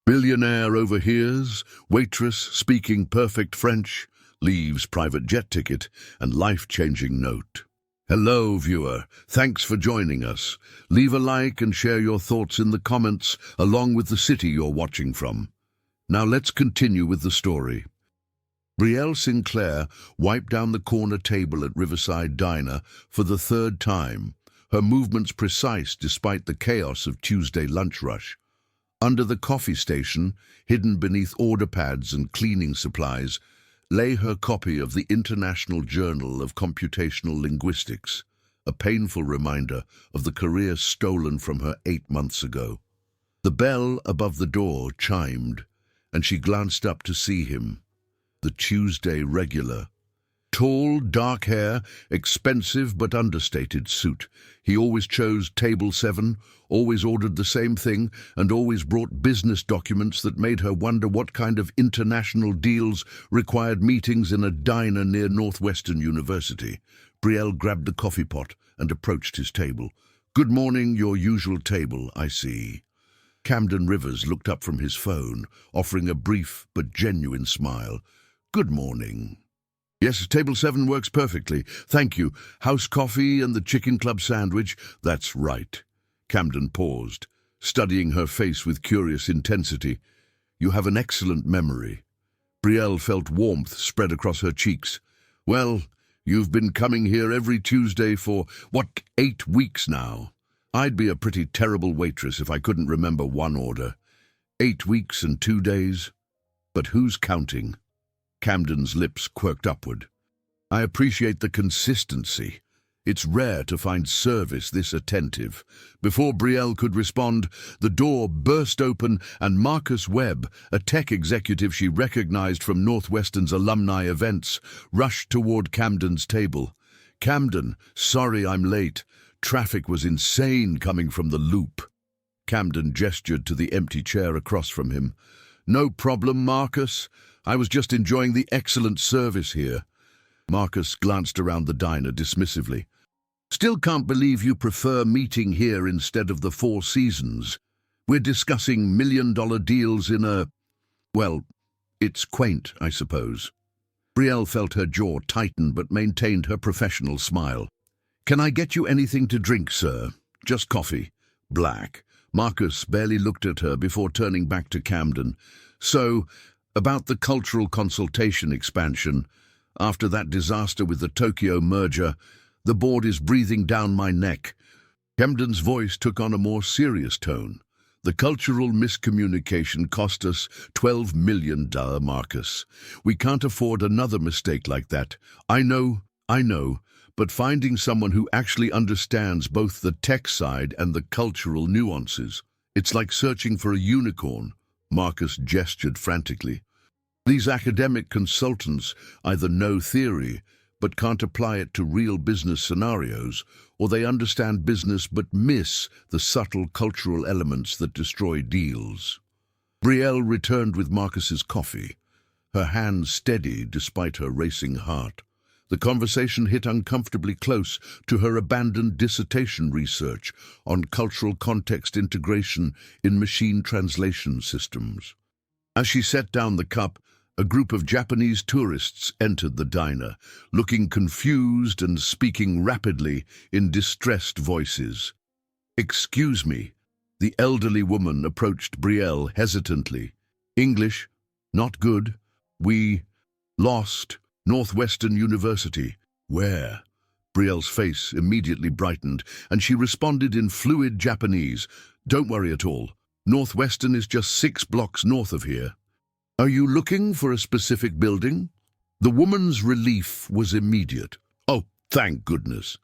Billionaire overhears, waitress speaking perfect French, leaves private jet ticket and life-changing note. Hello, viewer. Thanks for joining us. Leave a like and share your thoughts in the comments, along with the city you're watching from. Now let's continue with the story. Bel Sinclair wiped down the corner table at Riverside Diner for the third time, her movements precise despite the chaos of Tuesday lunch rush. Under the coffee station, hidden beneath order pads and cleaning supplies, lay her copy of the International Journal of Computational Linguistics, a painful reminder of the career stolen from her 8 months ago. The bell above the door chimed, and she glanced up to see him, the Tuesday regular. Tall, dark hair, expensive but understated suit. He always chose table 7, always ordered the same thing, and always brought business documents that made her wonder what kind of international deals required meetings in a diner near Northwestern University. Bel grabbed the coffee pot and approached his table. "Good morning, your usual table, I see." Camden Rivers looked up from his phone, offering a brief but genuine smile. "Good morning." "Yes, table 7 works perfectly. Thank you. House coffee and the chicken club sandwich." "That's right." Camden paused, studying her face with curious intensity. "You have an excellent memory." Bel felt warmth spread across her cheeks. "Well, you've been coming here every Tuesday for, 8 weeks now? I'd be a pretty terrible waitress if I couldn't remember one order. 8 weeks and 2 days. But who's counting?" Camden's lips quirked upward. "I appreciate the consistency. It's rare to find service this attentive." Before Bel could respond, the door burst open and Marcus Webb, a tech executive she recognized from Northwestern's alumni events, rushed toward Camden's table. "Camden, sorry I'm late. Traffic was insane coming from the Loop." Camden gestured to the empty chair across from him. "No problem, Marcus. I was just enjoying the excellent service here." Marcus glanced around the diner dismissively. "Still can't believe you prefer meeting here instead of the Four Seasons. We're discussing million-dollar deals in a... well, it's quaint, I suppose." Bel felt her jaw tighten but maintained her professional smile. "Can I get you anything to drink, sir? Just coffee." "Black." Marcus barely looked at her before turning back to Camden. "So, about the cultural consultation expansion, after that disaster with the Tokyo merger, the board is breathing down my neck." Camden's voice took on a more serious tone. "The cultural miscommunication cost us $12 million, Marcus. We can't afford another mistake like that. I know, but finding someone who actually understands both the tech side and the cultural nuances, it's like searching for a unicorn." Marcus gestured frantically. "These academic consultants either know theory but can't apply it to real business scenarios, or they understand business but miss the subtle cultural elements that destroy deals." Bel returned with Marcus's coffee, her hand steady despite her racing heart. The conversation hit uncomfortably close to her abandoned dissertation research on cultural context integration in machine translation systems. As she set down the cup, a group of Japanese tourists entered the diner, looking confused and speaking rapidly in distressed voices. "Excuse me." The elderly woman approached Bel hesitantly. "English? Not good. We lost Northwestern University." "Where?" Bel's face immediately brightened, and she responded in fluid Japanese. "Don't worry at all. Northwestern is just 6 blocks north of here." "Are you looking for a specific building?" The woman's relief was immediate. "Oh, thank goodness."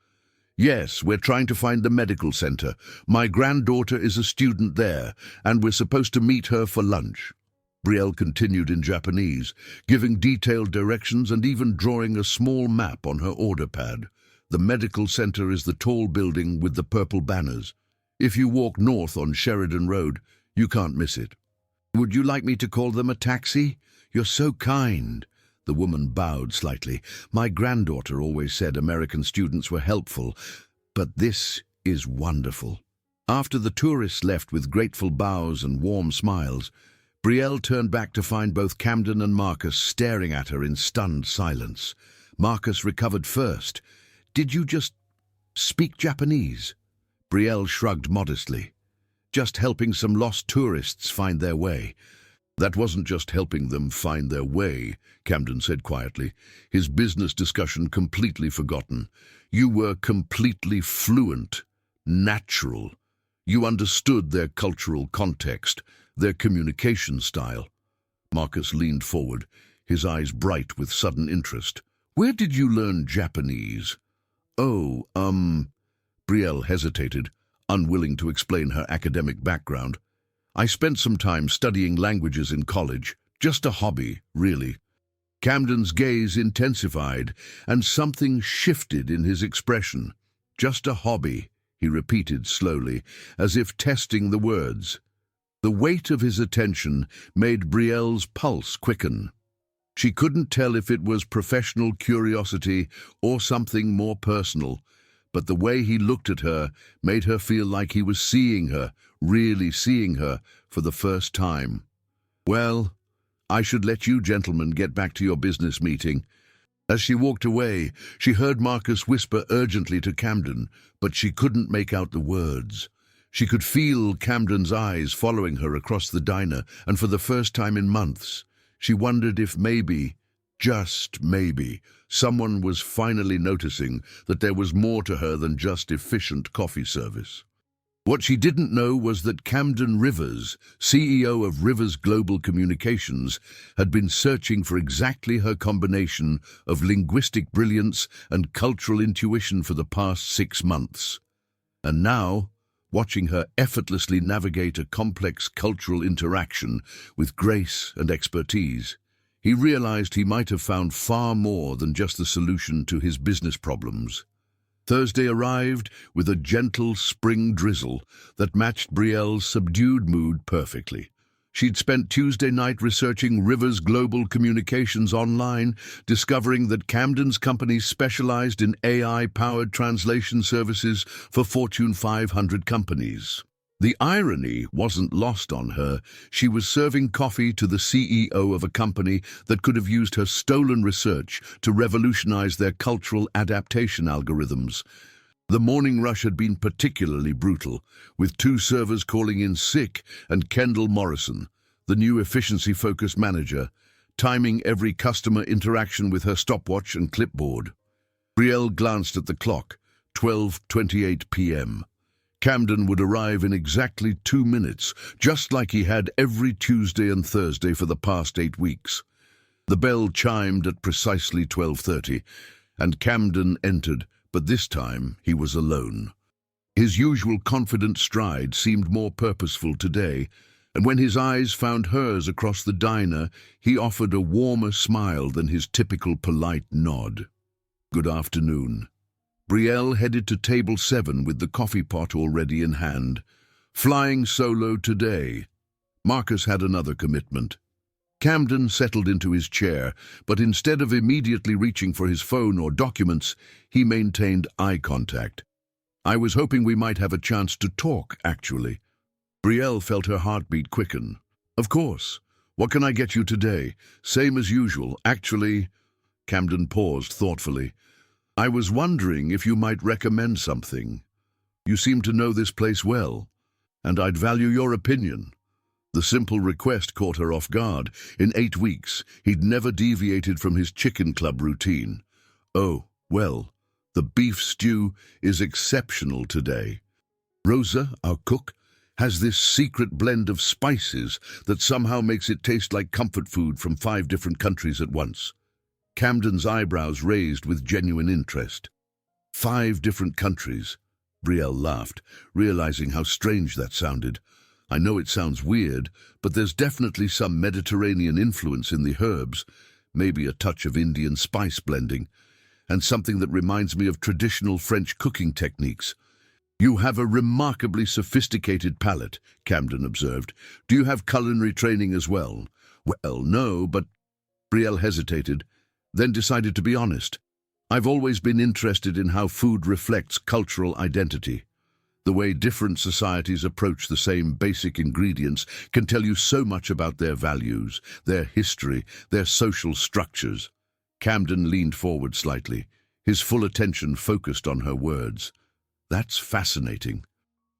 "Yes, we're trying to find the medical center. My granddaughter is a student there, and we're supposed to meet her for lunch." Bel continued in Japanese, giving detailed directions and even drawing a small map on her order pad. "The medical center is the tall building with the purple banners. If you walk north on Sheridan Road, you can't miss it." "Would you like me to call them a taxi? You're so kind." The woman bowed slightly. "My granddaughter always said American students were helpful, but this is wonderful." After the tourists left with grateful bows and warm smiles, Brielle turned back to find both Camden and Marcus staring at her in stunned silence. Marcus recovered first. "Did you just speak Japanese?" Brielle shrugged modestly. "Just helping some lost tourists find their way." "That wasn't just helping them find their way," Camden said quietly, his business discussion completely forgotten. "You were completely fluent, natural. You understood their cultural context, their communication style." Marcus leaned forward, his eyes bright with sudden interest. "Where did you learn Japanese?" "Oh, Brielle hesitated, unwilling to explain her academic background. "I spent some time studying languages in college. Just a hobby, really." Camden's gaze intensified, and something shifted in his expression. "Just a hobby," he repeated slowly, as if testing the words. The weight of his attention made Brielle's pulse quicken. She couldn't tell if it was professional curiosity or something more personal, but the way he looked at her made her feel like he was seeing her, really seeing her, for the first time. "Well, I should let you gentlemen get back to your business meeting." As she walked away, she heard Marcus whisper urgently to Camden, but she couldn't make out the words. She could feel Camden's eyes following her across the diner, and for the first time in months, she wondered if maybe, just maybe, someone was finally noticing that there was more to her than just efficient coffee service. What she didn't know was that Camden Rivers, CEO of Rivers Global Communications, had been searching for exactly her combination of linguistic brilliance and cultural intuition for the past 6 months. And now, watching her effortlessly navigate a complex cultural interaction with grace and expertise, he realized he might have found far more than just the solution to his business problems. Thursday arrived with a gentle spring drizzle that matched Brielle's subdued mood perfectly. She'd spent Tuesday night researching Rivers Global Communications online, discovering that Camden's company specialized in AI-powered translation services for Fortune 500 companies. The irony wasn't lost on her. She was serving coffee to the CEO of a company that could have used her stolen research to revolutionize their cultural adaptation algorithms. The morning rush had been particularly brutal, with 2 servers calling in sick and Kendall Morrison, the new efficiency-focused manager, timing every customer interaction with her stopwatch and clipboard. Brielle glanced at the clock, 12:28 p.m. Camden would arrive in exactly 2 minutes, just like he had every Tuesday and Thursday for the past 8 weeks. The bell chimed at precisely 12:30, and Camden entered, but this time he was alone. His usual confident stride seemed more purposeful today, and when his eyes found hers across the diner, he offered a warmer smile than his typical polite nod. "Good afternoon." Brielle headed to table 7 with the coffee pot already in hand. Flying solo today. Marcus had another commitment. Camden settled into his chair, but instead of immediately reaching for his phone or documents, he maintained eye contact. "I was hoping we might have a chance to talk, actually." Brielle felt her heartbeat quicken. "Of course. What can I get you today?" "Same as usual. Actually," Camden paused thoughtfully, "I was wondering if you might recommend something. You seem to know this place well, and I'd value your opinion." The simple request caught her off guard. In 8 weeks, he'd never deviated from his chicken club routine. "Oh, well, the beef stew is exceptional today. Rosa, our cook, has this secret blend of spices that somehow makes it taste like comfort food from 5 different countries at once." Camden's eyebrows raised with genuine interest. 5 different countries, Brielle laughed, realizing how strange that sounded. "I know it sounds weird, but there's definitely some Mediterranean influence in the herbs, maybe a touch of Indian spice blending, and something that reminds me of traditional French cooking techniques." "You have a remarkably sophisticated palate," Camden observed. "Do you have culinary training as well?" "Well, no, but—" Brielle hesitated, then decided to be honest. "I've always been interested in how food reflects cultural identity. The way different societies approach the same basic ingredients can tell you so much about their values, their history, their social structures. Camden leaned forward slightly, his full attention focused on her words. That's fascinating.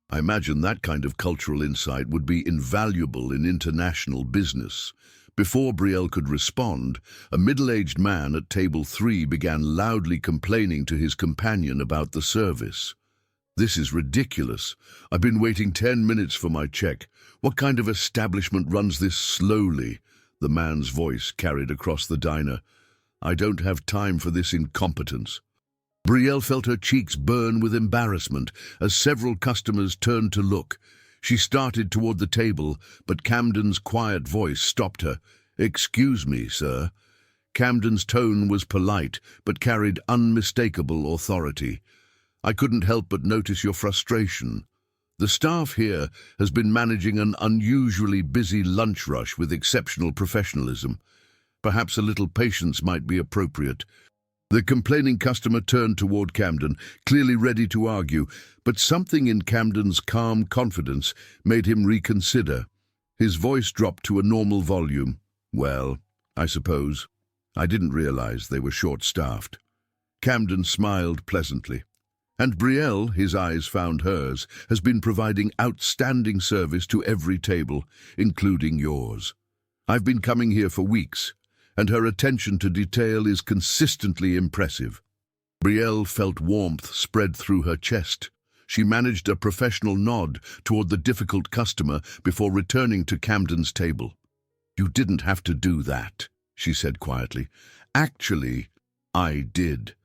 I imagine that kind of cultural insight would be invaluable in international business. Before Belle could respond, a middle-aged man at table 3 began loudly complaining to his companion about the service. "This is ridiculous. I've been waiting 10 minutes for my check. What kind of establishment runs this slowly?" The man's voice carried across the diner. "I don't have time for this incompetence." Belle felt her cheeks burn with embarrassment as several customers turned to look. She started toward the table, but Camden's quiet voice stopped her. "Excuse me, sir." Camden's tone was polite, but carried unmistakable authority. "I couldn't help but notice your frustration. The staff here has been managing an unusually busy lunch rush with exceptional professionalism. Perhaps a little patience might be appropriate." The complaining customer turned toward Camden, clearly ready to argue, but something in Camden's calm confidence made him reconsider. His voice dropped to a normal volume. "Well, I suppose. I didn't realize they were short-staffed." Camden smiled pleasantly. "And Belle," his eyes found hers, "has been providing outstanding service to every table, including yours. I've been coming here for weeks, and her attention to detail is consistently impressive." Belle felt warmth spread through her chest. She managed a professional nod toward the difficult customer before returning to Camden's table. "You didn't have to do that," she said quietly. "Actually, I did."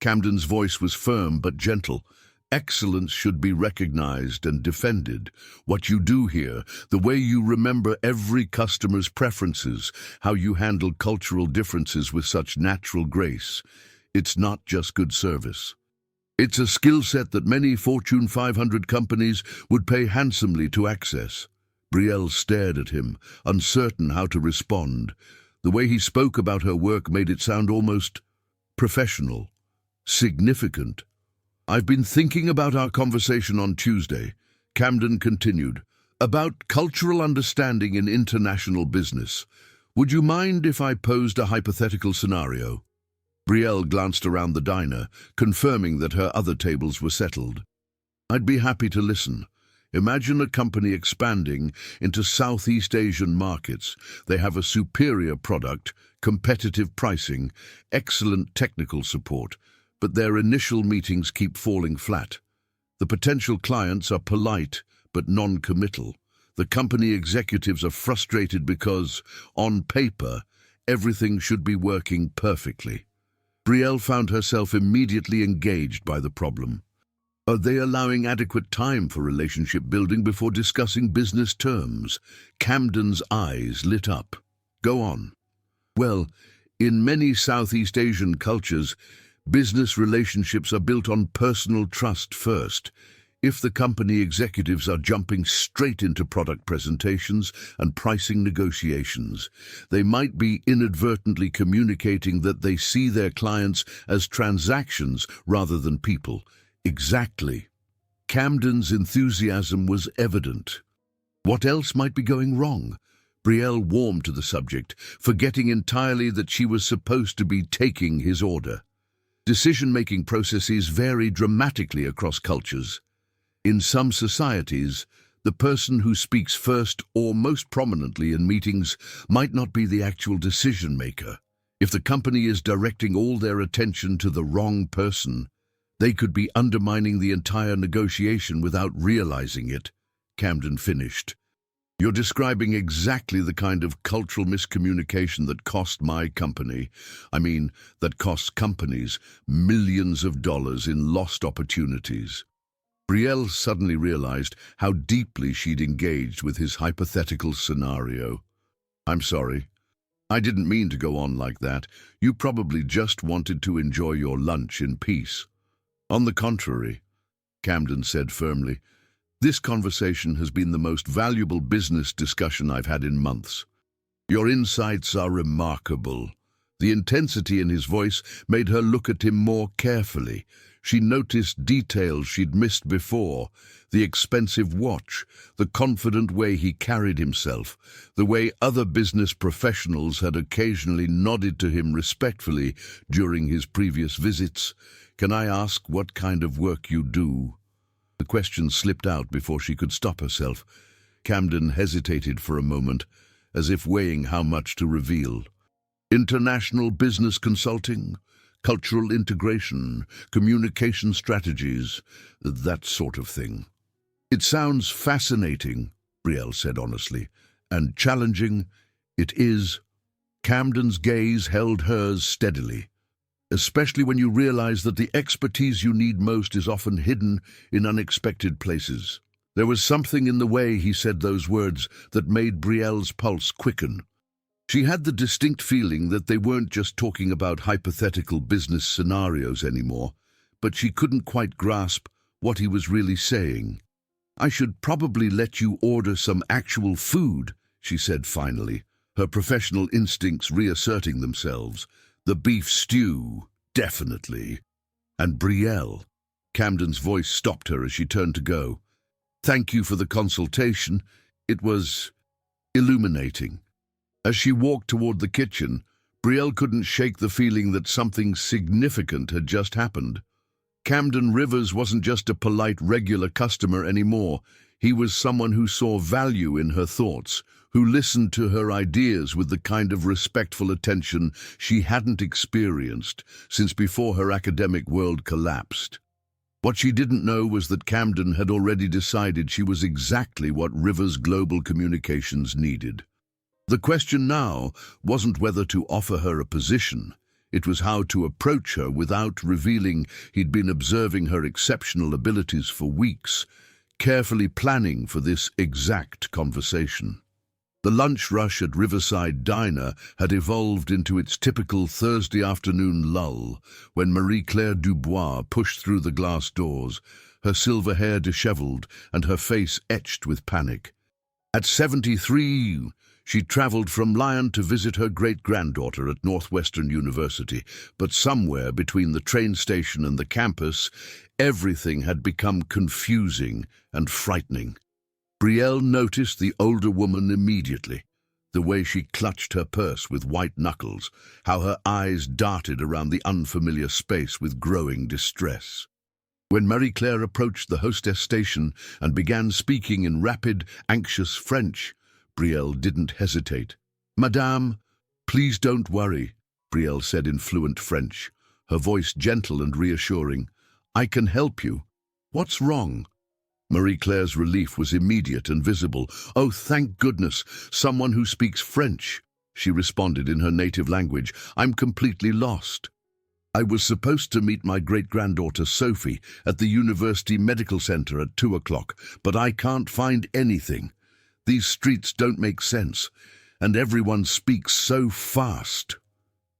Camden's voice was firm but gentle. "Excellence should be recognized and defended. What you do here, the way you remember every customer's preferences, how you handle cultural differences with such natural grace, it's not just good service. It's a skill set that many Fortune 500 companies would pay handsomely to access." Belle stared at him, uncertain how to respond. The way he spoke about her work made it sound almost professional, significant. "I've been thinking about our conversation on Tuesday," Camden continued, "about cultural understanding in international business. Would you mind if I posed a hypothetical scenario?" Belle glanced around the diner, confirming that her other tables were settled. "I'd be happy to listen. Imagine a company expanding into Southeast Asian markets. They have a superior product, competitive pricing, excellent technical support, but their initial meetings keep falling flat. The potential clients are polite but non-committal. The company executives are frustrated because, on paper, everything should be working perfectly." Belle found herself immediately engaged by the problem. Are they allowing adequate time for relationship building before discussing business terms? Camden's eyes lit up. "Go on." "Well, in many Southeast Asian cultures, business relationships are built on personal trust first. If the company executives are jumping straight into product presentations and pricing negotiations, they might be inadvertently communicating that they see their clients as transactions rather than people." "Exactly." Camden's enthusiasm was evident. What else might be going wrong? Belle warmed to the subject, forgetting entirely that she was supposed to be taking his order. Decision-making processes vary dramatically across cultures. In some societies, the person who speaks first or most prominently in meetings might not be the actual decision-maker. If the company is directing all their attention to the wrong person, they could be undermining the entire negotiation without realizing it. Camden finished. "You're describing exactly the kind of cultural miscommunication that cost my company. That costs companies millions of dollars in lost opportunities." Belle suddenly realized how deeply she'd engaged with his hypothetical scenario. "I'm sorry. I didn't mean to go on like that. You probably just wanted to enjoy your lunch in peace." "On the contrary," Camden said firmly, "this conversation has been the most valuable business discussion I've had in months. Your insights are remarkable, The intensity in his voice made her look at him more carefully. She noticed details she'd missed before: the expensive watch, the confident way he carried himself, the way other business professionals had occasionally nodded to him respectfully during his previous visits. "Can I ask what kind of work you do?" The question slipped out before she could stop herself. Camden hesitated for a moment, as if weighing how much to reveal. "International business consulting, cultural integration, communication strategies, that sort of thing." "It sounds fascinating," Belle said honestly, "and challenging." "It is." Camden's gaze held hers steadily. "Especially when you realize that the expertise you need most is often hidden in unexpected places." There was something in the way he said those words that made Brielle's pulse quicken. She had the distinct feeling that they weren't just talking about hypothetical business scenarios anymore, but she couldn't quite grasp what he was really saying. "I should probably let you order some actual food," she said finally, her professional instincts reasserting themselves. "The beef stew, definitely." "And Brielle," Camden's voice stopped her as she turned to go. "Thank you for the consultation. It was illuminating." As she walked toward the kitchen, Brielle couldn't shake the feeling that something significant had just happened. Camden Rivers wasn't just a polite, regular customer anymore. He was someone who saw value in her thoughts, who listened to her ideas with the kind of respectful attention she hadn't experienced since before her academic world collapsed. What she didn't know was that Camden had already decided she was exactly what Rivers Global Communications needed. The question now wasn't whether to offer her a position. It was how to approach her without revealing he'd been observing her exceptional abilities for weeks, carefully planning for this exact conversation. The lunch rush at Riverside Diner had evolved into its typical Thursday afternoon lull when Marie-Claire Dubois pushed through the glass doors, her silver hair disheveled and her face etched with panic. At 73, she traveled from Lyon to visit her great-granddaughter at Northwestern University, but somewhere between the train station and the campus, everything had become confusing and frightening. Brielle noticed the older woman immediately, the way she clutched her purse with white knuckles, how her eyes darted around the unfamiliar space with growing distress. When Marie-Claire approached the hostess station and began speaking in rapid, anxious French, Brielle didn't hesitate. "Madame, please don't worry," Brielle said in fluent French, her voice gentle and reassuring. "I can help you. What's wrong?" Marie-Claire's relief was immediate and visible. "Oh, thank goodness, someone who speaks French," she responded in her native language. "I'm completely lost. I was supposed to meet my great-granddaughter Sophie at the University Medical Center at 2 o'clock, but I can't find anything. These streets don't make sense, and everyone speaks so fast."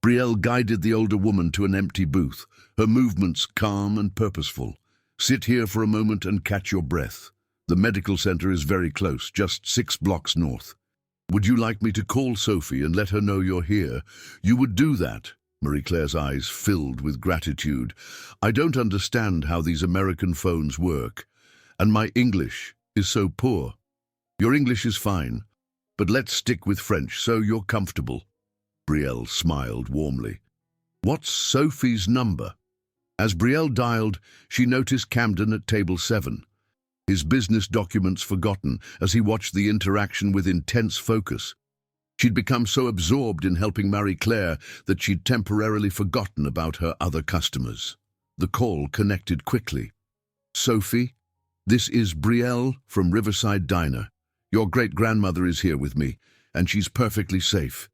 Brielle guided the older woman to an empty booth, her movements calm and purposeful. "Sit here for a moment and catch your breath. The medical center is very close, just 6 blocks north. Would you like me to call Sophie and let her know you're here?" "You would do that?" Marie-Claire's eyes filled with gratitude. "I don't understand how these American phones work, and my English is so poor." "Your English is fine, but let's stick with French so you're comfortable." Brielle smiled warmly. "What's Sophie's number?" As Brielle dialed, she noticed Camden at table 7, his business documents forgotten as he watched the interaction with intense focus. She'd become so absorbed in helping Marie-Claire that she'd temporarily forgotten about her other customers. The call connected quickly. "Sophie, this is Brielle from Riverside Diner. Your great-grandmother is here with me, and she's perfectly safe."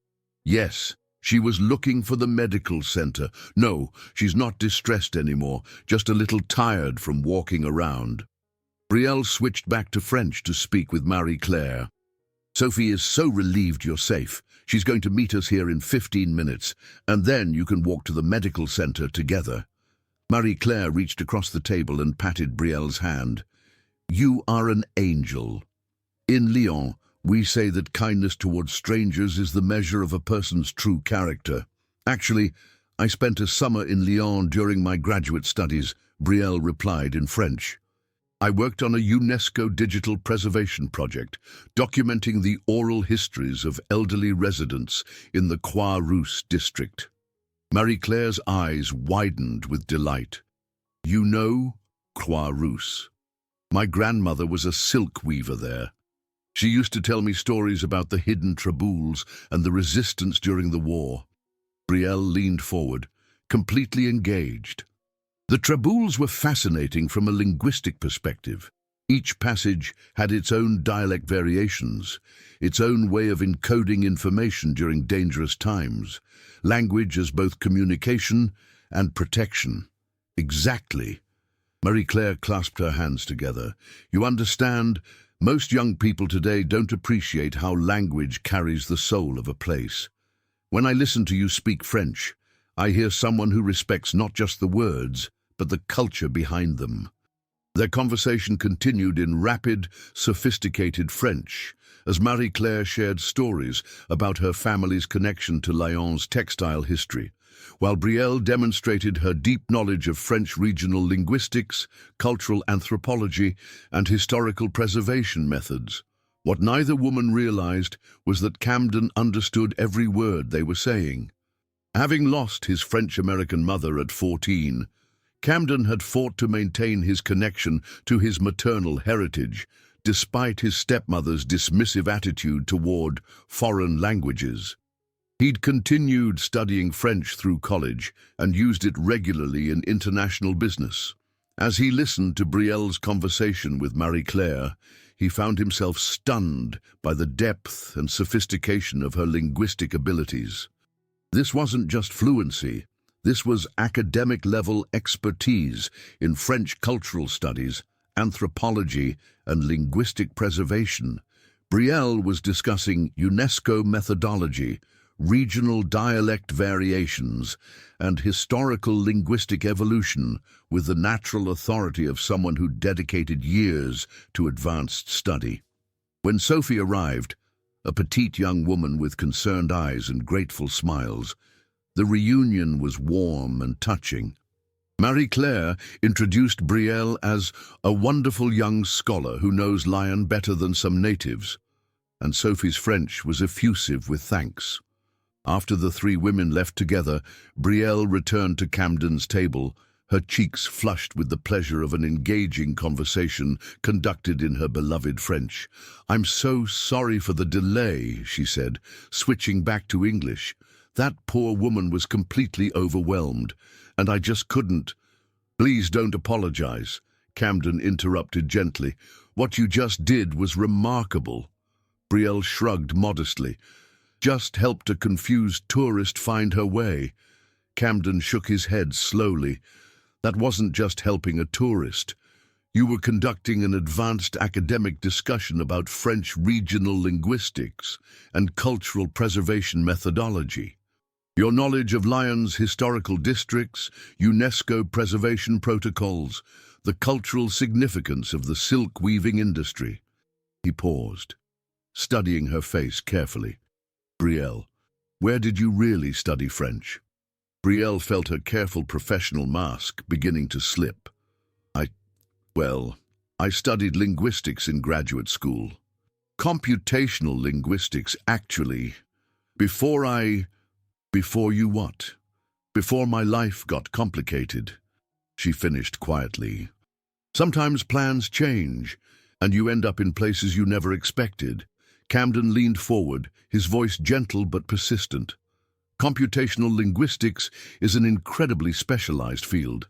"Yes, she was looking for the medical center. No, she's not distressed anymore, just a little tired from walking around." Brielle switched back to French to speak with Marie-Claire. "Sophie is so relieved you're safe. She's going to meet us here in 15 minutes, and then you can walk to the medical center together." Marie-Claire reached across the table and patted Brielle's hand. "You are an angel. In Lyon, we say that kindness towards strangers is the measure of a person's true character. Actually, I spent a summer in Lyon during my graduate studies, Brielle replied in French. I worked on a UNESCO digital preservation project, documenting the oral histories of elderly residents in the Croix-Rousse district. Marie-Claire's eyes widened with delight. You know Croix-Rousse? My grandmother was a silk weaver there. She used to tell me stories about the hidden traboules and the resistance during the war. Brielle leaned forward, completely engaged. The traboules were fascinating from a linguistic perspective. Each passage had its own dialect variations, its own way of encoding information during dangerous times, language as both communication and protection. Exactly. Marie-Claire clasped her hands together. You understand, most young people today don't appreciate how language carries the soul of a place. When I listen to you speak French, I hear someone who respects not just the words, but the culture behind them. Their conversation continued in rapid, sophisticated French, as Marie-Claire shared stories about her family's connection to Lyon's textile history, while Brielle demonstrated her deep knowledge of French regional linguistics, cultural anthropology, and historical preservation methods. What neither woman realized was that Camden understood every word they were saying. Having lost his French-American mother at 14, Camden had fought to maintain his connection to his maternal heritage, despite his stepmother's dismissive attitude toward foreign languages. He'd continued studying French through college and used it regularly in international business. As he listened to Brielle's conversation with Marie-Claire, he found himself stunned by the depth and sophistication of her linguistic abilities. This wasn't just fluency. This was academic-level expertise in French cultural studies, anthropology, and linguistic preservation. Brielle was discussing UNESCO methodology, regional dialect variations, and historical linguistic evolution with the natural authority of someone who dedicated years to advanced study. When Sophie arrived, a petite young woman with concerned eyes and grateful smiles, the reunion was warm and touching. Marie-Claire introduced Brielle as a wonderful young scholar who knows Lyon better than some natives, and Sophie's French was effusive with thanks. After the three women left together, Brielle returned to Camden's table, her cheeks flushed with the pleasure of an engaging conversation conducted in her beloved French. "I'm so sorry for the delay," she said, switching back to English. "That poor woman was completely overwhelmed, and I just couldn't." "Please don't apologize," Camden interrupted gently. "What you just did was remarkable." Brielle shrugged modestly. "Just helped a confused tourist find her way." Camden shook his head slowly. "That wasn't just helping a tourist. You were conducting an advanced academic discussion about French regional linguistics and cultural preservation methodology. Your knowledge of Lyon's historical districts, UNESCO preservation protocols, the cultural significance of the silk weaving industry." He paused, studying her face carefully. "Brielle, where did you really study French?" Brielle felt her careful professional mask beginning to slip. I studied linguistics in graduate school. Computational linguistics, actually. Before you what? Before my life got complicated," she finished quietly. "Sometimes plans change, and you end up in places you never expected." Camden leaned forward, his voice gentle but persistent. Computational linguistics is an incredibly specialized field.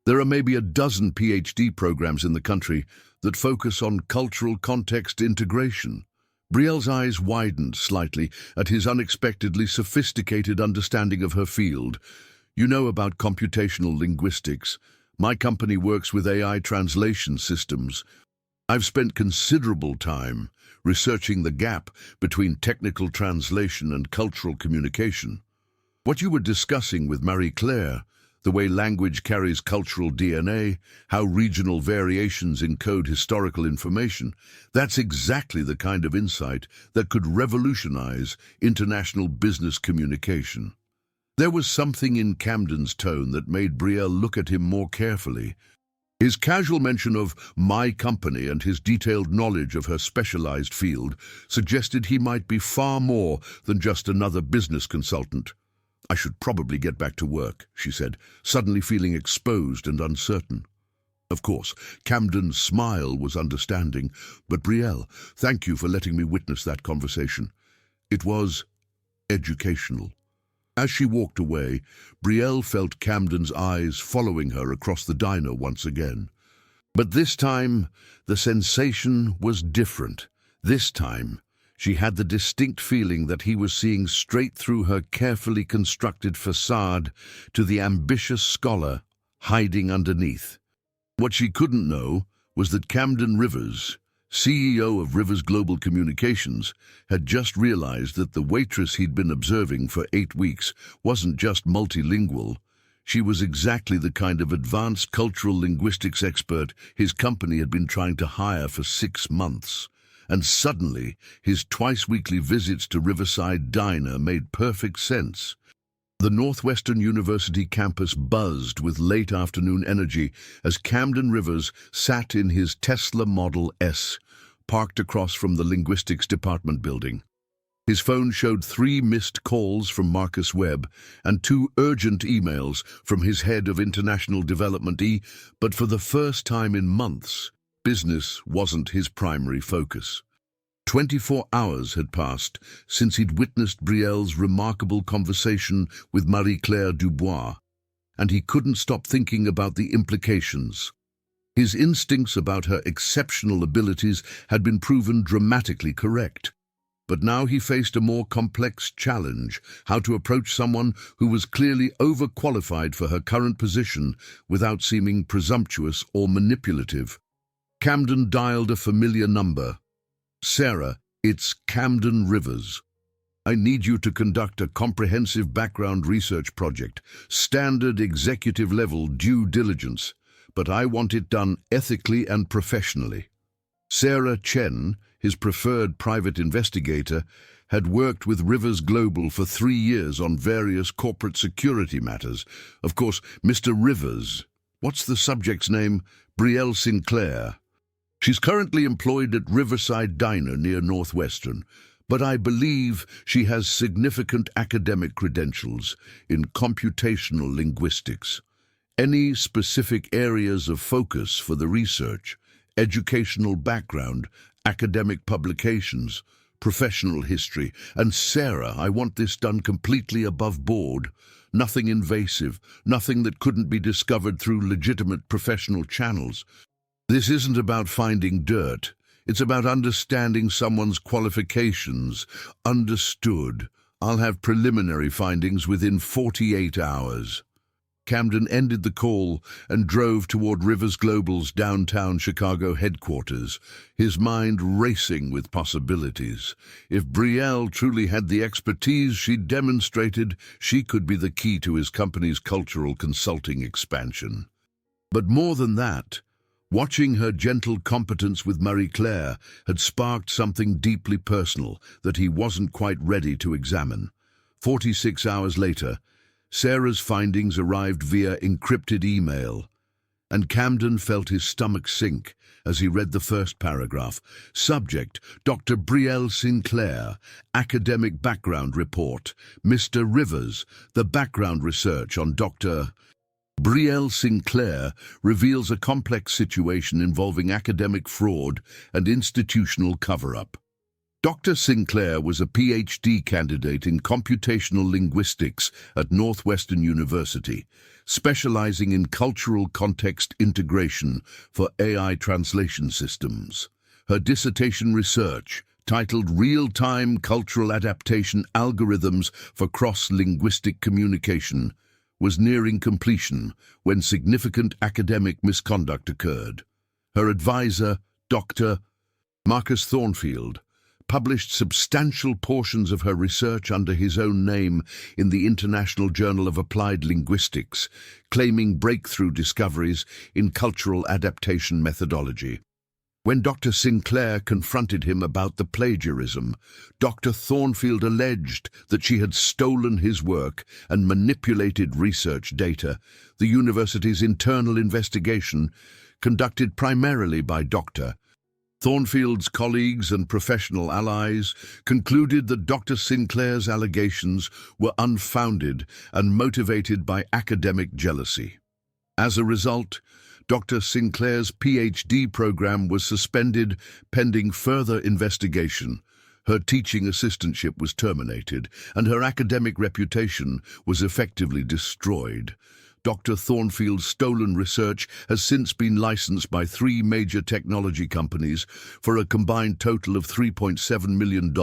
There are maybe a dozen PhD programs in the country that focus on cultural context integration. Brielle's eyes widened slightly at his unexpectedly sophisticated understanding of her field. "You know about computational linguistics. My company works with AI translation systems. I've spent considerable time researching the gap between technical translation and cultural communication. What you were discussing with Marie-Claire, the way language carries cultural DNA, how regional variations encode historical information, that's exactly the kind of insight that could revolutionize international business communication." There was something in Camden's tone that made Belle look at him more carefully. His casual mention of my company and his detailed knowledge of her specialized field suggested he might be far more than just another business consultant. I should probably get back to work, she said, suddenly feeling exposed and uncertain. Of course, Camden's smile was understanding, but Belle, thank you for letting me witness that conversation. It was educational. As she walked away, Belle felt Camden's eyes following her across the diner once again. But this time, the sensation was different. This time, she had the distinct feeling that he was seeing straight through her carefully constructed facade to the ambitious scholar hiding underneath. What she couldn't know was that Camden Rivers, CEO of Rivers Global Communications, had just realized that the waitress he'd been observing for 8 weeks wasn't just multilingual. She was exactly the kind of advanced cultural linguistics expert his company had been trying to hire for 6 months. And suddenly, his twice-weekly visits to Riverside Diner made perfect sense. The Northwestern University campus buzzed with late-afternoon energy as Camden Rivers sat in his Tesla Model S, parked across from the Linguistics department building. His phone showed 3 missed calls from Marcus Webb and 2 urgent emails from his head of international development but for the first time in months, business wasn't his primary focus. 24 hours had passed since he'd witnessed Belle's remarkable conversation with Marie-Claire Dubois, and he couldn't stop thinking about the implications. His instincts about her exceptional abilities had been proven dramatically correct. But now he faced a more complex challenge: how to approach someone who was clearly overqualified for her current position without seeming presumptuous or manipulative. Camden dialed a familiar number. "Sarah, it's Camden Rivers. I need you to conduct a comprehensive background research project, standard executive-level due diligence, but I want it done ethically and professionally." Sarah Chen, his preferred private investigator, had worked with Rivers Global for 3 years on various corporate security matters. Of course, Mr. Rivers. What's the subject's name? Bel Sinclair. She's currently employed at Riverside Diner near Northwestern, but I believe she has significant academic credentials in computational linguistics. Any specific areas of focus for the research? Educational background, academic publications, professional history. And Sarah, I want this done completely above board. Nothing invasive, nothing that couldn't be discovered through legitimate professional channels. This isn't about finding dirt. It's about understanding someone's qualifications. Understood. I'll have preliminary findings within 48 hours. Camden ended the call and drove toward Rivers Global's downtown Chicago headquarters, his mind racing with possibilities. If Belle truly had the expertise she'd demonstrated, she could be the key to his company's cultural consulting expansion. But more than that, watching her gentle competence with Marie-Claire had sparked something deeply personal that he wasn't quite ready to examine. 46 hours later, Sarah's findings arrived via encrypted email, and Camden felt his stomach sink as he read the first paragraph. Subject: Dr. Bel Sinclair, Academic Background Report. Mr. Rivers, the background research on Dr. Bel Sinclair reveals a complex situation involving academic fraud and institutional cover-up. Dr. Sinclair was a PhD candidate in computational linguistics at Northwestern University, specializing in cultural context integration for AI translation systems. Her dissertation research, titled Real-Time Cultural Adaptation Algorithms for Cross-Linguistic Communication, was nearing completion when significant academic misconduct occurred. Her advisor, Dr. Marcus Thornfield, published substantial portions of her research under his own name in the International Journal of Applied Linguistics, claiming breakthrough discoveries in cultural adaptation methodology. When Dr. Sinclair confronted him about the plagiarism, Dr. Thornfield alleged that she had stolen his work and manipulated research data. The university's internal investigation, conducted primarily by Dr. Thornfield's colleagues and professional allies, concluded that Dr. Sinclair's allegations were unfounded and motivated by academic jealousy. As a result, Dr. Sinclair's PhD program was suspended pending further investigation. Her teaching assistantship was terminated, and her academic reputation was effectively destroyed. Dr. Thornfield's stolen research has since been licensed by 3 major technology companies for a combined total of $3.7 million,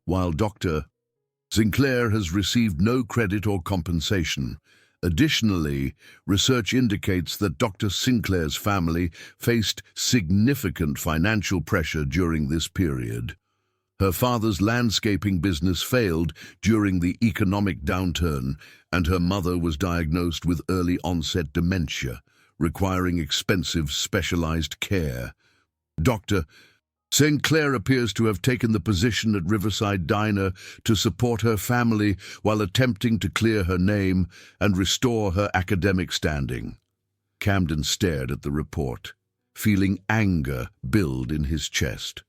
while Dr. Sinclair has received no credit or compensation. Additionally, research indicates that Dr. Sinclair's family faced significant financial pressure during this period. Her father's landscaping business failed during the economic downturn, and her mother was diagnosed with early-onset dementia, requiring expensive specialized care. Dr. Sinclair appears to have taken the position at Riverside Diner to support her family while attempting to clear her name and restore her academic standing. Camden stared at the report, feeling anger build in his chest.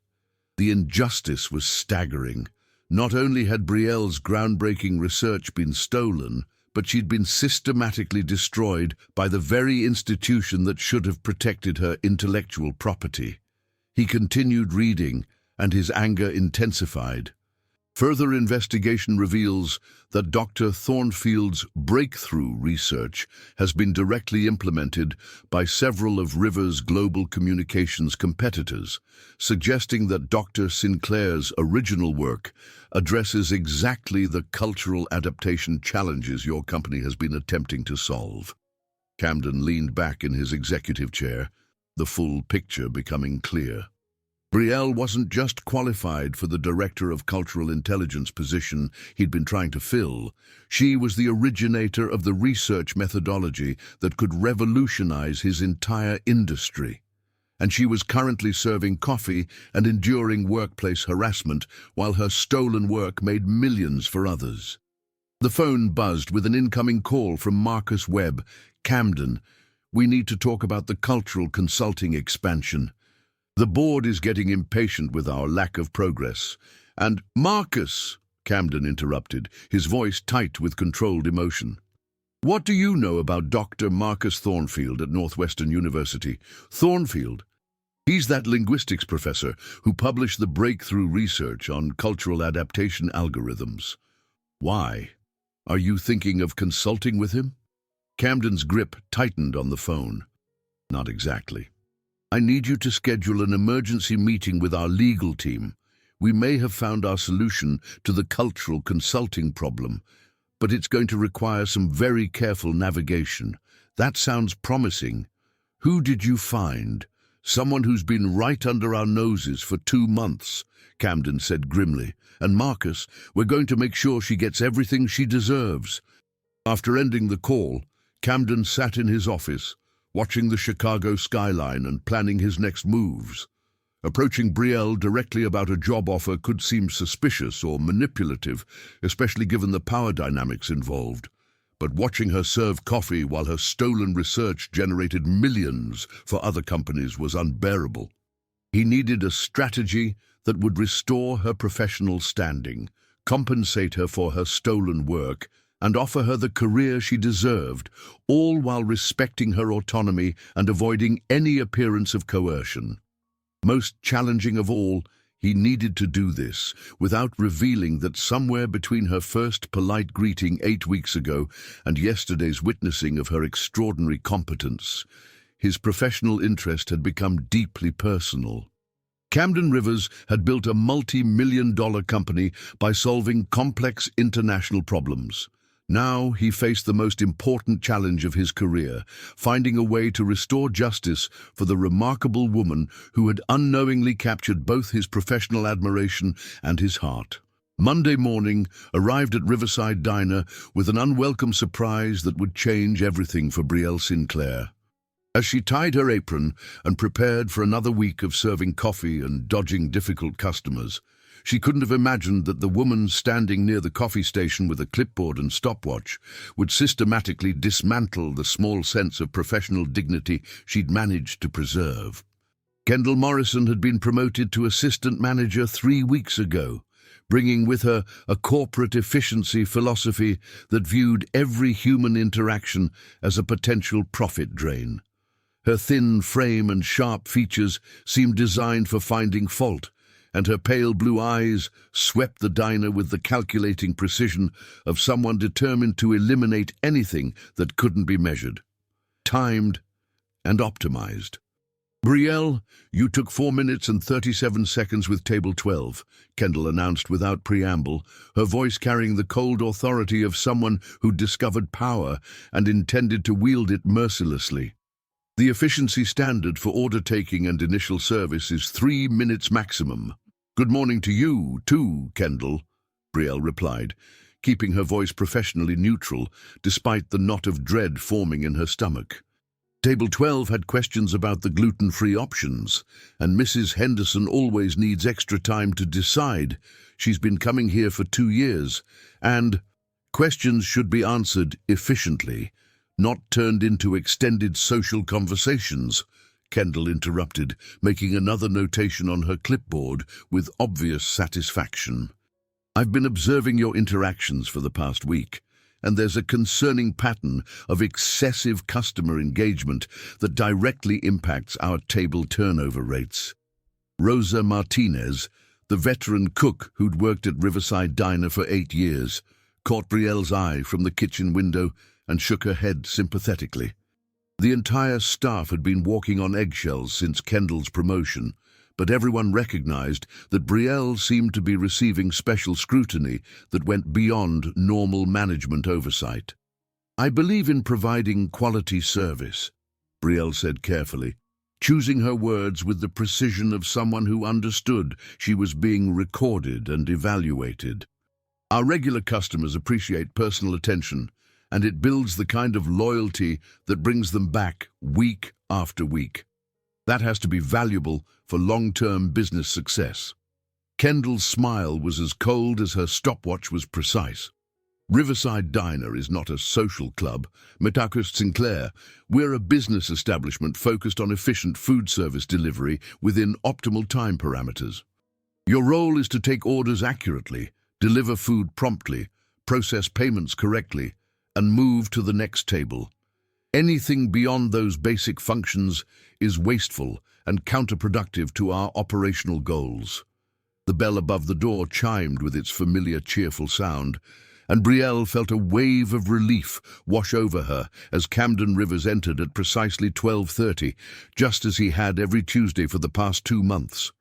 The injustice was staggering. Not only had Belle's groundbreaking research been stolen, but she'd been systematically destroyed by the very institution that should have protected her intellectual property. He continued reading, and his anger intensified. Further investigation reveals that Dr. Thornfield's breakthrough research has been directly implemented by several of River's global communications competitors, suggesting that Dr. Sinclair's original work addresses exactly the cultural adaptation challenges your company has been attempting to solve. Camden leaned back in his executive chair, the full picture becoming clear. Belle wasn't just qualified for the Director of Cultural Intelligence position he'd been trying to fill. She was the originator of the research methodology that could revolutionize his entire industry. And she was currently serving coffee and enduring workplace harassment while her stolen work made millions for others. The phone buzzed with an incoming call from Marcus Webb. "Camden, we need to talk about the cultural consulting expansion. The board is getting impatient with our lack of progress." "And Marcus," Camden interrupted, his voice tight with controlled emotion. "What do you know about Dr. Marcus Thornfield at Northwestern University?" "Thornfield? He's that linguistics professor who published the breakthrough research on cultural adaptation algorithms. Why? Are you thinking of consulting with him?" Camden's grip tightened on the phone. "Not exactly. I need you to schedule an emergency meeting with our legal team. We may have found our solution to the cultural consulting problem, but it's going to require some very careful navigation." "That sounds promising. Who did you find?" "Someone who's been right under our noses for 2 months, Camden said grimly. "And Marcus, we're going to make sure she gets everything she deserves." After ending the call, Camden sat in his office, watching the Chicago skyline and planning his next moves. Approaching Belle directly about a job offer could seem suspicious or manipulative, especially given the power dynamics involved. But watching her serve coffee while her stolen research generated millions for other companies was unbearable. He needed a strategy that would restore her professional standing, compensate her for her stolen work, and offer her the career she deserved, all while respecting her autonomy and avoiding any appearance of coercion. Most challenging of all, he needed to do this without revealing that somewhere between her first polite greeting 8 weeks ago and yesterday's witnessing of her extraordinary competence, his professional interest had become deeply personal. Camden Rivers had built a multi-million-dollar company by solving complex international problems. Now he faced the most important challenge of his career, finding a way to restore justice for the remarkable woman who had unknowingly captured both his professional admiration and his heart. Monday morning arrived at Riverside Diner with an unwelcome surprise that would change everything for Bel Sinclair. As she tied her apron and prepared for another week of serving coffee and dodging difficult customers, she couldn't have imagined that the woman standing near the coffee station with a clipboard and stopwatch would systematically dismantle the small sense of professional dignity she'd managed to preserve. Kendall Morrison had been promoted to assistant manager 3 weeks ago, bringing with her a corporate efficiency philosophy that viewed every human interaction as a potential profit drain. Her thin frame and sharp features seemed designed for finding fault, and her pale blue eyes swept the diner with the calculating precision of someone determined to eliminate anything that couldn't be measured, timed, and optimized. "Brielle, you took 4 minutes and 37 seconds with table 12, Kendall announced without preamble, her voice carrying the cold authority of someone who'd discovered power and intended to wield it mercilessly. "The efficiency standard for order taking and initial service is 3 minutes maximum." "Good morning to you, too, Kendall," Brielle replied, keeping her voice professionally neutral, despite the knot of dread forming in her stomach. Table 12 had questions about the gluten-free options, and Mrs. Henderson always needs extra time to decide. She's been coming here for 2 years, and questions should be answered efficiently, not turned into extended social conversations, Kendall interrupted, making another notation on her clipboard with obvious satisfaction. "I've been observing your interactions for the past week, and there's a concerning pattern of excessive customer engagement that directly impacts our table turnover rates." Rosa Martinez, the veteran cook who'd worked at Riverside Diner for 8 years, caught Brielle's eye from the kitchen window and shook her head sympathetically. The entire staff had been walking on eggshells since Kendall's promotion, but everyone recognized that Brielle seemed to be receiving special scrutiny that went beyond normal management oversight. "I believe in providing quality service," Brielle said carefully, choosing her words with the precision of someone who understood she was being recorded and evaluated. "Our regular customers appreciate personal attention, and it builds the kind of loyalty that brings them back week after week. That has to be valuable for long-term business success." Kendall's smile was as cold as her stopwatch was precise. "Riverside Diner is not a social club, Bel Sinclair. We're a business establishment focused on efficient food service delivery within optimal time parameters. Your role is to take orders accurately, deliver food promptly, process payments correctly, and move to the next table. Anything beyond those basic functions is wasteful and counterproductive to our operational goals." The bell above the door chimed with its familiar cheerful sound, and Brielle felt a wave of relief wash over her as Camden Rivers entered at precisely 12:30, just as he had every Tuesday for the past 2 months.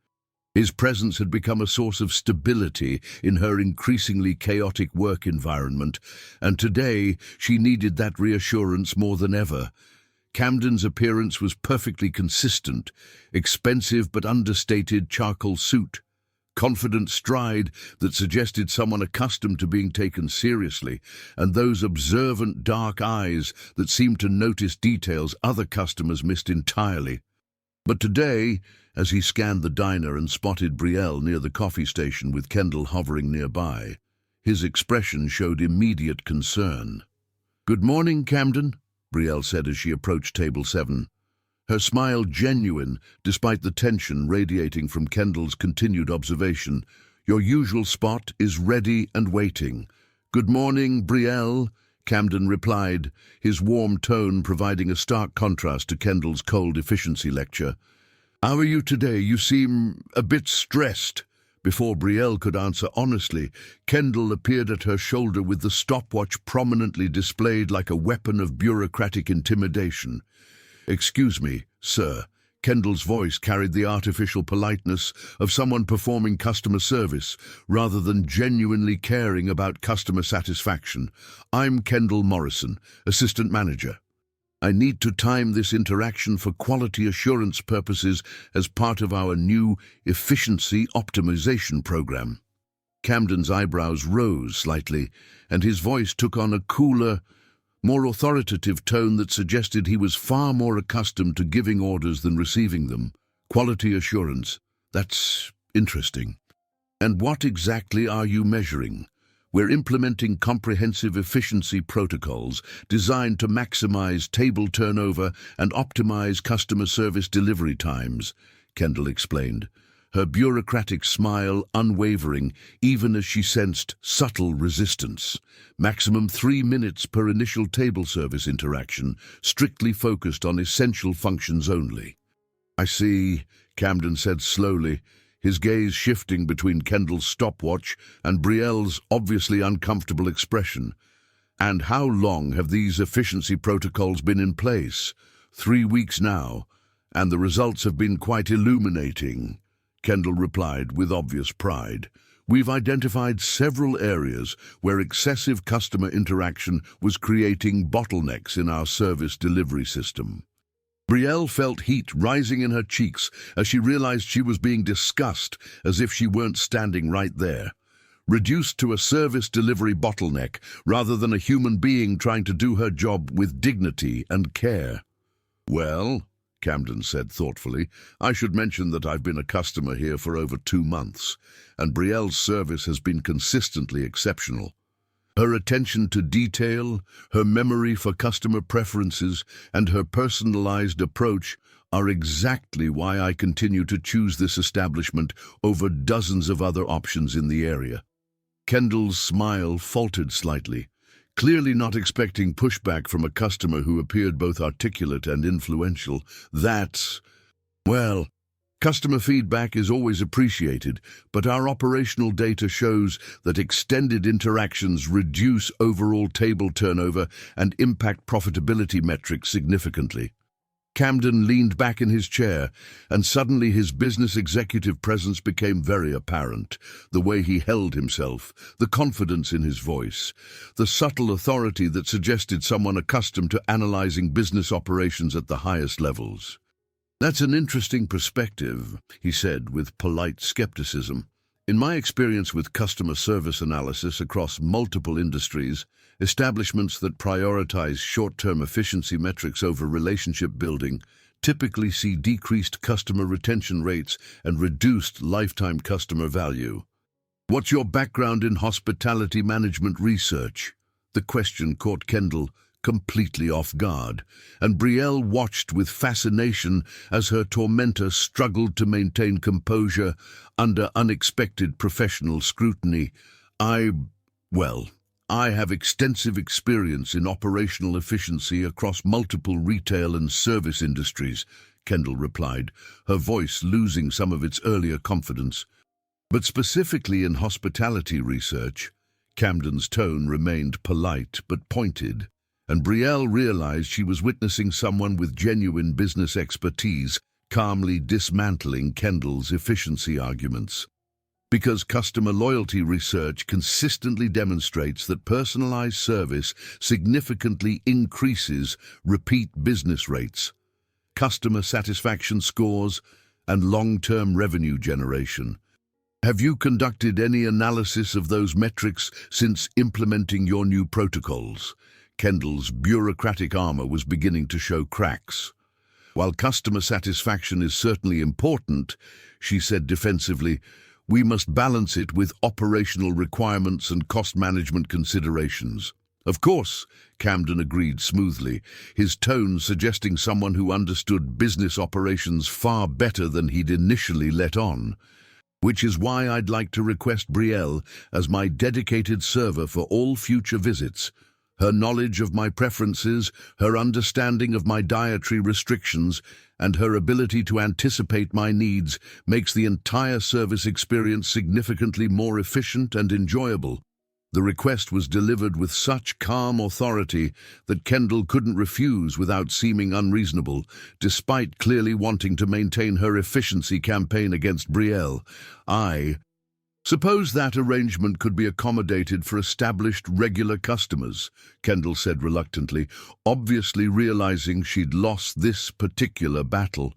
His presence had become a source of stability in her increasingly chaotic work environment, and today she needed that reassurance more than ever. Camden's appearance was perfectly consistent: expensive but understated charcoal suit, confident stride that suggested someone accustomed to being taken seriously, and those observant dark eyes that seemed to notice details other customers missed entirely. But today, as he scanned the diner and spotted Brielle near the coffee station with Kendall hovering nearby, his expression showed immediate concern. "Good morning, Camden," Brielle said as she approached table 7. Her smile genuine, despite the tension radiating from Kendall's continued observation. "Your usual spot is ready and waiting." "Good morning, Brielle," Camden replied, his warm tone providing a stark contrast to Kendall's cold efficiency lecture. "How are you today? You seem a bit stressed." Before Brielle could answer honestly, Kendall appeared at her shoulder with the stopwatch prominently displayed like a weapon of bureaucratic intimidation. "Excuse me, sir." Kendall's voice carried the artificial politeness of someone performing customer service rather than genuinely caring about customer satisfaction. "I'm Kendall Morrison, assistant manager. I need to time this interaction for quality assurance purposes as part of our new efficiency optimization program." Camden's eyebrows rose slightly, and his voice took on a cooler, more authoritative tone that suggested he was far more accustomed to giving orders than receiving them. Quality assurance. That's interesting. And what exactly are you measuring? We're implementing comprehensive efficiency protocols designed to maximize table turnover and optimize customer service delivery times, Kendall explained, her bureaucratic smile unwavering even as she sensed subtle resistance. Maximum 3 minutes per initial table service interaction, strictly focused on essential functions only. I see, Camden said slowly, his gaze shifting between Kendall's stopwatch and Brielle's obviously uncomfortable expression. And how long have these efficiency protocols been in place? 3 weeks now, and the results have been quite illuminating, Kendall replied with obvious pride. We've identified several areas where excessive customer interaction was creating bottlenecks in our service delivery system. Brielle felt heat rising in her cheeks as she realized she was being discussed as if she weren't standing right there. Reduced to a service delivery bottleneck rather than a human being trying to do her job with dignity and care. Well, Camden said thoughtfully, I should mention that I've been a customer here for over 2 months, and Brielle's service has been consistently exceptional. Her attention to detail, her memory for customer preferences, and her personalized approach are exactly why I continue to choose this establishment over dozens of other options in the area. Kendall's smile faltered slightly, clearly not expecting pushback from a customer who appeared both articulate and influential. Well, customer feedback is always appreciated, but our operational data shows that extended interactions reduce overall table turnover and impact profitability metrics significantly. Camden leaned back in his chair, and suddenly his business executive presence became very apparent. The way he held himself, the confidence in his voice, the subtle authority that suggested someone accustomed to analyzing business operations at the highest levels. That's an interesting perspective, he said with polite skepticism. In my experience with customer service analysis across multiple industries, establishments that prioritize short-term efficiency metrics over relationship building typically see decreased customer retention rates and reduced lifetime customer value. What's your background in hospitality management research? The question caught Kendall completely off guard, and Brielle watched with fascination as her tormentor struggled to maintain composure under unexpected professional scrutiny. I have extensive experience in operational efficiency across multiple retail and service industries, Kendall replied, her voice losing some of its earlier confidence. But specifically in hospitality research, Camden's tone remained polite but pointed, and Brielle realized she was witnessing someone with genuine business expertise calmly dismantling Kendall's efficiency arguments. Because customer loyalty research consistently demonstrates that personalized service significantly increases repeat business rates, customer satisfaction scores, and long-term revenue generation. Have you conducted any analysis of those metrics since implementing your new protocols? Kendall's bureaucratic armor was beginning to show cracks. While customer satisfaction is certainly important, she said defensively, we must balance it with operational requirements and cost management considerations. Of course, Camden agreed smoothly, his tone suggesting someone who understood business operations far better than he'd initially let on. Which is why I'd like to request Brielle as my dedicated server for all future visits. Her knowledge of my preferences, her understanding of my dietary restrictions, and her ability to anticipate my needs makes the entire service experience significantly more efficient and enjoyable. The request was delivered with such calm authority that Kendall couldn't refuse without seeming unreasonable, despite clearly wanting to maintain her efficiency campaign against Brielle. I suppose that arrangement could be accommodated for established regular customers, Kendall said reluctantly, obviously realizing she'd lost this particular battle.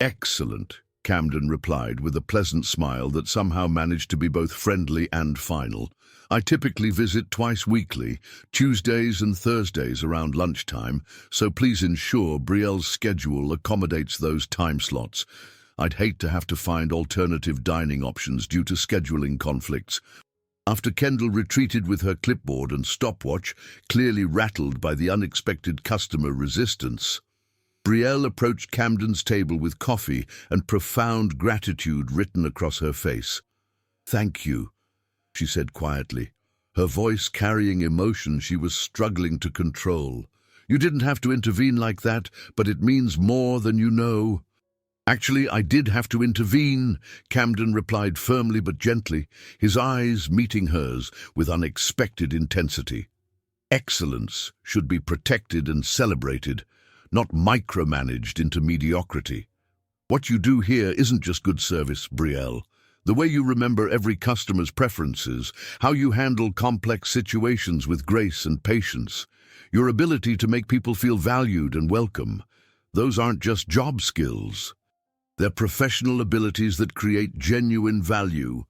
Excellent, Camden replied with a pleasant smile that somehow managed to be both friendly and final. I typically visit twice weekly, Tuesdays and Thursdays around lunchtime, so please ensure Brielle's schedule accommodates those time slots. I'd hate to have to find alternative dining options due to scheduling conflicts. After Kendall retreated with her clipboard and stopwatch, clearly rattled by the unexpected customer resistance, Brielle approached Camden's table with coffee and profound gratitude written across her face. "Thank you," she said quietly, her voice carrying emotion she was struggling to control. "You didn't have to intervene like that, but it means more than you know." "Actually, I did have to intervene," Camden replied firmly but gently, his eyes meeting hers with unexpected intensity. "Excellence should be protected and celebrated, not micromanaged into mediocrity. What you do here isn't just good service, Brielle. The way you remember every customer's preferences, how you handle complex situations with grace and patience, your ability to make people feel valued and welcome, those aren't just job skills. They're professional abilities that create genuine value."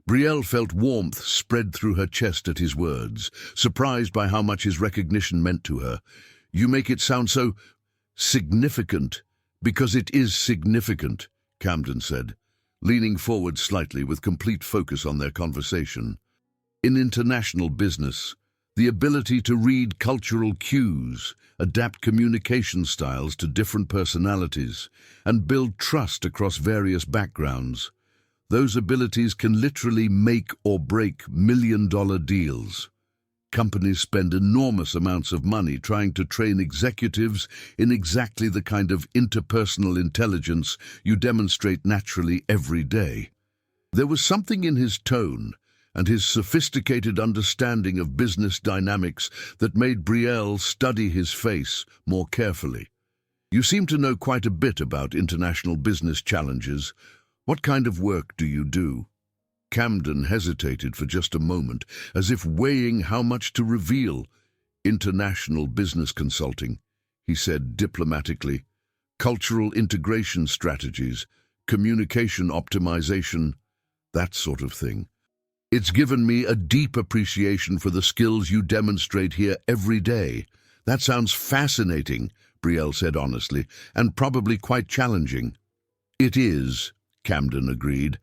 Brielle felt warmth spread through her chest at his words, surprised by how much his recognition meant to her. "You make it sound so significant, because it is significant," Camden said, leaning forward slightly with complete focus on their conversation. "In international business, the ability to read cultural cues, adapt communication styles to different personalities, and build trust across various backgrounds, those abilities can literally make or break million-dollar deals. Companies spend enormous amounts of money trying to train executives in exactly the kind of interpersonal intelligence you demonstrate naturally every day." There was something in his tone and his sophisticated understanding of business dynamics that made Brielle study his face more carefully. "You seem to know quite a bit about international business challenges. What kind of work do you do?" Camden hesitated for just a moment, as if weighing how much to reveal. "International business consulting," he said diplomatically. "Cultural integration strategies, communication optimization, that sort of thing. It's given me a deep appreciation for the skills you demonstrate here every day." "That sounds fascinating," Brielle said honestly, "and probably quite challenging." "It is," Camden agreed.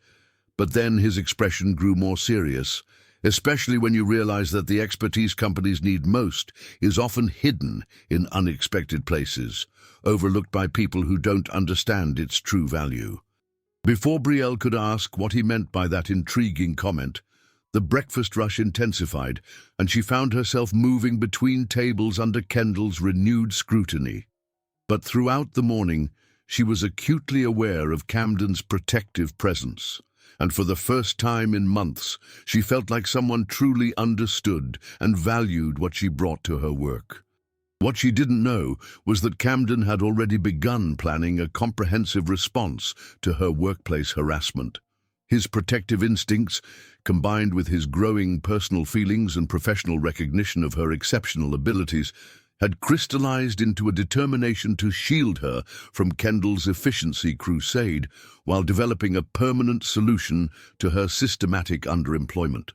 But then his expression grew more serious, especially when you realize that the expertise companies need most is often hidden in unexpected places, overlooked by people who don't understand its true value. Before Brielle could ask what he meant by that intriguing comment, the breakfast rush intensified, and she found herself moving between tables under Kendall's renewed scrutiny. But throughout the morning, she was acutely aware of Camden's protective presence, and for the first time in months, she felt like someone truly understood and valued what she brought to her work. What she didn't know was that Camden had already begun planning a comprehensive response to her workplace harassment. His protective instincts, combined with his growing personal feelings and professional recognition of her exceptional abilities, had crystallized into a determination to shield her from Kendall's efficiency crusade while developing a permanent solution to her systematic underemployment.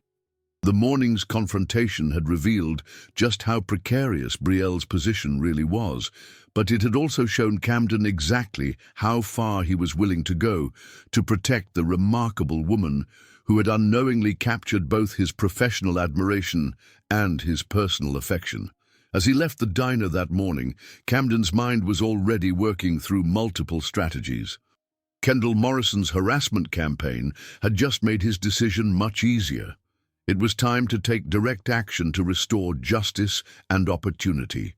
The morning's confrontation had revealed just how precarious Brielle's position really was, but it had also shown Camden exactly how far he was willing to go to protect the remarkable woman who had unknowingly captured both his professional admiration and his personal affection. As he left the diner that morning, Camden's mind was already working through multiple strategies. Kendall Morrison's harassment campaign had just made his decision much easier. It was time to take direct action to restore justice and opportunity,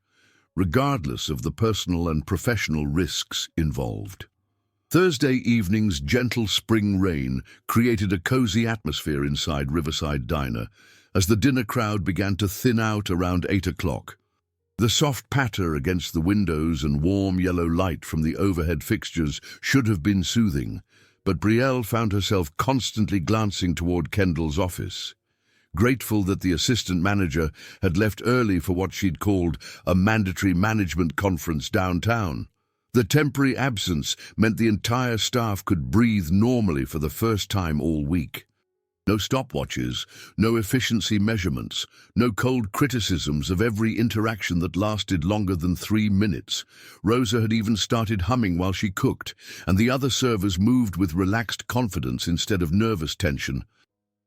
regardless of the personal and professional risks involved. Thursday evening's gentle spring rain created a cozy atmosphere inside Riverside Diner as the dinner crowd began to thin out around 8 o'clock. The soft patter against the windows and warm yellow light from the overhead fixtures should have been soothing, but Brielle found herself constantly glancing toward Kendall's office. Grateful that the assistant manager had left early for what she'd called a mandatory management conference downtown. The temporary absence meant the entire staff could breathe normally for the first time all week. No stopwatches, no efficiency measurements, no cold criticisms of every interaction that lasted longer than 3 minutes. Rosa had even started humming while she cooked, and the other servers moved with relaxed confidence instead of nervous tension.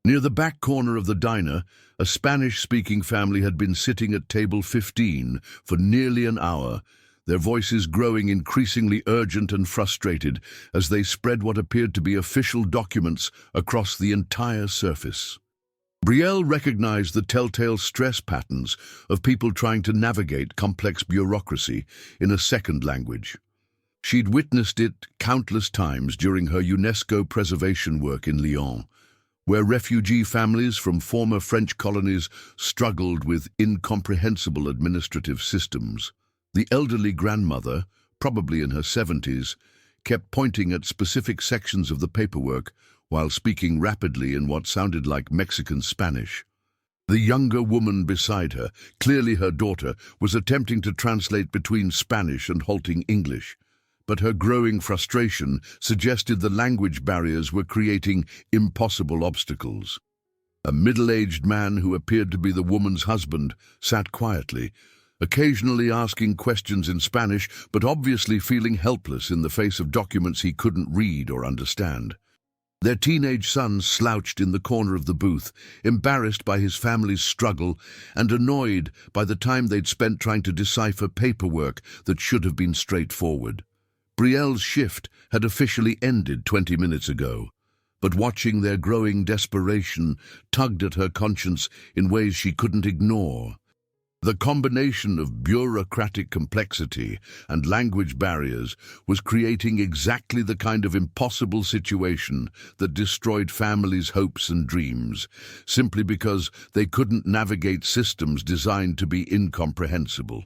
Near the back corner of the diner, a Spanish-speaking family had been sitting at table 15 for nearly an hour, their voices growing increasingly urgent and frustrated as they spread what appeared to be official documents across the entire surface. Belle recognized the telltale stress patterns of people trying to navigate complex bureaucracy in a second language. She'd witnessed it countless times during her UNESCO preservation work in Lyon, where refugee families from former French colonies struggled with incomprehensible administrative systems. The elderly grandmother, probably in her 70s, kept pointing at specific sections of the paperwork while speaking rapidly in what sounded like Mexican Spanish. The younger woman beside her, clearly her daughter, was attempting to translate between Spanish and halting English, but her growing frustration suggested the language barriers were creating impossible obstacles. A middle-aged man who appeared to be the woman's husband sat quietly, occasionally asking questions in Spanish, but obviously feeling helpless in the face of documents he couldn't read or understand. Their teenage son slouched in the corner of the booth, embarrassed by his family's struggle and annoyed by the time they'd spent trying to decipher paperwork that should have been straightforward. Belle's shift had officially ended 20 minutes ago, but watching their growing desperation tugged at her conscience in ways she couldn't ignore. The combination of bureaucratic complexity and language barriers was creating exactly the kind of impossible situation that destroyed families' hopes and dreams, simply because they couldn't navigate systems designed to be incomprehensible.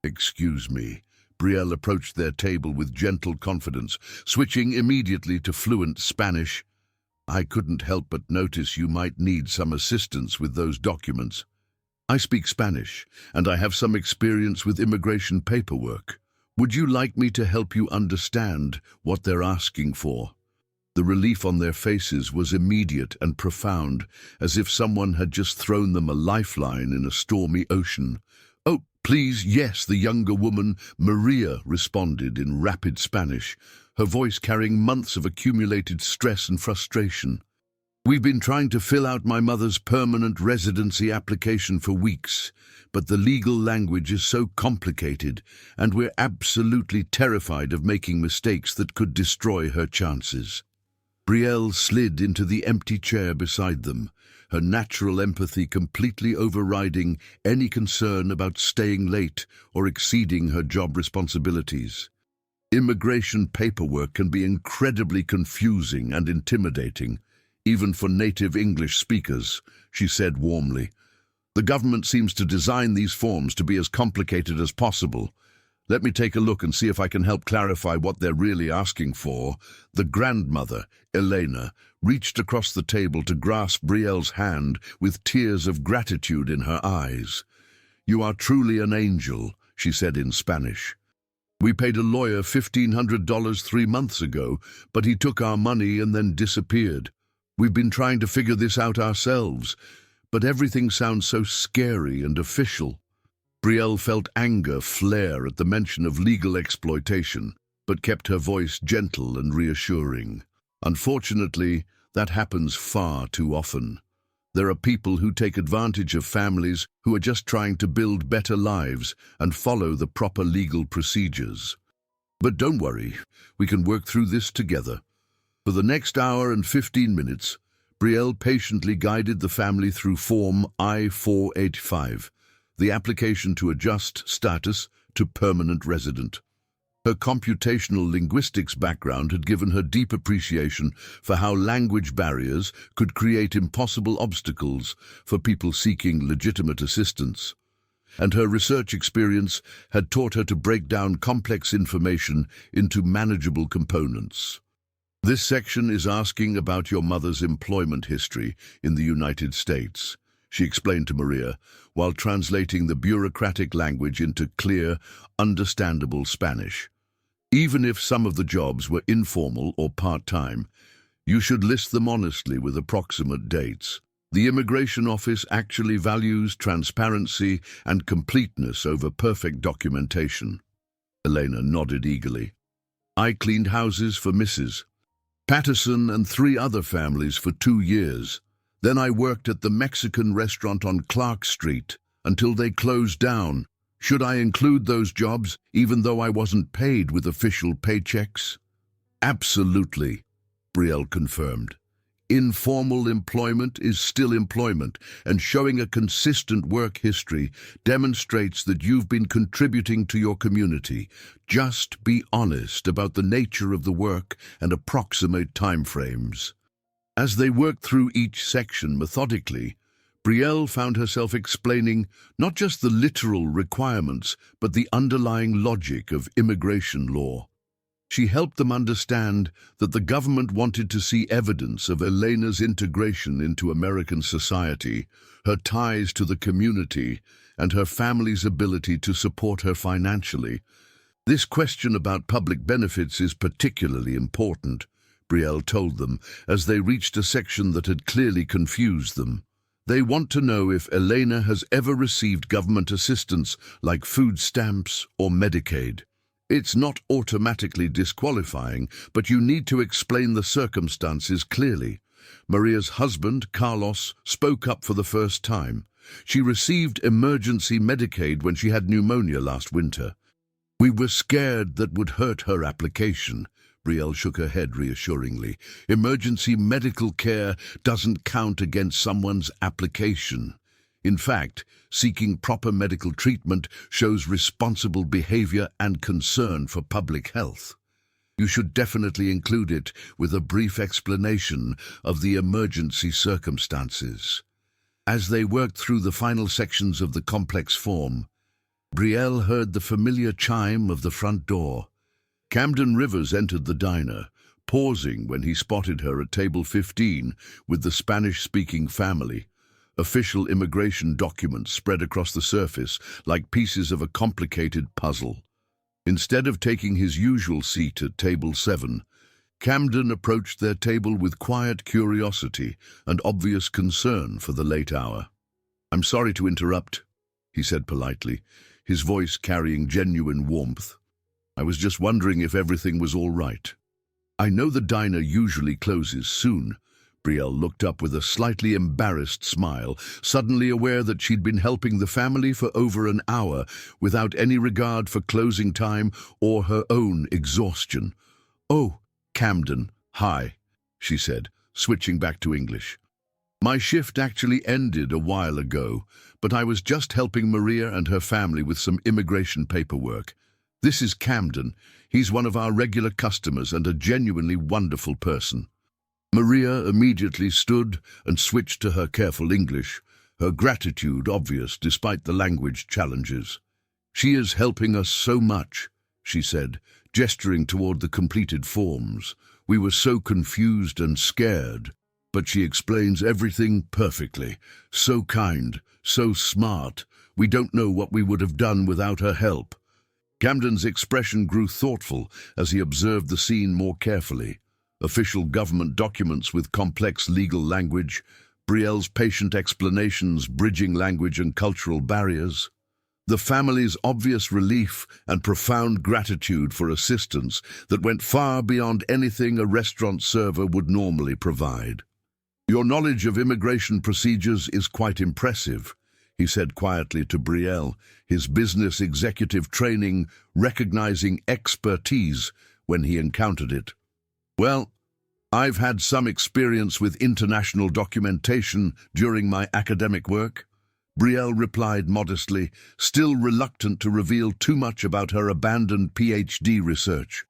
"Excuse me." Belle approached their table with gentle confidence, switching immediately to fluent Spanish. "I couldn't help but notice you might need some assistance with those documents. I speak Spanish, and I have some experience with immigration paperwork. Would you like me to help you understand what they're asking for?" The relief on their faces was immediate and profound, as if someone had just thrown them a lifeline in a stormy ocean. "Oh, please, yes," the younger woman, Maria, responded in rapid Spanish, her voice carrying months of accumulated stress and frustration. "We've been trying to fill out my mother's permanent residency application for weeks, but the legal language is so complicated, and we're absolutely terrified of making mistakes that could destroy her chances." Belle slid into the empty chair beside them, her natural empathy completely overriding any concern about staying late or exceeding her job responsibilities. Immigration paperwork can be incredibly confusing and intimidating, even for native English speakers, she said warmly. "The government seems to design these forms to be as complicated as possible. Let me take a look and see if I can help clarify what they're really asking for." The grandmother, Elena, reached across the table to grasp Belle's hand with tears of gratitude in her eyes. "You are truly an angel," she said in Spanish. "We paid a lawyer $1,500 3 months ago, but he took our money and then disappeared. We've been trying to figure this out ourselves, but everything sounds so scary and official." Belle felt anger flare at the mention of legal exploitation, but kept her voice gentle and reassuring. "Unfortunately, that happens far too often. There are people who take advantage of families who are just trying to build better lives and follow the proper legal procedures. But don't worry, we can work through this together." For the next hour and 15 minutes, Belle patiently guided the family through Form I-485, the application to adjust status to permanent resident. Her computational linguistics background had given her deep appreciation for how language barriers could create impossible obstacles for people seeking legitimate assistance. And her research experience had taught her to break down complex information into manageable components. "This section is asking about your mother's employment history in the United States," she explained to Maria, while translating the bureaucratic language into clear, understandable Spanish. Even if some of the jobs were informal or part-time, You should list them honestly with approximate dates. The immigration office actually values transparency and completeness over perfect documentation. Elena nodded eagerly. I cleaned houses for Mrs. Patterson and 3 other families for 2 years. Then I worked at the Mexican restaurant on Clark Street until they closed down. Should I include those jobs, even though I wasn't paid with official paychecks? Absolutely, Brielle confirmed. Informal employment is still employment, and showing a consistent work history demonstrates that you've been contributing to your community. Just be honest about the nature of the work and approximate timeframes. As they worked through each section methodically, Brielle found herself explaining not just the literal requirements, but the underlying logic of immigration law. She helped them understand that the government wanted to see evidence of Elena's integration into American society, her ties to the community, and her family's ability to support her financially. This question about public benefits is particularly important, Brielle told them, as they reached a section that had clearly confused them. They want to know if Elena has ever received government assistance like food stamps or Medicaid. It's not automatically disqualifying, but you need to explain the circumstances clearly. Maria's husband, Carlos, spoke up for the first time. She received emergency Medicaid when she had pneumonia last winter. We were scared that would hurt her application. Brielle shook her head reassuringly. Emergency medical care doesn't count against someone's application. In fact, seeking proper medical treatment shows responsible behavior and concern for public health. You should definitely include it with a brief explanation of the emergency circumstances. As they worked through the final sections of the complex form, Brielle heard the familiar chime of the front door. Camden Rivers entered the diner, pausing when he spotted her at table 15 with the Spanish-speaking family. Official immigration documents spread across the surface like pieces of a complicated puzzle. Instead of taking his usual seat at table 7, Camden approached their table with quiet curiosity and obvious concern for the late hour. "I'm sorry to interrupt," he said politely, his voice carrying genuine warmth. "I was just wondering if everything was all right." "I know the diner usually closes soon." Brielle looked up with a slightly embarrassed smile, suddenly aware that she'd been helping the family for over an hour without any regard for closing time or her own exhaustion. "Oh, Camden, hi," she said, switching back to English. "My shift actually ended a while ago, but I was just helping Maria and her family with some immigration paperwork. This is Camden. He's one of our regular customers and a genuinely wonderful person." Maria immediately stood and switched to her careful English, her gratitude obvious despite the language challenges. "She is helping us so much," she said, gesturing toward the completed forms. "We were so confused and scared, but she explains everything perfectly. So kind, so smart. We don't know what we would have done without her help." Camden's expression grew thoughtful as he observed the scene more carefully. Official government documents with complex legal language, Brielle's patient explanations bridging language and cultural barriers, the family's obvious relief and profound gratitude for assistance that went far beyond anything a restaurant server would normally provide. "Your knowledge of immigration procedures is quite impressive," he said quietly to Brielle, his business executive training recognizing expertise when he encountered it. "Well, I've had some experience with international documentation during my academic work," Brielle replied modestly, still reluctant to reveal too much about her abandoned PhD research.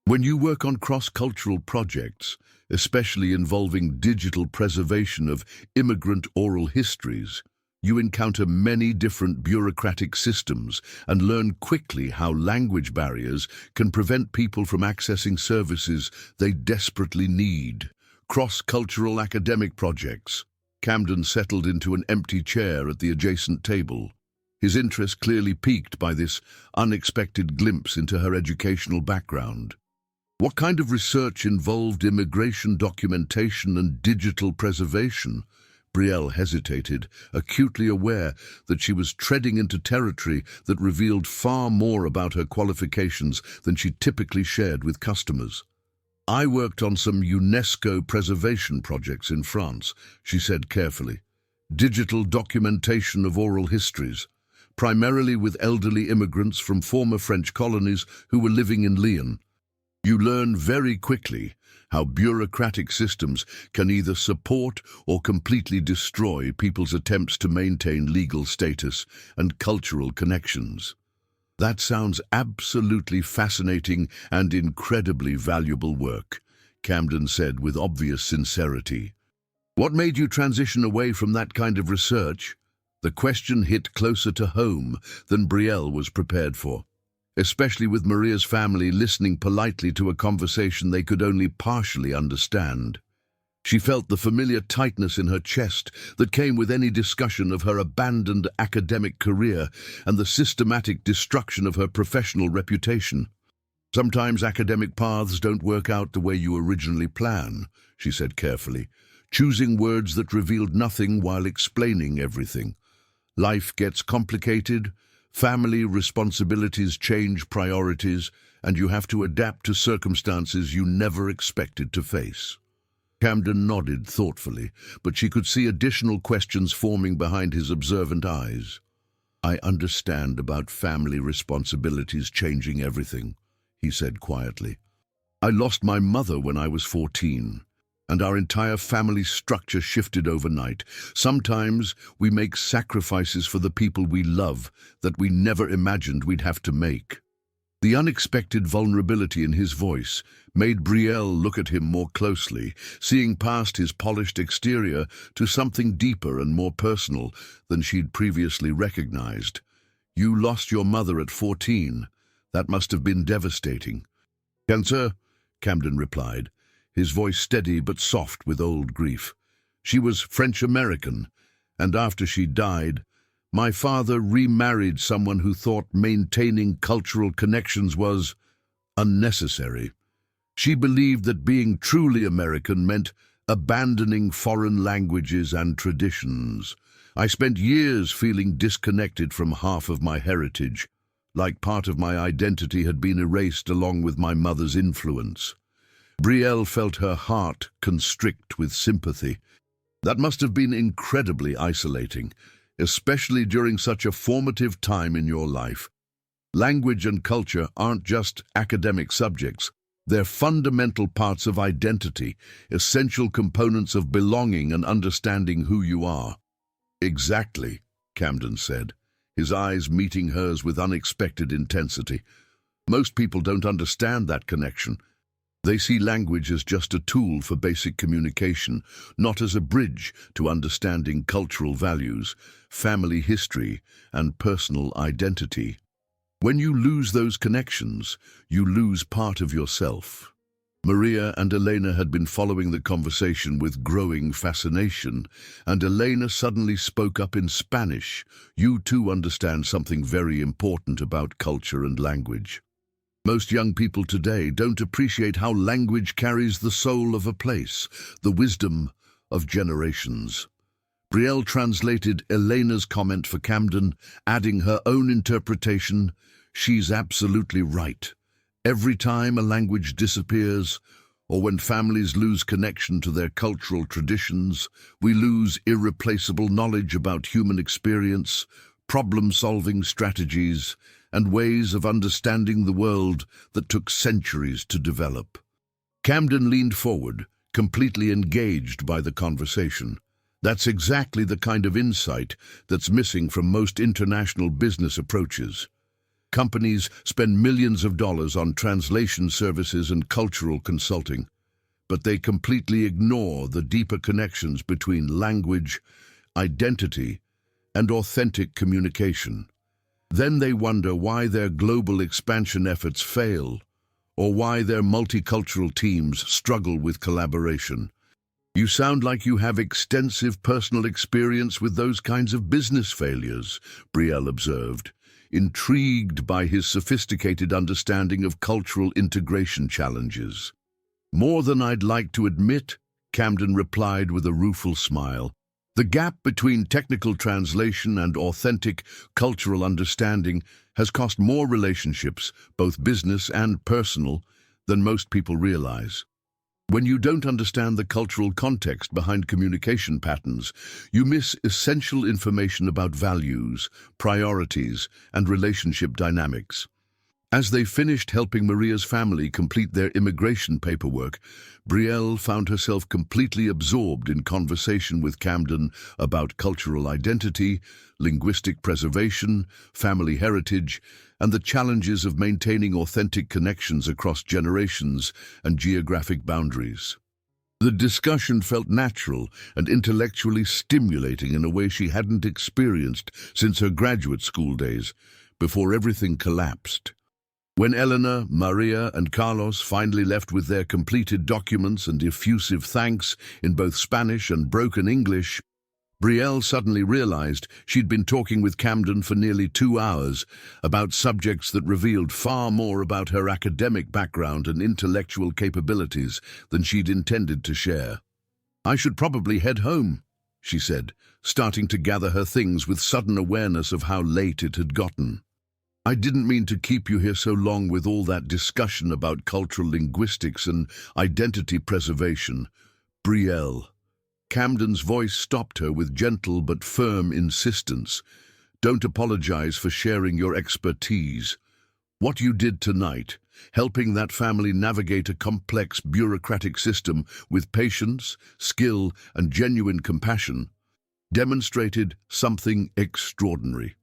"When you work on cross-cultural projects, especially involving digital preservation of immigrant oral histories, you encounter many different bureaucratic systems and learn quickly how language barriers can prevent people from accessing services they desperately need. Cross-cultural academic projects." Camden settled into an empty chair at the adjacent table, his interest clearly piqued by this unexpected glimpse into her educational background. What kind of research involved immigration documentation and digital preservation? Belle hesitated, acutely aware that she was treading into territory that revealed far more about her qualifications than she typically shared with customers. I worked on some UNESCO preservation projects in France, she said carefully. Digital documentation of oral histories, primarily with elderly immigrants from former French colonies who were living in Lyon. You learn very quickly how bureaucratic systems can either support or completely destroy people's attempts to maintain legal status and cultural connections. That sounds absolutely fascinating and incredibly valuable work, Camden said with obvious sincerity. What made you transition away from that kind of research? The question hit closer to home than Belle was prepared for, especially with Maria's family listening politely to a conversation they could only partially understand. She felt the familiar tightness in her chest that came with any discussion of her abandoned academic career and the systematic destruction of her professional reputation. Sometimes academic paths don't work out the way you originally plan, she said carefully, choosing words that revealed nothing while explaining everything. Life gets complicated, family responsibilities change priorities, and you have to adapt to circumstances you never expected to face. Camden nodded thoughtfully, but she could see additional questions forming behind his observant eyes. I understand about family responsibilities changing everything, he said quietly. I lost my mother when I was 14, and our entire family structure shifted overnight. Sometimes we make sacrifices for the people we love that we never imagined we'd have to make. The unexpected vulnerability in his voice made Belle look at him more closely, seeing past his polished exterior to something deeper and more personal than she'd previously recognized. You lost your mother at 14. That must have been devastating. Cancer, Camden replied, his voice steady but soft with old grief. She was French-American, and after she died, my father remarried someone who thought maintaining cultural connections was unnecessary. She believed that being truly American meant abandoning foreign languages and traditions. I spent years feeling disconnected from half of my heritage, like part of my identity had been erased along with my mother's influence. Belle felt her heart constrict with sympathy. That must have been incredibly isolating, especially during such a formative time in your life. Language and culture aren't just academic subjects. They're fundamental parts of identity, essential components of belonging and understanding who you are. Exactly, Camden said, his eyes meeting hers with unexpected intensity. Most people don't understand that connection. They see language as just a tool for basic communication, not as a bridge to understanding cultural values, family history, and personal identity. When you lose those connections, you lose part of yourself. Maria and Elena had been following the conversation with growing fascination, and Elena suddenly spoke up in Spanish. You too understand something very important about culture and language. Most young people today don't appreciate how language carries the soul of a place, the wisdom of generations. Belle translated Elena's comment for Camden, adding her own interpretation. She's absolutely right. Every time a language disappears, or when families lose connection to their cultural traditions, we lose irreplaceable knowledge about human experience, problem-solving strategies, and ways of understanding the world that took centuries to develop. Camden leaned forward, completely engaged by the conversation. That's exactly the kind of insight that's missing from most international business approaches. Companies spend millions of dollars on translation services and cultural consulting, but they completely ignore the deeper connections between language, identity, and authentic communication. Then they wonder why their global expansion efforts fail, or why their multicultural teams struggle with collaboration. You sound like you have extensive personal experience with those kinds of business failures, Belle observed. intrigued by his sophisticated understanding of cultural integration challenges. "More than I'd like to admit," Camden replied with a rueful smile. "The gap between technical translation and authentic cultural understanding has cost more relationships, both business and personal, than most people realize. When you don't understand the cultural context behind communication patterns, you miss essential information about values, priorities, and relationship dynamics." As they finished helping Maria's family complete their immigration paperwork, Belle found herself completely absorbed in conversation with Camden about cultural identity, linguistic preservation, family heritage, and the challenges of maintaining authentic connections across generations and geographic boundaries. The discussion felt natural and intellectually stimulating in a way she hadn't experienced since her graduate school days, before everything collapsed. When Eleanor, Maria, and Carlos finally left with their completed documents and effusive thanks in both Spanish and broken English, Belle suddenly realized she'd been talking with Camden for nearly 2 hours about subjects that revealed far more about her academic background and intellectual capabilities than she'd intended to share. "I should probably head home," she said, starting to gather her things with sudden awareness of how late it had gotten. "I didn't mean to keep you here so long with all that discussion about cultural linguistics and identity preservation. Belle." Camden's voice stopped her with gentle but firm insistence. "Don't apologize for sharing your expertise. What you did tonight, helping that family navigate a complex bureaucratic system with patience, skill, and genuine compassion, demonstrated something extraordinary.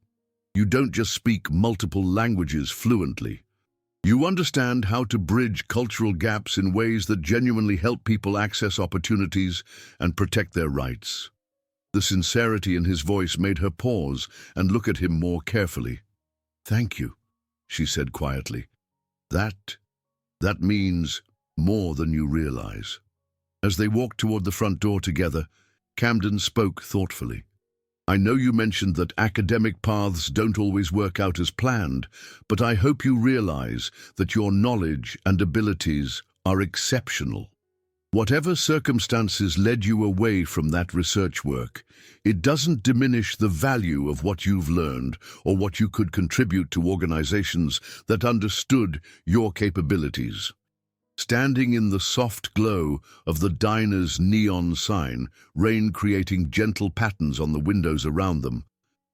You don't just speak multiple languages fluently. You understand how to bridge cultural gaps in ways that genuinely help people access opportunities and protect their rights." The sincerity in his voice made her pause and look at him more carefully. "Thank you," she said quietly. That means more than you realize." As they walked toward the front door together, Camden spoke thoughtfully. "I know you mentioned that academic paths don't always work out as planned, but I hope you realize that your knowledge and abilities are exceptional. Whatever circumstances led you away from that research work, it doesn't diminish the value of what you've learned or what you could contribute to organizations that understood your capabilities." Standing in the soft glow of the diner's neon sign, rain creating gentle patterns on the windows around them,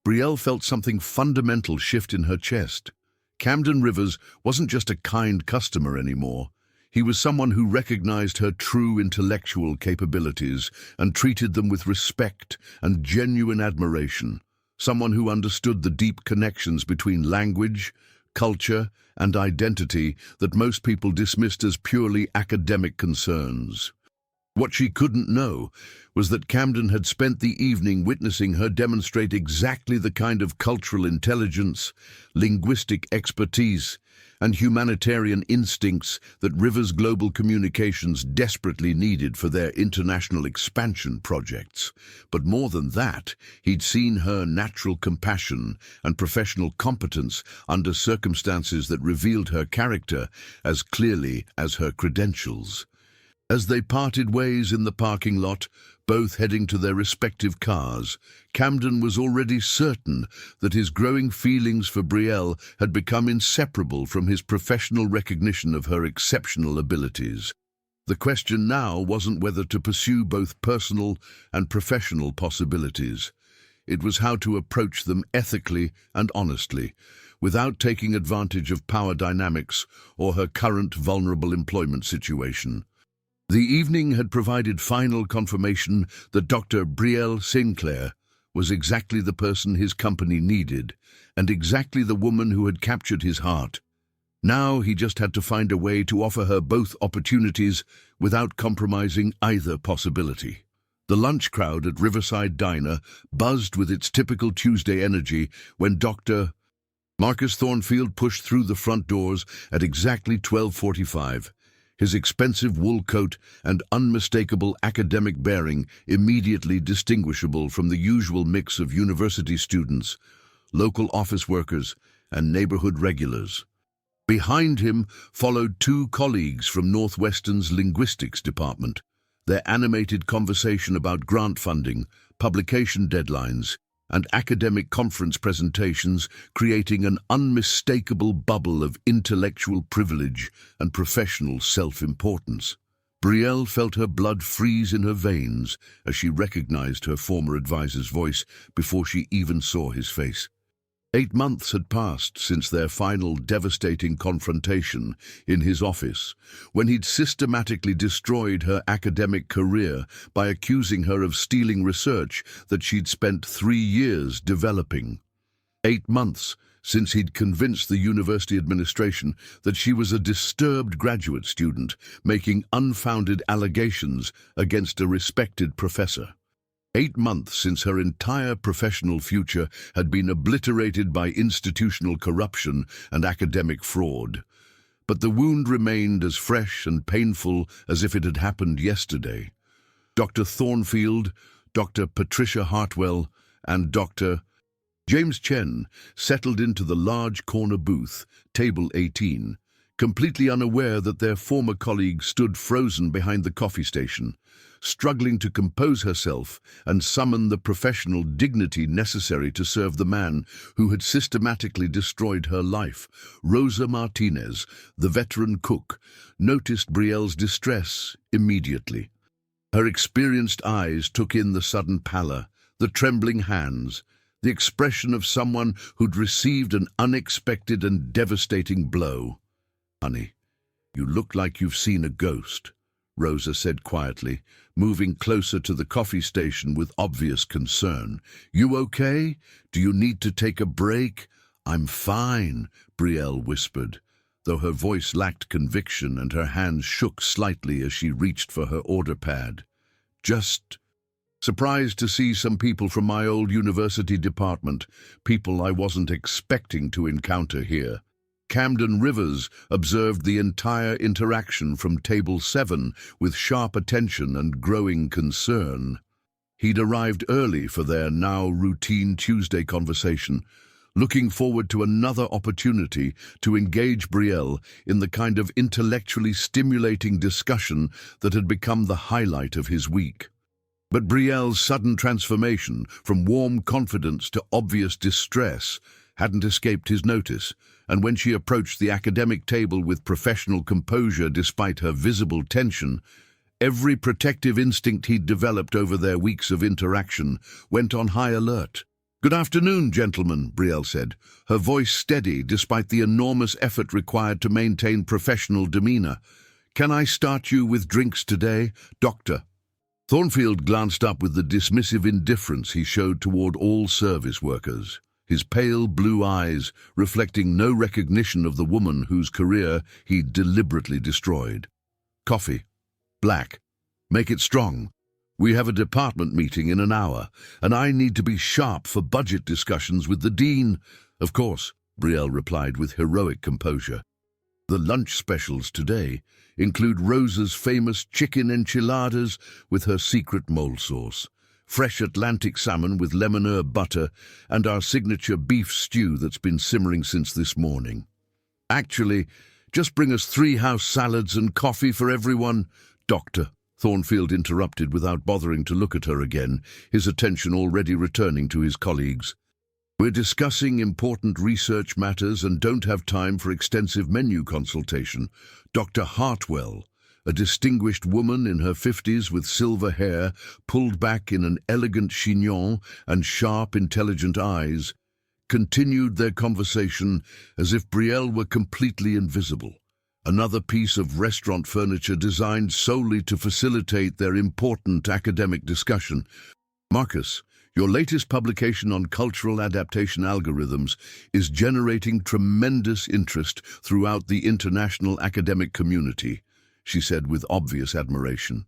Belle felt something fundamental shift in her chest. Camden Rivers wasn't just a kind customer anymore. He was someone who recognized her true intellectual capabilities and treated them with respect and genuine admiration. Someone who understood the deep connections between language, culture, and identity that most people dismissed as purely academic concerns. What she couldn't know was that Camden had spent the evening witnessing her demonstrate exactly the kind of cultural intelligence, linguistic expertise, and humanitarian instincts that Rivers Global Communications desperately needed for their international expansion projects. But more than that, he'd seen her natural compassion and professional competence under circumstances that revealed her character as clearly as her credentials. As they parted ways in the parking lot, both heading to their respective cars, Camden was already certain that his growing feelings for Belle had become inseparable from his professional recognition of her exceptional abilities. The question now wasn't whether to pursue both personal and professional possibilities. It was how to approach them ethically and honestly, without taking advantage of power dynamics or her current vulnerable employment situation. The evening had provided final confirmation that Dr. Bel Sinclair was exactly the person his company needed, and exactly the woman who had captured his heart. Now he just had to find a way to offer her both opportunities without compromising either possibility. The lunch crowd at Riverside Diner buzzed with its typical Tuesday energy when Dr. Marcus Thornfield pushed through the front doors at exactly 12:45. His expensive wool coat and unmistakable academic bearing immediately distinguishable from the usual mix of university students, local office workers, and neighborhood regulars. Behind him followed two colleagues from Northwestern's Linguistics department, their animated conversation about grant funding, publication deadlines, and academic conference presentations, creating an unmistakable bubble of intellectual privilege and professional self-importance. Belle felt her blood freeze in her veins as she recognized her former advisor's voice before she even saw his face. 8 months had passed since their final devastating confrontation in his office, when he'd systematically destroyed her academic career by accusing her of stealing research that she'd spent 3 years developing. 8 months since he'd convinced the university administration that she was a disturbed graduate student making unfounded allegations against a respected professor. 8 months since her entire professional future had been obliterated by institutional corruption and academic fraud. But the wound remained as fresh and painful as if it had happened yesterday. Dr. Thornfield, Dr. Patricia Hartwell, and Dr. James Chen settled into the large corner booth, table 18, completely unaware that their former colleague stood frozen behind the coffee station, struggling to compose herself and summon the professional dignity necessary to serve the man who had systematically destroyed her life. Rosa Martinez, the veteran cook, noticed Belle's distress immediately. Her experienced eyes took in the sudden pallor, the trembling hands, the expression of someone who'd received an unexpected and devastating blow. "Honey, you look like you've seen a ghost," Rosa said quietly, moving closer to the coffee station with obvious concern. "You okay? Do you need to take a break?" "I'm fine," Belle whispered, though her voice lacked conviction and her hands shook slightly as she reached for her order pad. "Just surprised to see some people from my old university department, people I wasn't expecting to encounter here." Camden Rivers observed the entire interaction from table 7 with sharp attention and growing concern. He'd arrived early for their now routine Tuesday conversation, looking forward to another opportunity to engage Belle in the kind of intellectually stimulating discussion that had become the highlight of his week. But Belle's sudden transformation from warm confidence to obvious distress hadn't escaped his notice, and when she approached the academic table with professional composure despite her visible tension, every protective instinct he'd developed over their weeks of interaction went on high alert. "Good afternoon, gentlemen," Belle said, her voice steady despite the enormous effort required to maintain professional demeanor. "Can I start you with drinks today, Doctor?" Thornfield glanced up with the dismissive indifference he showed toward all service workers, his pale blue eyes reflecting no recognition of the woman whose career he'd deliberately destroyed. "Coffee. Black. Make it strong. We have a department meeting in an hour, and I need to be sharp for budget discussions with the dean." "Of course," Belle replied with heroic composure. "The lunch specials today include Rosa's famous chicken enchiladas with her secret mole sauce, fresh Atlantic salmon with lemon herb butter, and our signature beef stew that's been simmering since this morning. Actually, just bring us 3 house salads and coffee for everyone, Doctor," Thornfield interrupted without bothering to look at her again, his attention already returning to his colleagues. "We're discussing important research matters and don't have time for extensive menu consultation. Dr. Hartwell, a distinguished woman in her 50s with silver hair pulled back in an elegant chignon and sharp, intelligent eyes, continued their conversation as if Belle were completely invisible. Another piece of restaurant furniture designed solely to facilitate their important academic discussion. "Marcus, your latest publication on cultural adaptation algorithms is generating tremendous interest throughout the international academic community," she said with obvious admiration.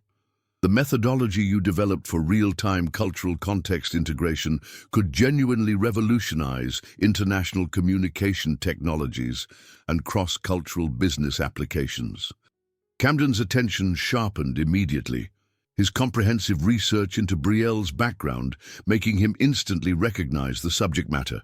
"The methodology you developed for real-time cultural context integration could genuinely revolutionize international communication technologies and cross-cultural business applications." Camden's attention sharpened immediately, his comprehensive research into Belle's background making him instantly recognize the subject matter.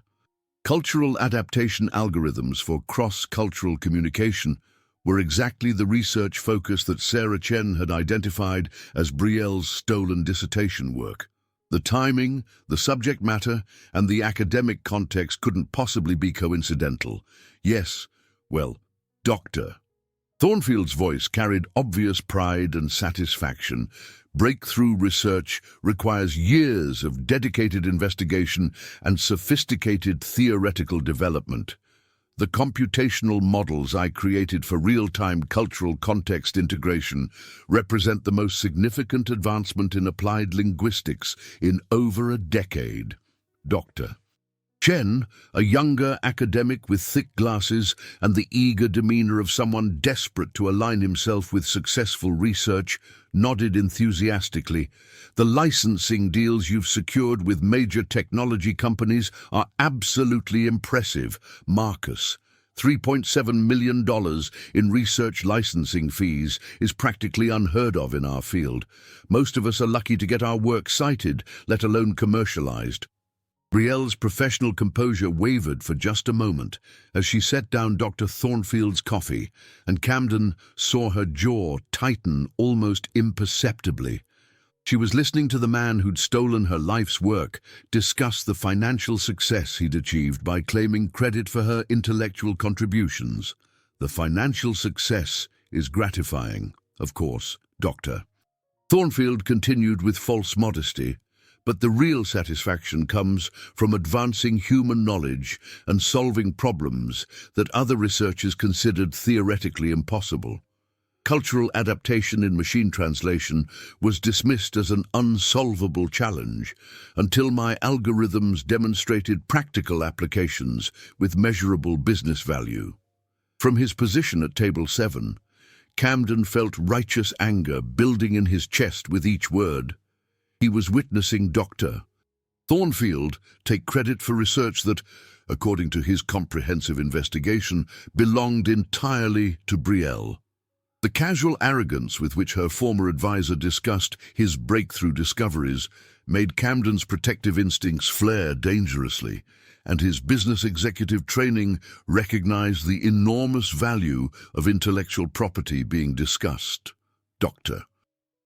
Cultural adaptation algorithms for cross-cultural communication were exactly the research focus that Sarah Chen had identified as Brielle's stolen dissertation work. The timing, the subject matter, and the academic context couldn't possibly be coincidental. Yes, well, Dr. Thornfield's voice carried obvious pride and satisfaction. Breakthrough research requires years of dedicated investigation and sophisticated theoretical development. The computational models I created for real-time cultural context integration represent the most significant advancement in applied linguistics in over a decade. Dr. Chen, a younger academic with thick glasses and the eager demeanor of someone desperate to align himself with successful research, nodded enthusiastically. The licensing deals you've secured with major technology companies are absolutely impressive. Marcus, $3.7 million in research licensing fees is practically unheard of in our field. Most of us are lucky to get our work cited, let alone commercialized. Brielle's professional composure wavered for just a moment as she set down Dr. Thornfield's coffee, and Camden saw her jaw tighten almost imperceptibly. She was listening to the man who'd stolen her life's work discuss the financial success he'd achieved by claiming credit for her intellectual contributions. The financial success is gratifying, of course, Dr. Thornfield continued with false modesty. But the real satisfaction comes from advancing human knowledge and solving problems that other researchers considered theoretically impossible. Cultural adaptation in machine translation was dismissed as an unsolvable challenge until my algorithms demonstrated practical applications with measurable business value. From his position at Table 7, Camden felt righteous anger building in his chest with each word. He was witnessing Dr. Thornfield take credit for research that, according to his comprehensive investigation, belonged entirely to Brielle. The casual arrogance with which her former advisor discussed his breakthrough discoveries made Camden's protective instincts flare dangerously, and his business executive training recognized the enormous value of intellectual property being discussed. Dr.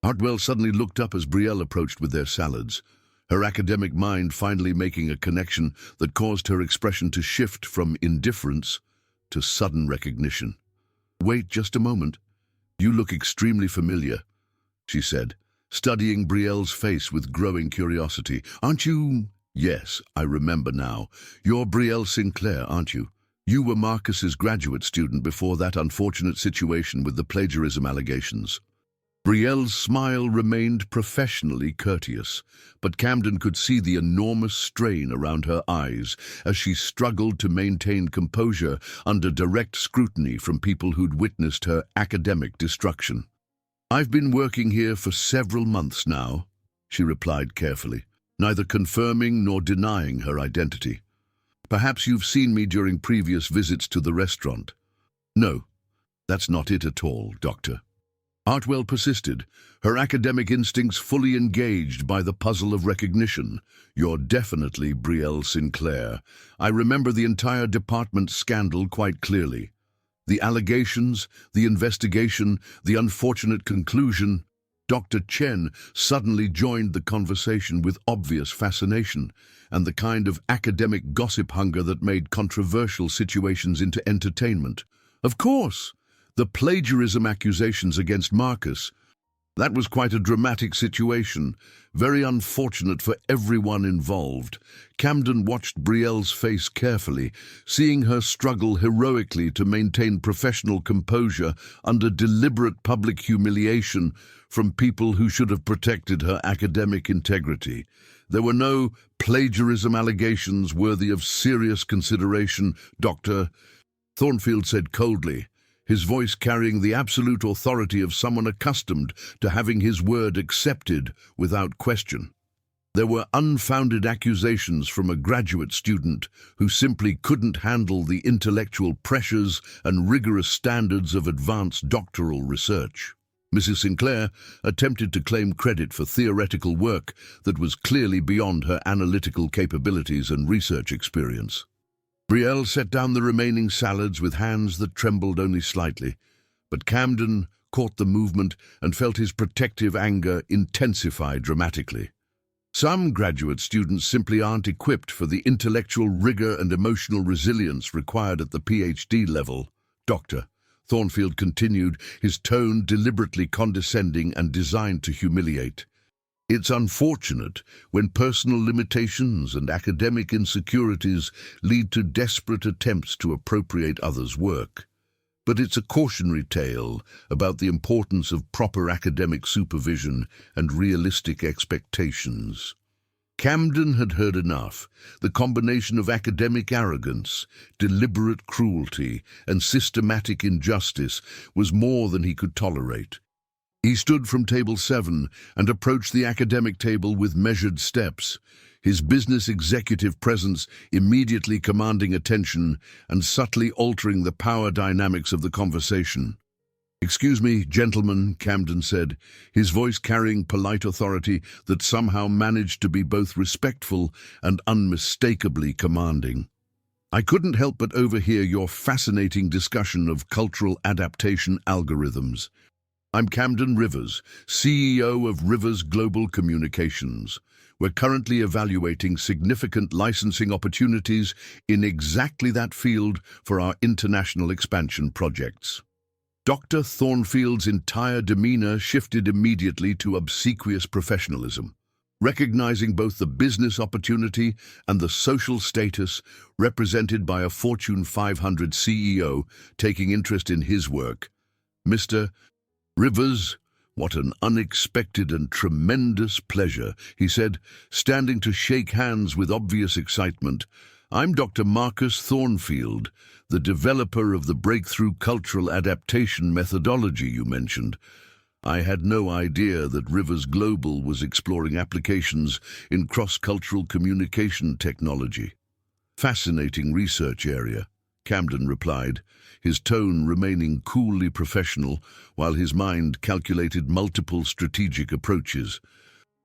Hartwell suddenly looked up as Brielle approached with their salads, her academic mind finally making a connection that caused her expression to shift from indifference to sudden recognition. "Wait just a moment. You look extremely familiar," she said, studying Brielle's face with growing curiosity. "Aren't you—" "Yes, I remember now. You're Bel Sinclair, aren't you? You were Marcus's graduate student before that unfortunate situation with the plagiarism allegations." Brielle's smile remained professionally courteous, but Camden could see the enormous strain around her eyes as she struggled to maintain composure under direct scrutiny from people who'd witnessed her academic destruction. "I've been working here for several months now," she replied carefully, neither confirming nor denying her identity. "Perhaps you've seen me during previous visits to the restaurant." "No, that's not it at all, Doctor." Hartwell persisted, her academic instincts fully engaged by the puzzle of recognition. "You're definitely Bel Sinclair. I remember the entire department scandal quite clearly. The allegations, the investigation, the unfortunate conclusion." Dr. Chen suddenly joined the conversation with obvious fascination and the kind of academic gossip hunger that made controversial situations into entertainment. "Of course! The plagiarism accusations against Marcus. That was quite a dramatic situation, very unfortunate for everyone involved." Camden watched Brielle's face carefully, seeing her struggle heroically to maintain professional composure under deliberate public humiliation from people who should have protected her academic integrity. There were no plagiarism allegations worthy of serious consideration, Dr. Thornfield said coldly, his voice carrying the absolute authority of someone accustomed to having his word accepted without question. There were unfounded accusations from a graduate student who simply couldn't handle the intellectual pressures and rigorous standards of advanced doctoral research. Mrs. Sinclair attempted to claim credit for theoretical work that was clearly beyond her analytical capabilities and research experience. Brielle set down the remaining salads with hands that trembled only slightly, but Camden caught the movement and felt his protective anger intensify dramatically. Some graduate students simply aren't equipped for the intellectual rigor and emotional resilience required at the PhD level, Dr. Thornfield continued, his tone deliberately condescending and designed to humiliate. It's unfortunate when personal limitations and academic insecurities lead to desperate attempts to appropriate others' work. But it's a cautionary tale about the importance of proper academic supervision and realistic expectations. Camden had heard enough. The combination of academic arrogance, deliberate cruelty, and systematic injustice was more than he could tolerate. He stood from table 7 and approached the academic table with measured steps, his business executive presence immediately commanding attention and subtly altering the power dynamics of the conversation. "Excuse me, gentlemen," Camden said, his voice carrying polite authority that somehow managed to be both respectful and unmistakably commanding. "I couldn't help but overhear your fascinating discussion of cultural adaptation algorithms. I'm Camden Rivers, CEO of Rivers Global Communications. We're currently evaluating significant licensing opportunities in exactly that field for our international expansion projects." Dr. Thornfield's entire demeanor shifted immediately to obsequious professionalism, recognizing both the business opportunity and the social status represented by a Fortune 500 CEO taking interest in his work. "Mr. Rivers, what an unexpected and tremendous pleasure," he said, standing to shake hands with obvious excitement. "I'm Dr. Marcus Thornfield, the developer of the breakthrough cultural adaptation methodology you mentioned. I had no idea that Rivers Global was exploring applications in cross-cultural communication technology." "Fascinating research area," Camden replied, his tone remaining coolly professional while his mind calculated multiple strategic approaches.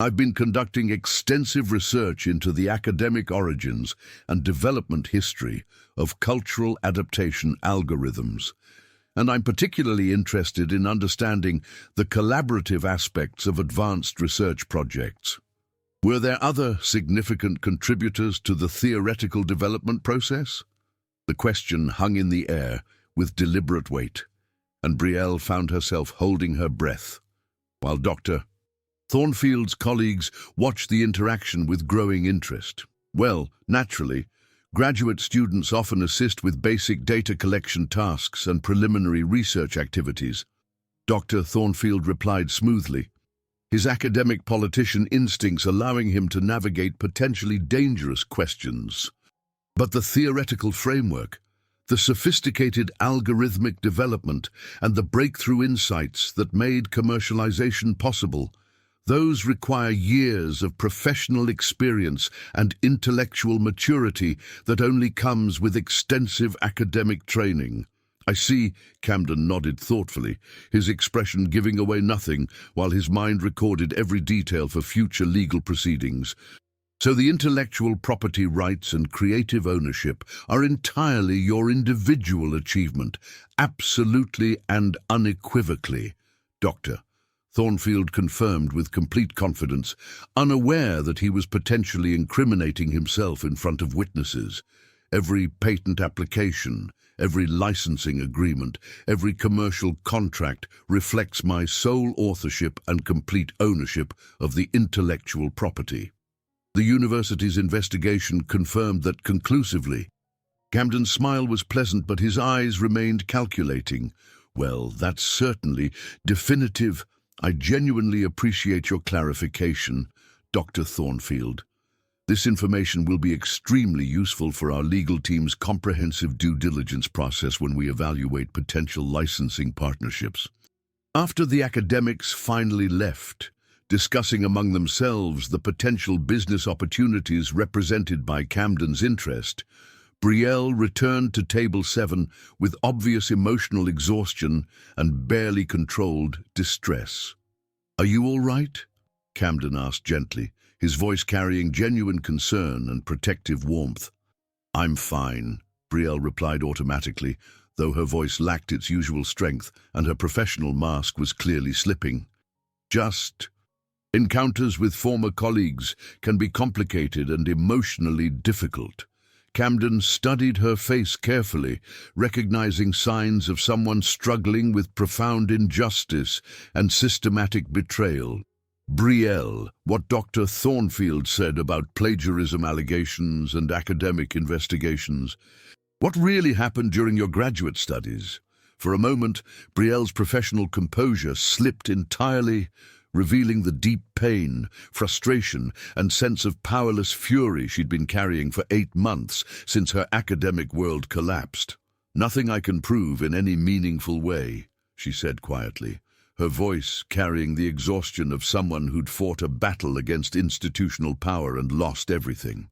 "I've been conducting extensive research into the academic origins and development history of cultural adaptation algorithms, and I'm particularly interested in understanding the collaborative aspects of advanced research projects. Were there other significant contributors to the theoretical development process?" The question hung in the air with deliberate weight, and Brielle found herself holding her breath, while Dr. Thornfield's colleagues watched the interaction with growing interest. "Well, naturally, graduate students often assist with basic data collection tasks and preliminary research activities," Dr. Thornfield replied smoothly, his academic politician instincts allowing him to navigate potentially dangerous questions. "But the theoretical framework, the sophisticated algorithmic development, and the breakthrough insights that made commercialization possible, those require years of professional experience and intellectual maturity that only comes with extensive academic training." "I see," Camden nodded thoughtfully, his expression giving away nothing while his mind recorded every detail for future legal proceedings. "So the intellectual property rights and creative ownership are entirely your individual achievement, absolutely and unequivocally," Dr. Thornfield confirmed with complete confidence, unaware that he was potentially incriminating himself in front of witnesses. "Every patent application, every licensing agreement, every commercial contract reflects my sole authorship and complete ownership of the intellectual property." The university's investigation confirmed that conclusively. Camden's smile was pleasant, but his eyes remained calculating. "Well, that's certainly definitive. I genuinely appreciate your clarification, Dr. Thornfield. This information will be extremely useful for our legal team's comprehensive due diligence process when we evaluate potential licensing partnerships." After the academics finally left, discussing among themselves the potential business opportunities represented by Camden's interest, Brielle returned to table 7 with obvious emotional exhaustion and barely controlled distress. "Are you all right?" Camden asked gently, his voice carrying genuine concern and protective warmth. "I'm fine," Brielle replied automatically, though her voice lacked its usual strength and her professional mask was clearly slipping. Just. Encounters with former colleagues can be complicated and emotionally difficult. Camden studied her face carefully, recognizing signs of someone struggling with profound injustice and systematic betrayal. Brielle, what Dr. Thornfield said about plagiarism allegations and academic investigations. What really happened during your graduate studies? For a moment, Brielle's professional composure slipped entirely, revealing the deep pain, frustration, and sense of powerless fury she'd been carrying for 8 months since her academic world collapsed. "Nothing I can prove in any meaningful way," she said quietly, her voice carrying the exhaustion of someone who'd fought a battle against institutional power and lost everything.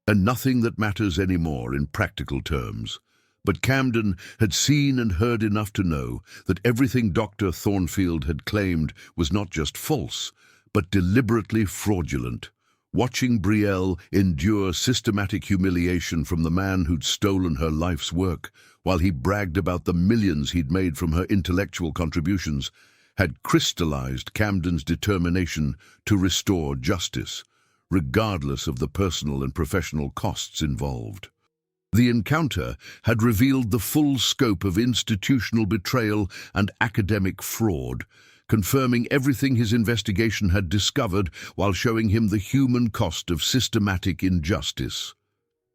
And nothing that matters anymore in practical terms. But Camden had seen and heard enough to know that everything Dr. Thornfield had claimed was not just false, but deliberately fraudulent. Watching Brielle endure systematic humiliation from the man who'd stolen her life's work, while he bragged about the millions he'd made from her intellectual contributions, had crystallized Camden's determination to restore justice, regardless of the personal and professional costs involved. The encounter had revealed the full scope of institutional betrayal and academic fraud, confirming everything his investigation had discovered while showing him the human cost of systematic injustice.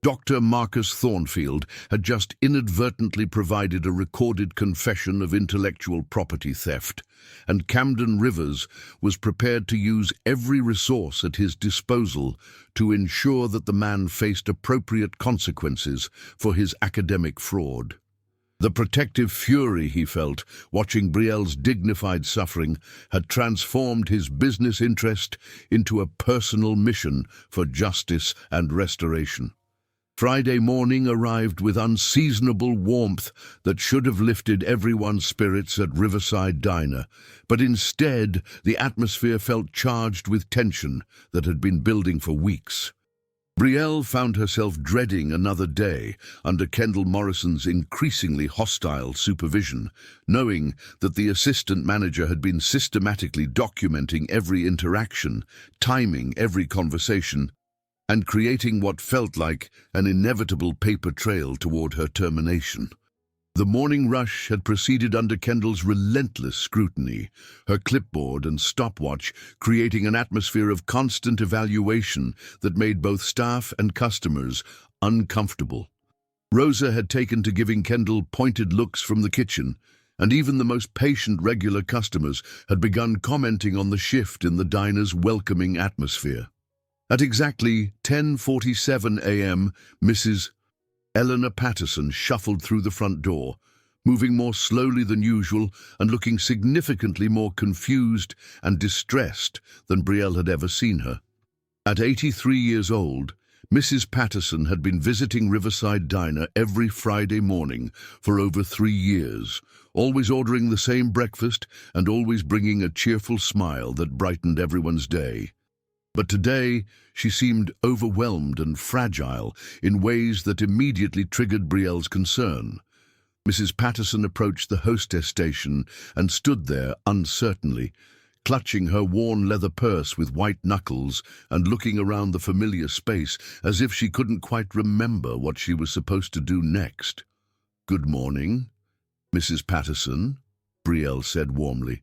Dr. Marcus Thornfield had just inadvertently provided a recorded confession of intellectual property theft, and Camden Rivers was prepared to use every resource at his disposal to ensure that the man faced appropriate consequences for his academic fraud. The protective fury he felt, watching Brielle's dignified suffering, had transformed his business interest into a personal mission for justice and restoration. Friday morning arrived with unseasonable warmth that should have lifted everyone's spirits at Riverside Diner, but instead the atmosphere felt charged with tension that had been building for weeks. Brielle found herself dreading another day under Kendall Morrison's increasingly hostile supervision, knowing that the assistant manager had been systematically documenting every interaction, timing every conversation, and creating what felt like an inevitable paper trail toward her termination. The morning rush had proceeded under Kendall's relentless scrutiny, her clipboard and stopwatch creating an atmosphere of constant evaluation that made both staff and customers uncomfortable. Rosa had taken to giving Kendall pointed looks from the kitchen, and even the most patient regular customers had begun commenting on the shift in the diner's welcoming atmosphere. At exactly 10:47 a.m., Mrs. Eleanor Patterson shuffled through the front door, moving more slowly than usual and looking significantly more confused and distressed than Brielle had ever seen her. At 83 years old, Mrs. Patterson had been visiting Riverside Diner every Friday morning for over 3 years, always ordering the same breakfast and always bringing a cheerful smile that brightened everyone's day. But today, she seemed overwhelmed and fragile in ways that immediately triggered Brielle's concern. Mrs. Patterson approached the hostess station and stood there uncertainly, clutching her worn leather purse with white knuckles and looking around the familiar space as if she couldn't quite remember what she was supposed to do next. "Good morning, Mrs. Patterson," Brielle said warmly,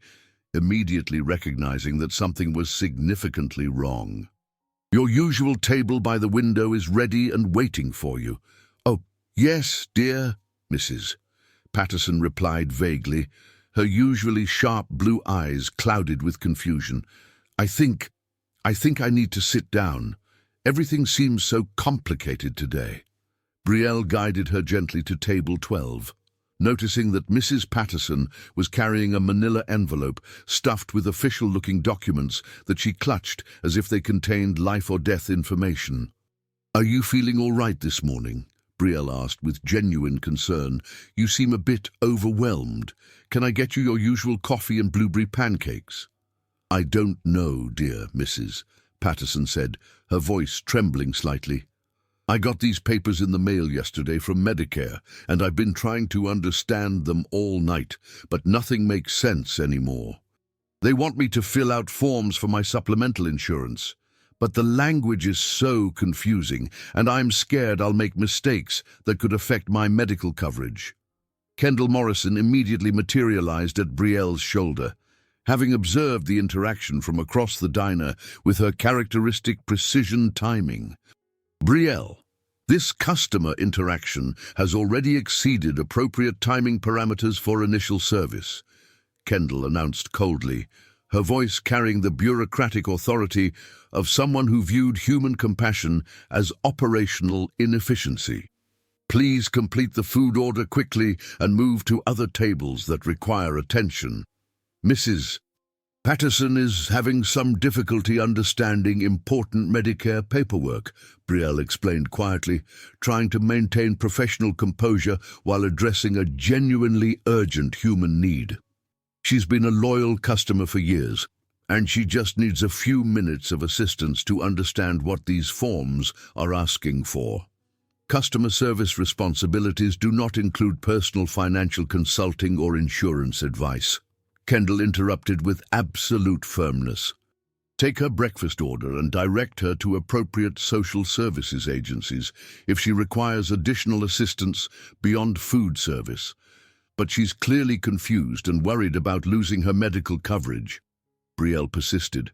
immediately recognizing that something was significantly wrong. "Your usual table by the window is ready and waiting for you." "Oh, yes, dear Mrs. Patterson replied vaguely, her usually sharp blue eyes clouded with confusion. I think I need to sit down. Everything seems so complicated today." Brielle guided her gently to table 12. Noticing that Mrs. Patterson was carrying a manila envelope stuffed with official-looking documents that she clutched as if they contained life-or-death information. "Are you feeling all right this morning?" Brielle asked with genuine concern. "You seem a bit overwhelmed. Can I get you your usual coffee and blueberry pancakes?" "I don't know, dear Mrs." Patterson said, her voice trembling slightly. I got these papers in the mail yesterday from Medicare, and I've been trying to understand them all night, but nothing makes sense anymore. They want me to fill out forms for my supplemental insurance, but the language is so confusing, and I'm scared I'll make mistakes that could affect my medical coverage. Kendall Morrison immediately materialized at Brielle's shoulder, having observed the interaction from across the diner with her characteristic precision timing. Brielle, this customer interaction has already exceeded appropriate timing parameters for initial service, Kendall announced coldly, her voice carrying the bureaucratic authority of someone who viewed human compassion as operational inefficiency. Please complete the food order quickly and move to other tables that require attention. Mrs. Patterson is having some difficulty understanding important Medicare paperwork, Brielle explained quietly, trying to maintain professional composure while addressing a genuinely urgent human need. She's been a loyal customer for years, and she just needs a few minutes of assistance to understand what these forms are asking for. Customer service responsibilities do not include personal financial consulting or insurance advice, Kendall interrupted with absolute firmness. Take her breakfast order and direct her to appropriate social services agencies if she requires additional assistance beyond food service. But she's clearly confused and worried about losing her medical coverage, Brielle persisted,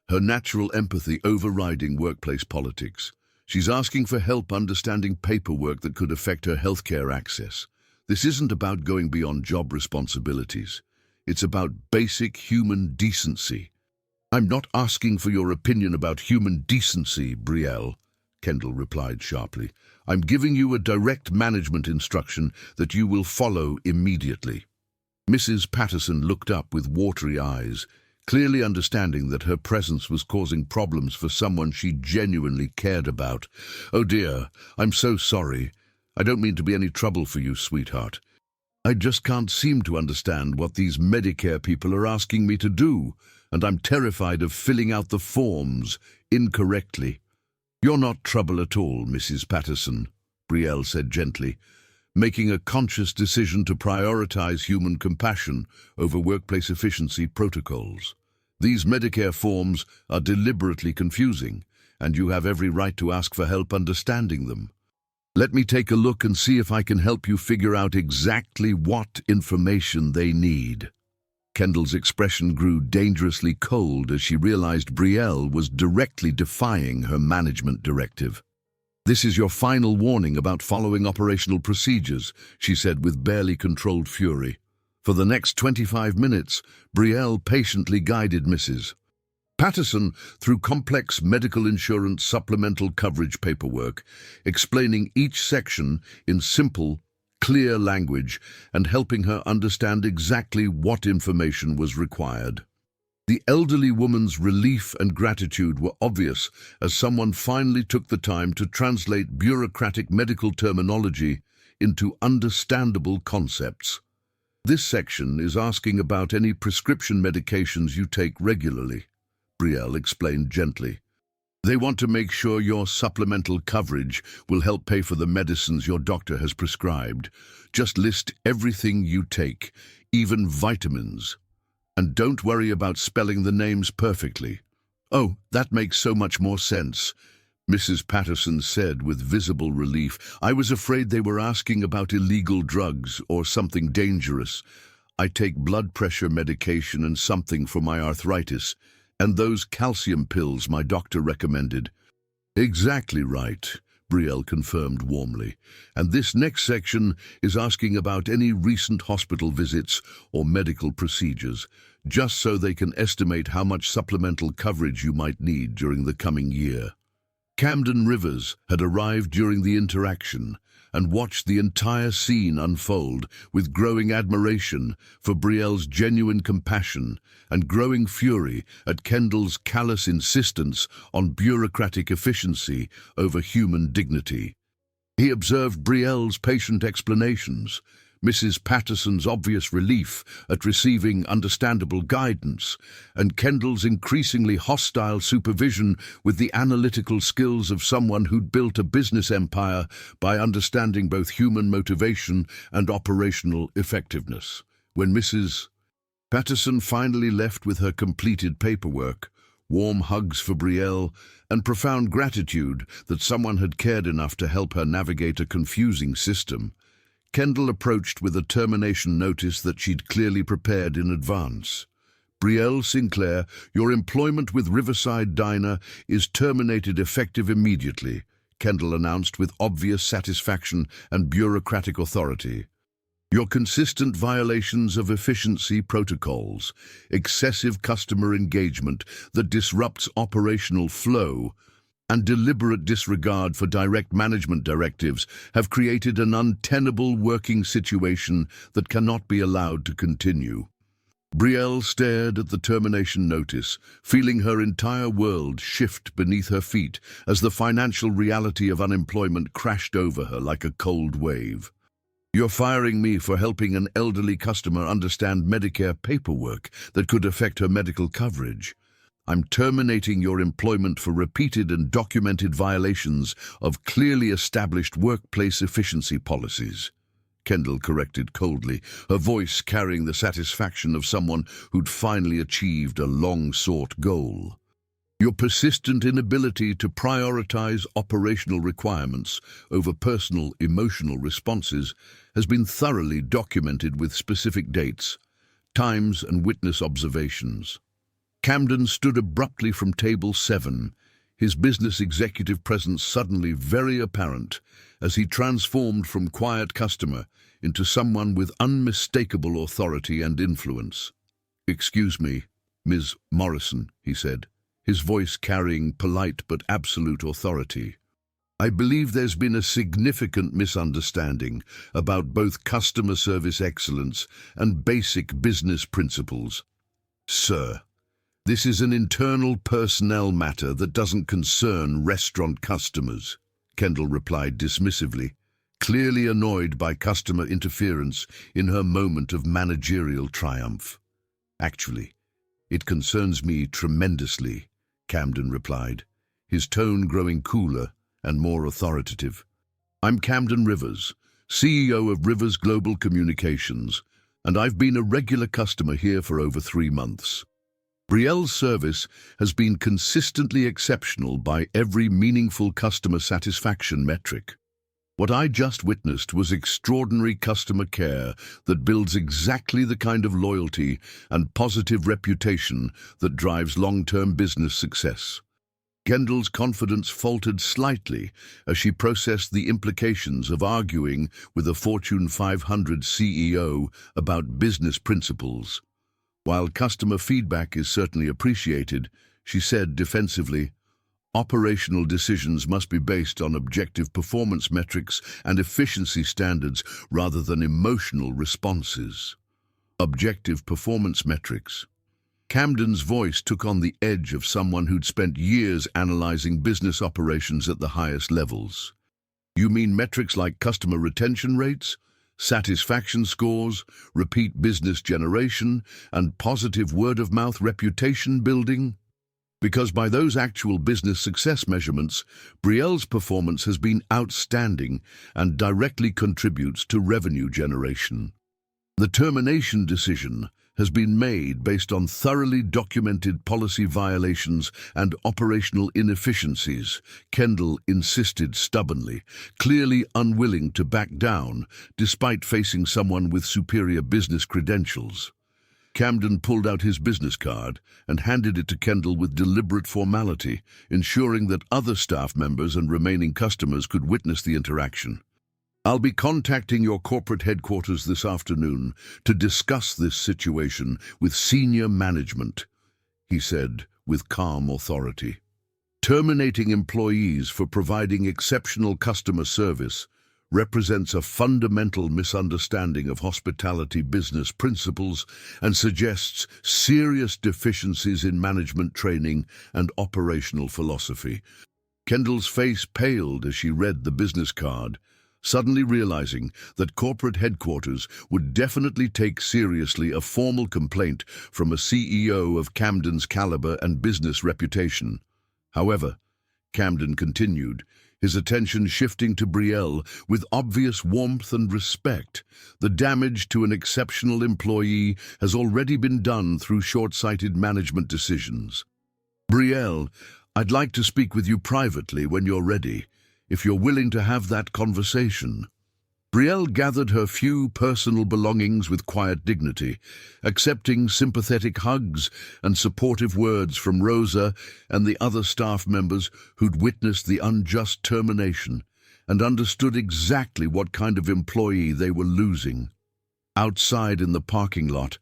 her natural empathy overriding workplace politics. She's asking for help understanding paperwork that could affect her healthcare access. This isn't about going beyond job responsibilities. It's about basic human decency. I'm not asking for your opinion about human decency, Brielle, Kendall replied sharply. I'm giving you a direct management instruction that you will follow immediately. Mrs. Patterson looked up with watery eyes, clearly understanding that her presence was causing problems for someone she genuinely cared about. Oh dear, I'm so sorry. I don't mean to be any trouble for you, sweetheart. I just can't seem to understand what these Medicare people are asking me to do, and I'm terrified of filling out the forms incorrectly. You're not trouble at all, Mrs. Patterson, Brielle said gently, making a conscious decision to prioritize human compassion over workplace efficiency protocols. These Medicare forms are deliberately confusing, and you have every right to ask for help understanding them. Let me take a look and see if I can help you figure out exactly what information they need. Kendall's expression grew dangerously cold as she realized Brielle was directly defying her management directive. This is your final warning about following operational procedures, she said with barely controlled fury. For the next 25 minutes, Brielle patiently guided Mrs. Patterson through complex medical insurance supplemental coverage paperwork, explaining each section in simple, clear language and helping her understand exactly what information was required. The elderly woman's relief and gratitude were obvious as someone finally took the time to translate bureaucratic medical terminology into understandable concepts. This section is asking about any prescription medications you take regularly, Brielle explained gently. They want to make sure your supplemental coverage will help pay for the medicines your doctor has prescribed. Just list everything you take, even vitamins. And don't worry about spelling the names perfectly. Oh, that makes so much more sense, Mrs. Patterson said with visible relief. I was afraid they were asking about illegal drugs or something dangerous. I take blood pressure medication and something for my arthritis, and those calcium pills my doctor recommended. Exactly right, Brielle confirmed warmly. And this next section is asking about any recent hospital visits or medical procedures, just so they can estimate how much supplemental coverage you might need during the coming year. Camden Rivers had arrived during the interaction and watched the entire scene unfold with growing admiration for Brielle's genuine compassion and growing fury at Kendall's callous insistence on bureaucratic efficiency over human dignity. He observed Brielle's patient explanations, Mrs. Patterson's obvious relief at receiving understandable guidance, and Kendall's increasingly hostile supervision with the analytical skills of someone who'd built a business empire by understanding both human motivation and operational effectiveness. When Mrs. Patterson finally left with her completed paperwork, warm hugs for Belle, and profound gratitude that someone had cared enough to help her navigate a confusing system, Kendall approached with a termination notice that she'd clearly prepared in advance. Bel Sinclair, your employment with Riverside Diner is terminated effective immediately, Kendall announced with obvious satisfaction and bureaucratic authority. Your consistent violations of efficiency protocols, excessive customer engagement that disrupts operational flow, and deliberate disregard for direct management directives have created an untenable working situation that cannot be allowed to continue. Belle stared at the termination notice, feeling her entire world shift beneath her feet as the financial reality of unemployment crashed over her like a cold wave. You're firing me for helping an elderly customer understand Medicare paperwork that could affect her medical coverage. I'm terminating your employment for repeated and documented violations of clearly established workplace efficiency policies, Kendall corrected coldly, her voice carrying the satisfaction of someone who'd finally achieved a long-sought goal. Your persistent inability to prioritize operational requirements over personal emotional responses has been thoroughly documented with specific dates, times, and witness observations. Camden stood abruptly from table 7, his business executive presence suddenly very apparent as he transformed from quiet customer into someone with unmistakable authority and influence. "Excuse me, Ms. Morrison," he said, his voice carrying polite but absolute authority. "I believe there's been a significant misunderstanding about both customer service excellence and basic business principles. Sir, this is an internal personnel matter that doesn't concern restaurant customers," Kendall replied dismissively, clearly annoyed by customer interference in her moment of managerial triumph. "Actually, it concerns me tremendously," Camden replied, his tone growing cooler and more authoritative. "I'm Camden Rivers, CEO of Rivers Global Communications, and I've been a regular customer here for over 3 months. Belle's service has been consistently exceptional by every meaningful customer satisfaction metric. What I just witnessed was extraordinary customer care that builds exactly the kind of loyalty and positive reputation that drives long-term business success." Kendall's confidence faltered slightly as she processed the implications of arguing with a Fortune 500 CEO about business principles. While customer feedback is certainly appreciated, she said defensively, "Operational decisions must be based on objective performance metrics and efficiency standards rather than emotional responses." Objective performance metrics. Camden's voice took on the edge of someone who'd spent years analyzing business operations at the highest levels. "You mean metrics like customer retention rates, satisfaction scores, repeat business generation, and positive word-of-mouth reputation building? Because by those actual business success measurements, Belle's performance has been outstanding and directly contributes to revenue generation. The termination decision has been made based on thoroughly documented policy violations and operational inefficiencies," Kendall insisted stubbornly, clearly unwilling to back down despite facing someone with superior business credentials. Camden pulled out his business card and handed it to Kendall with deliberate formality, ensuring that other staff members and remaining customers could witness the interaction. "I'll be contacting your corporate headquarters this afternoon to discuss this situation with senior management," he said with calm authority. Terminating employees for providing exceptional customer service represents a fundamental misunderstanding of hospitality business principles and suggests serious deficiencies in management training and operational philosophy. Kendall's face paled as she read the business card, suddenly realizing that corporate headquarters would definitely take seriously a formal complaint from a CEO of Camden's caliber and business reputation. However, Camden continued, his attention shifting to Belle with obvious warmth and respect. The damage to an exceptional employee has already been done through short-sighted management decisions. Belle, I'd like to speak with you privately when you're ready, if you're willing to have that conversation. Belle gathered her few personal belongings with quiet dignity, accepting sympathetic hugs and supportive words from Rosa and the other staff members who'd witnessed the unjust termination and understood exactly what kind of employee they were losing. Outside in the parking lot,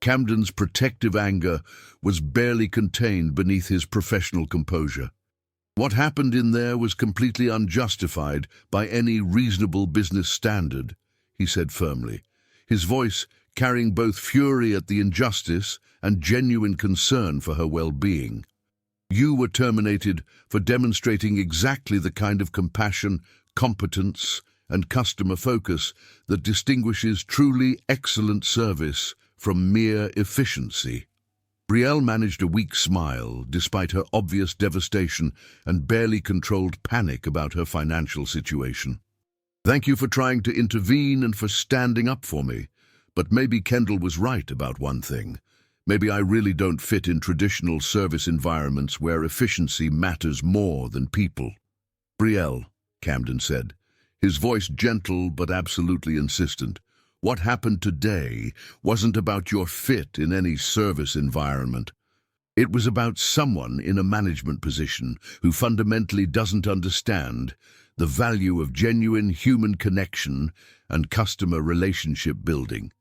Camden's protective anger was barely contained beneath his professional composure. What happened in there was completely unjustified by any reasonable business standard, he said firmly, his voice carrying both fury at the injustice and genuine concern for her well-being. You were terminated for demonstrating exactly the kind of compassion, competence, and customer focus that distinguishes truly excellent service from mere efficiency. Belle managed a weak smile, despite her obvious devastation and barely controlled panic about her financial situation. Thank you for trying to intervene and for standing up for me. But maybe Kendall was right about one thing. Maybe I really don't fit in traditional service environments where efficiency matters more than people. Belle, Camden said, his voice gentle but absolutely insistent. What happened today wasn't about your fit in any service environment. It was about someone in a management position who fundamentally doesn't understand the value of genuine human connection and customer relationship building.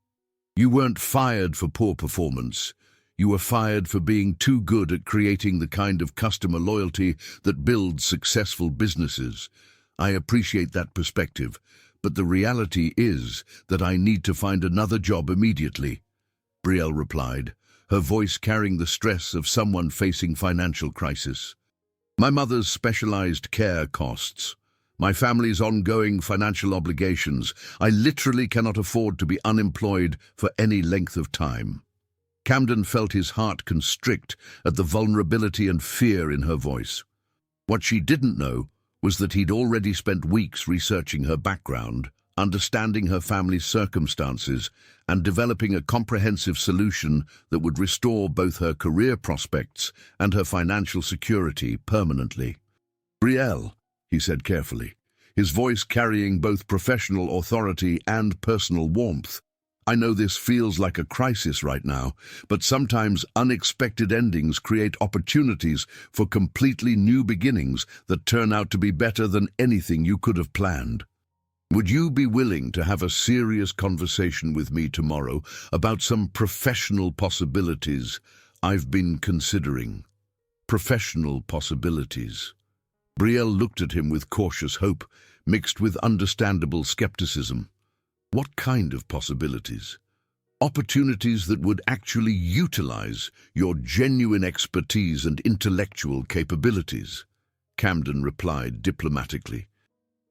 You weren't fired for poor performance. You were fired for being too good at creating the kind of customer loyalty that builds successful businesses. I appreciate that perspective. But the reality is that I need to find another job immediately, Belle replied, her voice carrying the stress of someone facing financial crisis. My mother's specialized care costs, my family's ongoing financial obligations. I literally cannot afford to be unemployed for any length of time. Camden felt his heart constrict at the vulnerability and fear in her voice. What she didn't know was that he'd already spent weeks researching her background, understanding her family's circumstances, and developing a comprehensive solution that would restore both her career prospects and her financial security permanently. Belle, he said carefully, his voice carrying both professional authority and personal warmth. I know this feels like a crisis right now, but sometimes unexpected endings create opportunities for completely new beginnings that turn out to be better than anything you could have planned. Would you be willing to have a serious conversation with me tomorrow about some professional possibilities I've been considering? Professional possibilities. Belle looked at him with cautious hope, mixed with understandable skepticism. What kind of possibilities? Opportunities that would actually utilize your genuine expertise and intellectual capabilities, Camden replied diplomatically.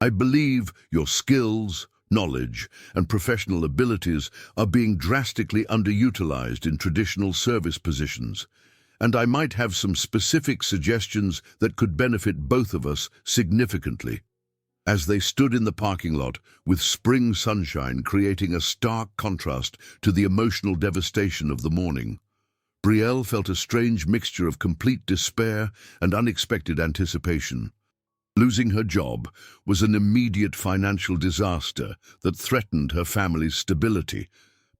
I believe your skills, knowledge, and professional abilities are being drastically underutilized in traditional service positions, and I might have some specific suggestions that could benefit both of us significantly. As they stood in the parking lot, with spring sunshine creating a stark contrast to the emotional devastation of the morning, Belle felt a strange mixture of complete despair and unexpected anticipation. Losing her job was an immediate financial disaster that threatened her family's stability,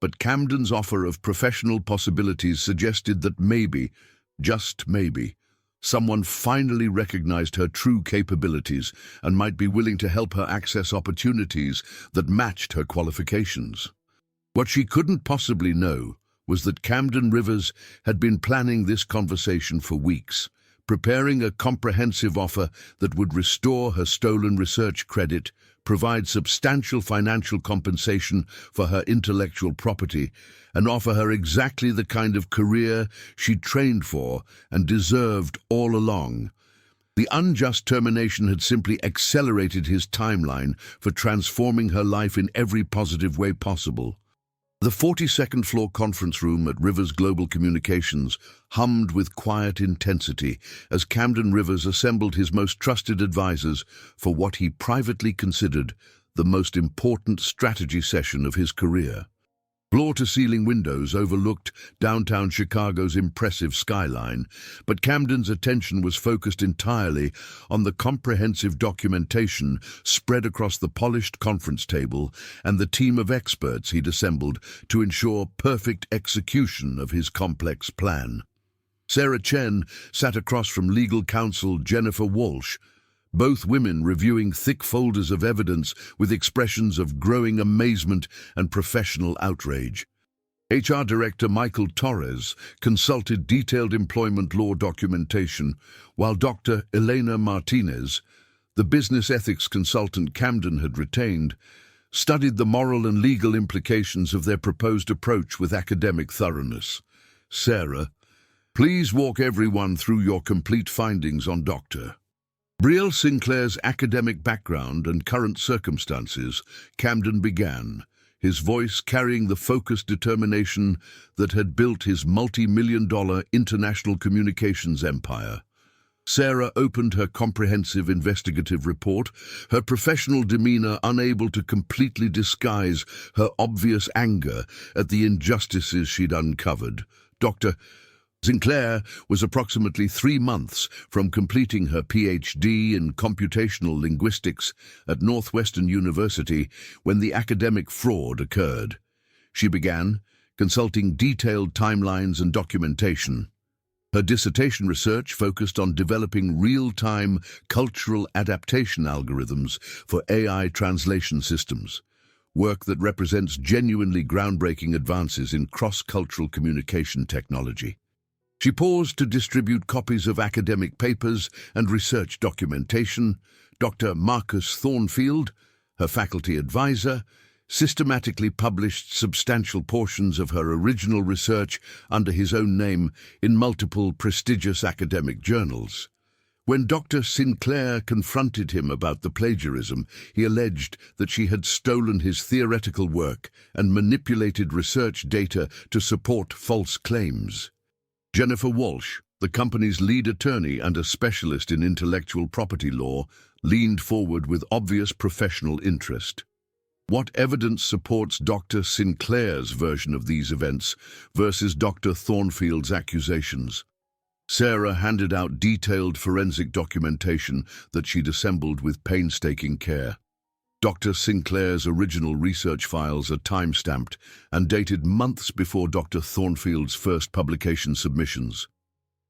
but Camden's offer of professional possibilities suggested that maybe, just maybe, someone finally recognized her true capabilities and might be willing to help her access opportunities that matched her qualifications. What she couldn't possibly know was that Camden Rivers had been planning this conversation for weeks, preparing a comprehensive offer that would restore her stolen research credit, provide substantial financial compensation for her intellectual property, and offer her exactly the kind of career she'd trained for and deserved all along. The unjust termination had simply accelerated his timeline for transforming her life in every positive way possible. The 42nd floor conference room at Rivers Global Communications hummed with quiet intensity as Camden Rivers assembled his most trusted advisors for what he privately considered the most important strategy session of his career. Floor-to-ceiling windows overlooked downtown Chicago's impressive skyline, but Camden's attention was focused entirely on the comprehensive documentation spread across the polished conference table and the team of experts he'd assembled to ensure perfect execution of his complex plan. Sarah Chen sat across from legal counsel Jennifer Walsh, both women reviewing thick folders of evidence with expressions of growing amazement and professional outrage. HR Director Michael Torres consulted detailed employment law documentation, while Dr. Elena Martinez, the business ethics consultant Camden had retained, studied the moral and legal implications of their proposed approach with academic thoroughness. Sarah, please walk everyone through your complete findings on Dr. Bel Sinclair's academic background and current circumstances. Camden began, his voice carrying the focused determination that had built his multi-million-dollar international communications empire. Sarah opened her comprehensive investigative report, her professional demeanor unable to completely disguise her obvious anger at the injustices she'd uncovered. Dr. Sinclair was approximately 3 months from completing her PhD in computational linguistics at Northwestern University when the academic fraud occurred. She began consulting detailed timelines and documentation. Her dissertation research focused on developing real-time cultural adaptation algorithms for AI translation systems, work that represents genuinely groundbreaking advances in cross-cultural communication technology. She paused to distribute copies of academic papers and research documentation. Dr. Marcus Thornfield, her faculty advisor, systematically published substantial portions of her original research under his own name in multiple prestigious academic journals. When Dr. Sinclair confronted him about the plagiarism, he alleged that she had stolen his theoretical work and manipulated research data to support false claims. Jennifer Walsh, the company's lead attorney and a specialist in intellectual property law, leaned forward with obvious professional interest. What evidence supports Dr. Sinclair's version of these events versus Dr. Thornfield's accusations? Sarah handed out detailed forensic documentation that she'd assembled with painstaking care. Dr. Sinclair's original research files are time-stamped and dated months before Dr. Thornfield's first publication submissions.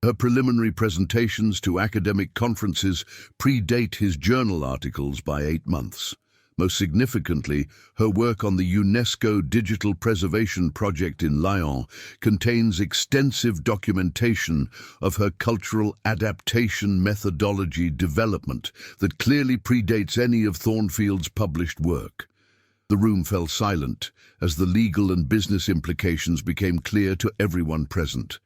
Her preliminary presentations to academic conferences predate his journal articles by 8 months. Most significantly, her work on the UNESCO Digital Preservation Project in Lyon contains extensive documentation of her cultural adaptation methodology development that clearly predates any of Thornfield's published work. The room fell silent as the legal and business implications became clear to everyone present.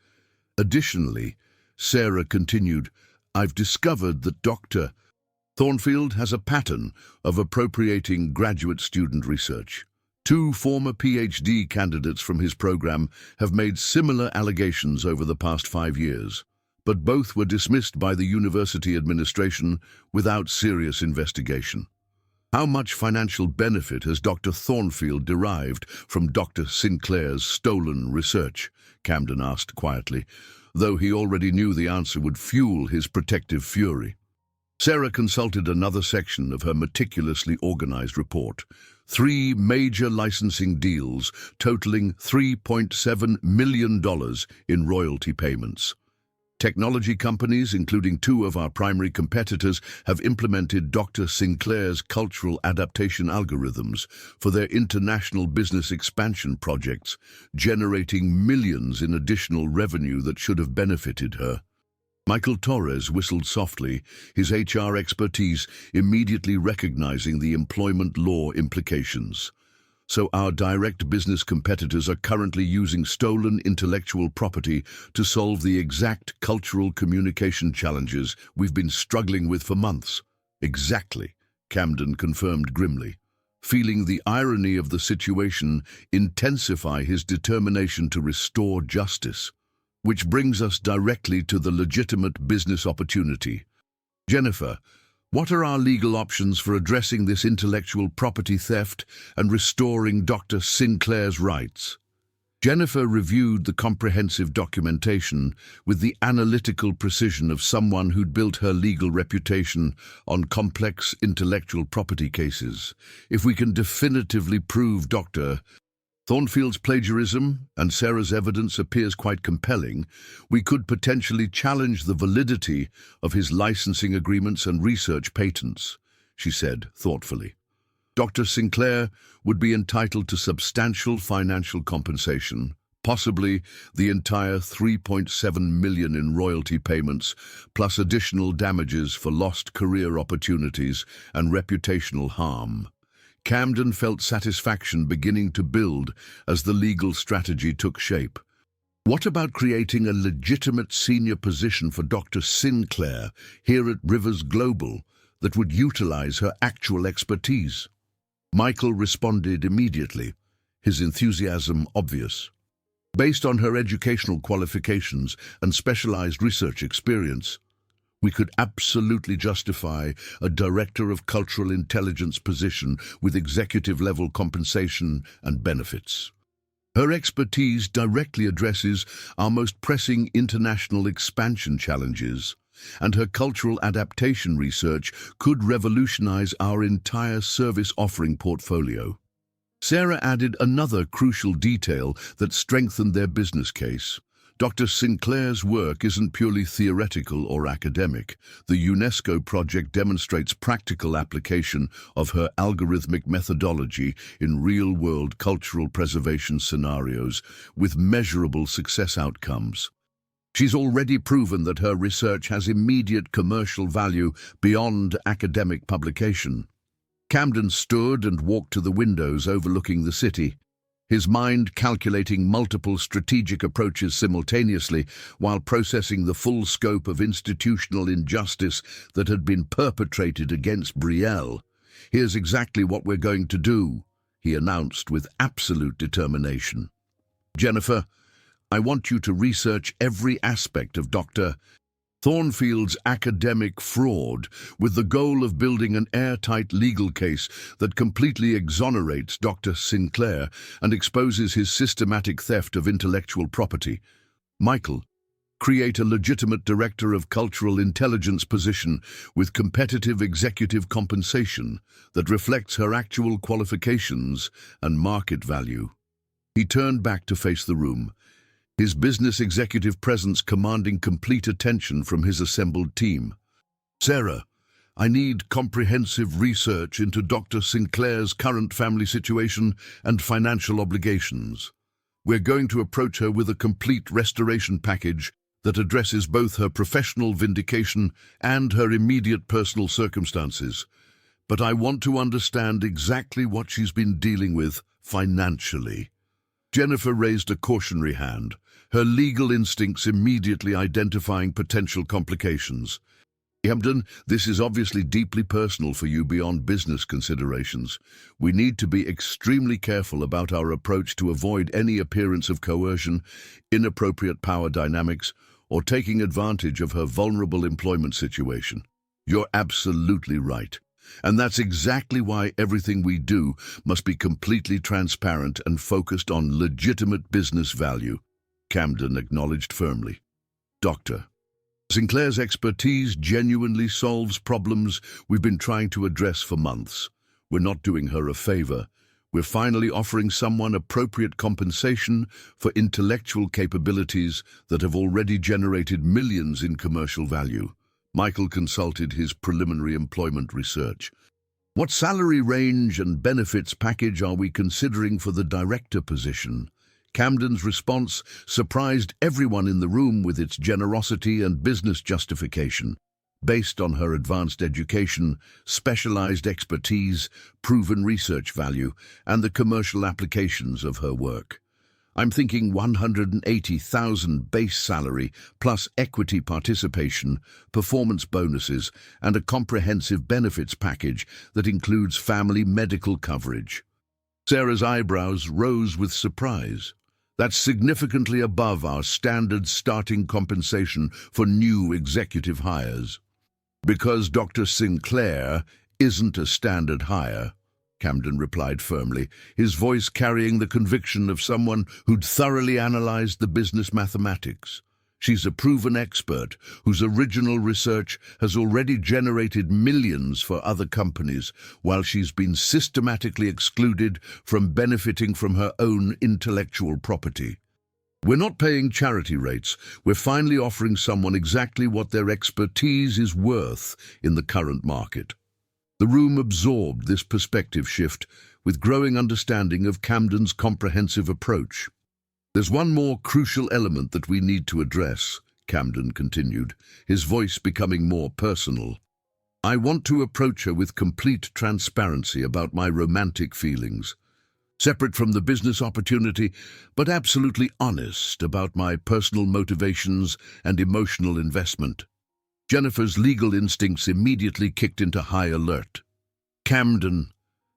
Additionally, Sarah continued, "I've discovered that Dr. Thornfield has a pattern of appropriating graduate student research. 2 former PhD candidates from his program have made similar allegations over the past 5 years, but both were dismissed by the university administration without serious investigation. How much financial benefit has Dr. Thornfield derived from Dr. Sinclair's stolen research?" Camden asked quietly, though he already knew the answer would fuel his protective fury. Sarah consulted another section of her meticulously organized report. 3 major licensing deals totaling $3.7 million in royalty payments. Technology companies, including 2 of our primary competitors, have implemented Dr. Sinclair's cultural adaptation algorithms for their international business expansion projects, generating millions in additional revenue that should have benefited her. Michael Torres whistled softly, his HR expertise immediately recognizing the employment law implications. So our direct business competitors are currently using stolen intellectual property to solve the exact cultural communication challenges we've been struggling with for months. Exactly, Camden confirmed grimly, feeling the irony of the situation intensify his determination to restore justice. Which brings us directly to the legitimate business opportunity. Jennifer, what are our legal options for addressing this intellectual property theft and restoring Dr. Sinclair's rights? Jennifer reviewed the comprehensive documentation with the analytical precision of someone who'd built her legal reputation on complex intellectual property cases. If we can definitively prove Dr. Thornfield's plagiarism and Sarah's evidence appears quite compelling, we could potentially challenge the validity of his licensing agreements and research patents, she said thoughtfully. Dr. Sinclair would be entitled to substantial financial compensation, possibly the entire $3.7 million in royalty payments, plus additional damages for lost career opportunities and reputational harm. Camden felt satisfaction beginning to build as the legal strategy took shape. What about creating a legitimate senior position for Dr. Sinclair here at Rivers Global that would utilize her actual expertise? Michael responded immediately, his enthusiasm obvious. Based on her educational qualifications and specialized research experience, we could absolutely justify a Director of Cultural Intelligence position with executive-level compensation and benefits. Her expertise directly addresses our most pressing international expansion challenges, and her cultural adaptation research could revolutionize our entire service offering portfolio. Sarah added another crucial detail that strengthened their business case. Dr. Sinclair's work isn't purely theoretical or academic. The UNESCO project demonstrates practical application of her algorithmic methodology in real-world cultural preservation scenarios with measurable success outcomes. She's already proven that her research has immediate commercial value beyond academic publication. Camden stood and walked to the windows overlooking the city, his mind calculating multiple strategic approaches simultaneously while processing the full scope of institutional injustice that had been perpetrated against Belle. "Here's exactly what we're going to do," he announced with absolute determination. "Jennifer, I want you to research every aspect of Dr. Thornfield's academic fraud with the goal of building an airtight legal case that completely exonerates Dr. Sinclair and exposes his systematic theft of intellectual property. Michael, create a legitimate Director of Cultural Intelligence position with competitive executive compensation that reflects her actual qualifications and market value." He turned back to face the room, his business executive presence commanding complete attention from his assembled team. "Sarah, I need comprehensive research into Dr. Sinclair's current family situation and financial obligations. We're going to approach her with a complete restoration package that addresses both her professional vindication and her immediate personal circumstances. But I want to understand exactly what she's been dealing with financially." Jennifer raised a cautionary hand, her legal instincts immediately identifying potential complications. "Camden, this is obviously deeply personal for you beyond business considerations. We need to be extremely careful about our approach to avoid any appearance of coercion, inappropriate power dynamics, or taking advantage of her vulnerable employment situation." "You're absolutely right. And that's exactly why everything we do must be completely transparent and focused on legitimate business value," Camden acknowledged firmly. "Dr. Sinclair's expertise genuinely solves problems we've been trying to address for months. We're not doing her a favor. We're finally offering someone appropriate compensation for intellectual capabilities that have already generated millions in commercial value." Michael consulted his preliminary employment research. "What salary range and benefits package are we considering for the director position?" Camden's response surprised everyone in the room with its generosity and business justification. based on her advanced education, specialized expertise, proven research value, and the commercial applications of her work. I'm thinking 180,000 base salary plus equity participation, performance bonuses, and a comprehensive benefits package that includes family medical coverage. Sarah's eyebrows rose with surprise. That's significantly above our standard starting compensation for new executive hires. Because Dr. Sinclair isn't a standard hire, Camden replied firmly, his voice carrying the conviction of someone who'd thoroughly analyzed the business mathematics. She's a proven expert whose original research has already generated millions for other companies, while she's been systematically excluded from benefiting from her own intellectual property. We're not paying charity rates. We're finally offering someone exactly what their expertise is worth in the current market. The room absorbed this perspective shift with growing understanding of Camden's comprehensive approach. There's one more crucial element that we need to address, Camden continued, his voice becoming more personal. I want to approach her with complete transparency about my romantic feelings. Separate from the business opportunity, but absolutely honest about my personal motivations and emotional investment. Jennifer's legal instincts immediately kicked into high alert. Camden,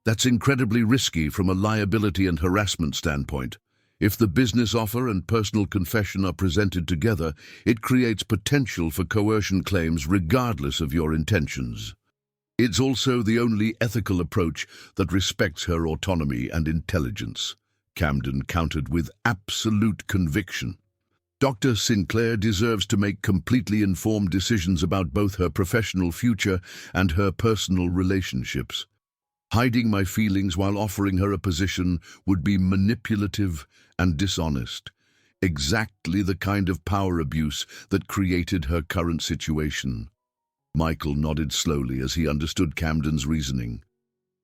that's incredibly risky from a liability and harassment standpoint. If the business offer and personal confession are presented together, it creates potential for coercion claims regardless of your intentions. It's also the only ethical approach that respects her autonomy and intelligence, Camden countered with absolute conviction. Dr. Sinclair deserves to make completely informed decisions about both her professional future and her personal relationships. Hiding my feelings while offering her a position would be manipulative and dishonest, exactly the kind of power abuse that created her current situation. Michael nodded slowly as he understood Camden's reasoning.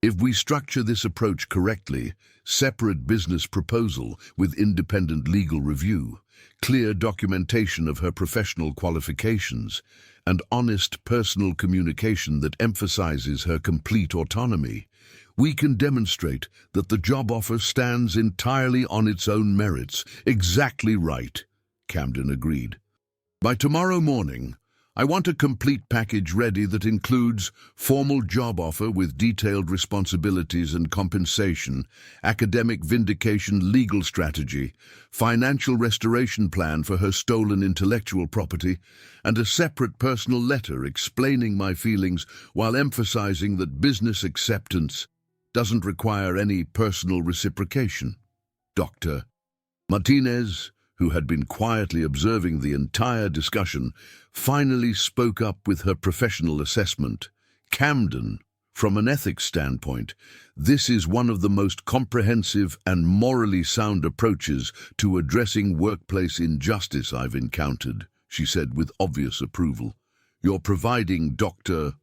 If we structure this approach correctly, separate business proposal with independent legal review, clear documentation of her professional qualifications, and honest personal communication that emphasizes her complete autonomy, we can demonstrate that the job offer stands entirely on its own merits. Exactly right, Camden agreed. By tomorrow morning, I want a complete package ready that includes formal job offer with detailed responsibilities and compensation, academic vindication legal strategy, financial restoration plan for her stolen intellectual property, and a separate personal letter explaining my feelings while emphasizing that business acceptance doesn't require any personal reciprocation. Dr. Martinez, who had been quietly observing the entire discussion, finally spoke up with her professional assessment. Camden, from an ethics standpoint, this is one of the most comprehensive and morally sound approaches to addressing workplace injustice I've encountered, she said with obvious approval. You're providing Dr.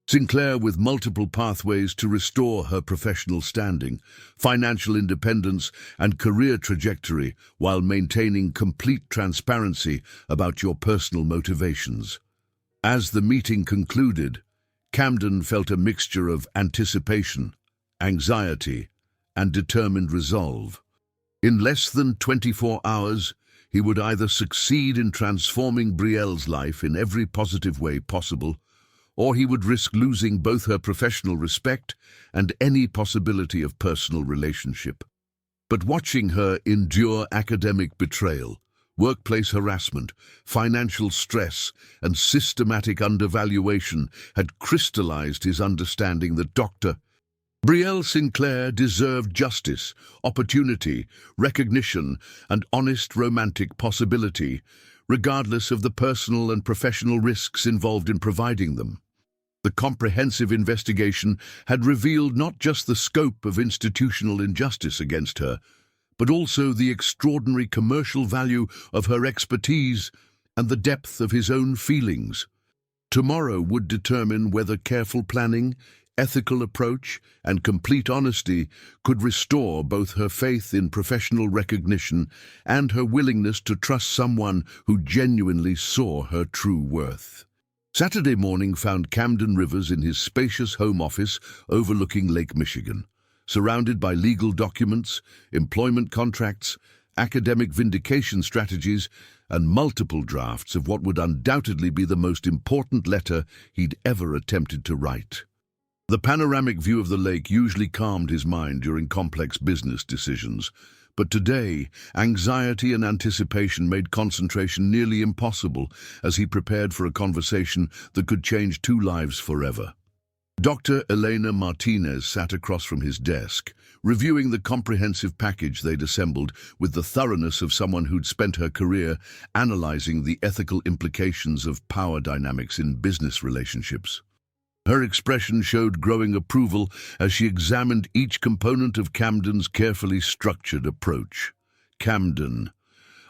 Sinclair with multiple pathways to restore her professional standing, financial independence, and career trajectory while maintaining complete transparency about your personal motivations. As the meeting concluded, Camden felt a mixture of anticipation, anxiety, and determined resolve. In less than 24 hours, he would either succeed in transforming Belle's life in every positive way possible, or he would risk losing both her professional respect and any possibility of personal relationship. But watching her endure academic betrayal, workplace harassment, financial stress, and systematic undervaluation had crystallized his understanding that Dr. Bel Sinclair deserved justice, opportunity, recognition, and honest romantic possibility, regardless of the personal and professional risks involved in providing them. The comprehensive investigation had revealed not just the scope of institutional injustice against her, but also the extraordinary commercial value of her expertise and the depth of his own feelings. Tomorrow would determine whether careful planning, ethical approach, and complete honesty could restore both her faith in professional recognition and her willingness to trust someone who genuinely saw her true worth. Saturday morning found Camden Rivers in his spacious home office overlooking Lake Michigan, surrounded by legal documents, employment contracts, academic vindication strategies, and multiple drafts of what would undoubtedly be the most important letter he'd ever attempted to write. The panoramic view of the lake usually calmed his mind during complex business decisions, but today, anxiety and anticipation made concentration nearly impossible as he prepared for a conversation that could change two lives forever. Dr. Elena Martinez sat across from his desk, reviewing the comprehensive package they'd assembled with the thoroughness of someone who'd spent her career analyzing the ethical implications of power dynamics in business relationships. Her expression showed growing approval as she examined each component of Camden's carefully structured approach. Camden.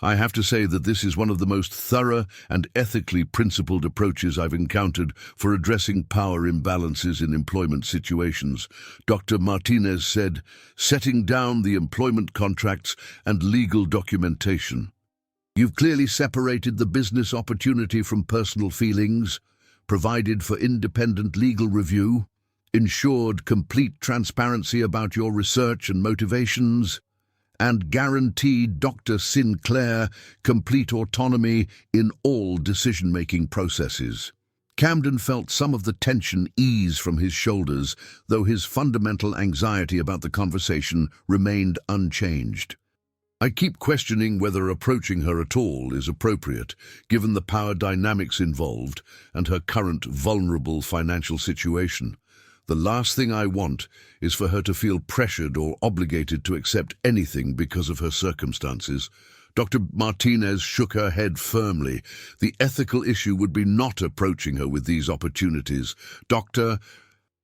I have to say that this is one of the most thorough and ethically principled approaches I've encountered for addressing power imbalances in employment situations, Dr. Martinez said, setting down the employment contracts and legal documentation. You've clearly separated the business opportunity from personal feelings, provided for independent legal review, ensured complete transparency about your research and motivations, and guaranteed Dr. Sinclair complete autonomy in all decision-making processes. Camden felt some of the tension ease from his shoulders, though his fundamental anxiety about the conversation remained unchanged. I keep questioning whether approaching her at all is appropriate, given the power dynamics involved and her current vulnerable financial situation. The last thing I want is for her to feel pressured or obligated to accept anything because of her circumstances. Dr. Martinez shook her head firmly. The ethical issue would be not approaching her with these opportunities. Dr.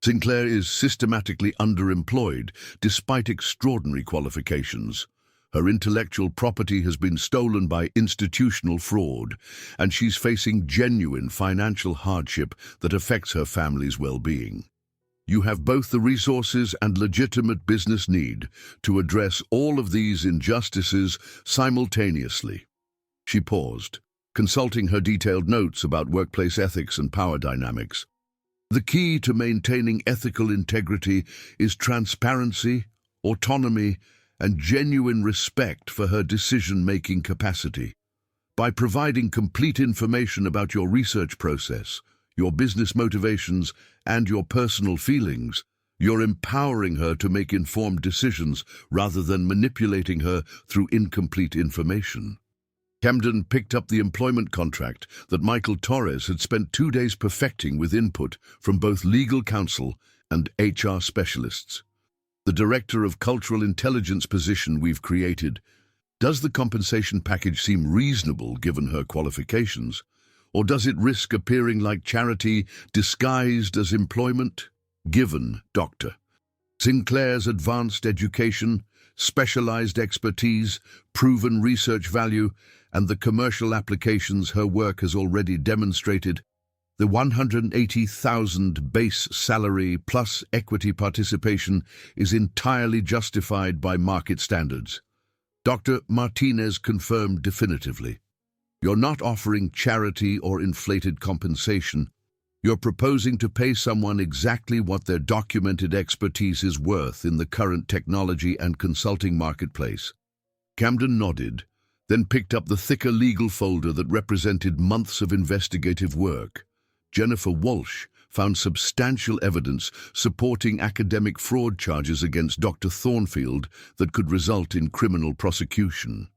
Sinclair is systematically underemployed, despite extraordinary qualifications. Her intellectual property has been stolen by institutional fraud, and she's facing genuine financial hardship that affects her family's well-being. You have both the resources and legitimate business need to address all of these injustices simultaneously. She paused, consulting her detailed notes about workplace ethics and power dynamics. The key to maintaining ethical integrity is transparency, autonomy, and genuine respect for her decision-making capacity. By providing complete information about your research process, your business motivations, and your personal feelings, you're empowering her to make informed decisions rather than manipulating her through incomplete information. Camden picked up the employment contract that Michael Torres had spent 2 days perfecting with input from both legal counsel and HR specialists. The Director of Cultural Intelligence position we've created. Does the compensation package seem reasonable given her qualifications? Or does it risk appearing like charity disguised as employment? Given Dr. Sinclair's advanced education, specialized expertise, proven research value, and the commercial applications her work has already demonstrated, the $180,000 base salary plus equity participation is entirely justified by market standards. Dr. Martinez confirmed definitively. You're not offering charity or inflated compensation. You're proposing to pay someone exactly what their documented expertise is worth in the current technology and consulting marketplace. Camden nodded, then picked up the thicker legal folder that represented months of investigative work. Jennifer Walsh found substantial evidence supporting academic fraud charges against Dr. Thornfield that could result in criminal prosecution.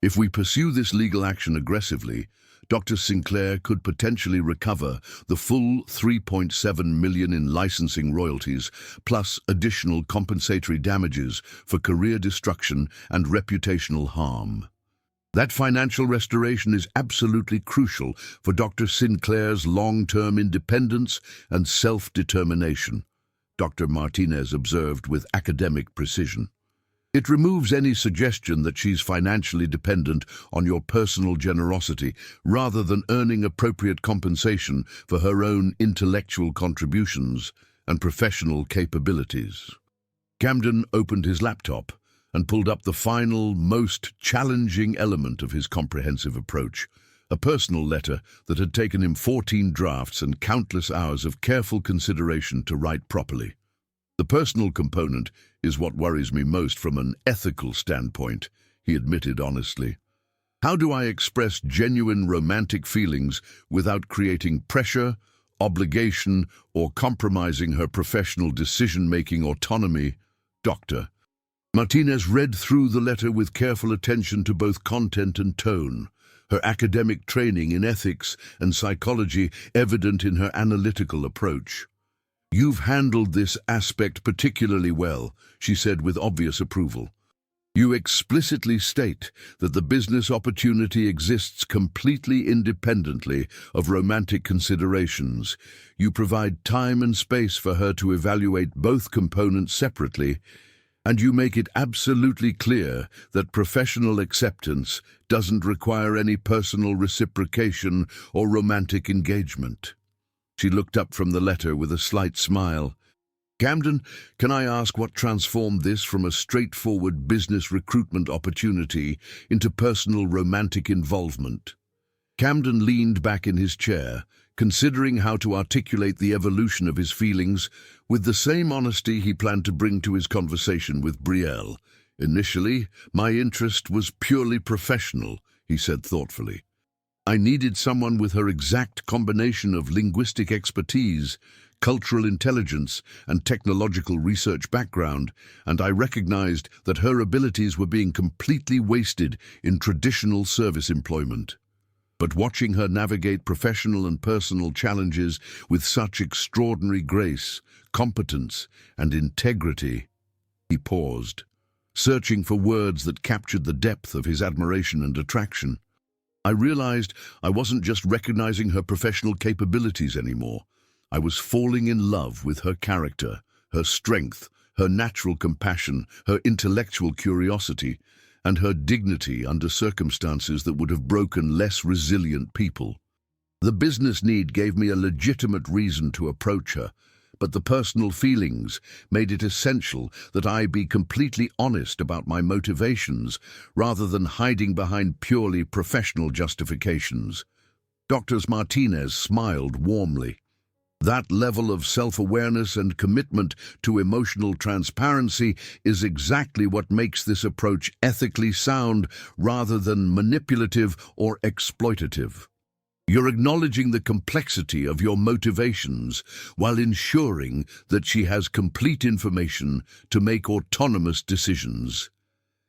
If we pursue this legal action aggressively, Dr. Sinclair could potentially recover the full $3.7 million in licensing royalties, plus additional compensatory damages for career destruction and reputational harm. That financial restoration is absolutely crucial for Dr. Sinclair's long-term independence and self-determination, Dr. Martinez observed with academic precision. It removes any suggestion that she's financially dependent on your personal generosity rather than earning appropriate compensation for her own intellectual contributions and professional capabilities. Camden opened his laptop and pulled up the final, most challenging element of his comprehensive approach, a personal letter that had taken him 14 drafts and countless hours of careful consideration to write properly. The personal component is what worries me most from an ethical standpoint, he admitted honestly. How do I express genuine romantic feelings without creating pressure, obligation, or compromising her professional decision-making autonomy? Dr. Martinez read through the letter with careful attention to both content and tone, her academic training in ethics and psychology evident in her analytical approach. "You've handled this aspect particularly well," she said with obvious approval. "You explicitly state that the business opportunity exists completely independently of romantic considerations. You provide time and space for her to evaluate both components separately, and you make it absolutely clear that professional acceptance doesn't require any personal reciprocation or romantic engagement." She looked up from the letter with a slight smile. "Camden, can I ask what transformed this from a straightforward business recruitment opportunity into personal romantic involvement?" Camden leaned back in his chair, considering how to articulate the evolution of his feelings with the same honesty he planned to bring to his conversation with Belle. "Initially, my interest was purely professional," he said thoughtfully. "I needed someone with her exact combination of linguistic expertise, cultural intelligence, and technological research background, and I recognized that her abilities were being completely wasted in traditional service employment. But watching her navigate professional and personal challenges with such extraordinary grace, competence, and integrity," he paused, searching for words that captured the depth of his admiration and attraction. "I realized I wasn't just recognizing her professional capabilities anymore. I was falling in love with her character, her strength, her natural compassion, her intellectual curiosity, and her dignity under circumstances that would have broken less resilient people. The business need gave me a legitimate reason to approach her, but the personal feelings made it essential that I be completely honest about my motivations rather than hiding behind purely professional justifications." Dr. Martinez smiled warmly. "That level of self-awareness and commitment to emotional transparency is exactly what makes this approach ethically sound rather than manipulative or exploitative. You're acknowledging the complexity of your motivations while ensuring that she has complete information to make autonomous decisions."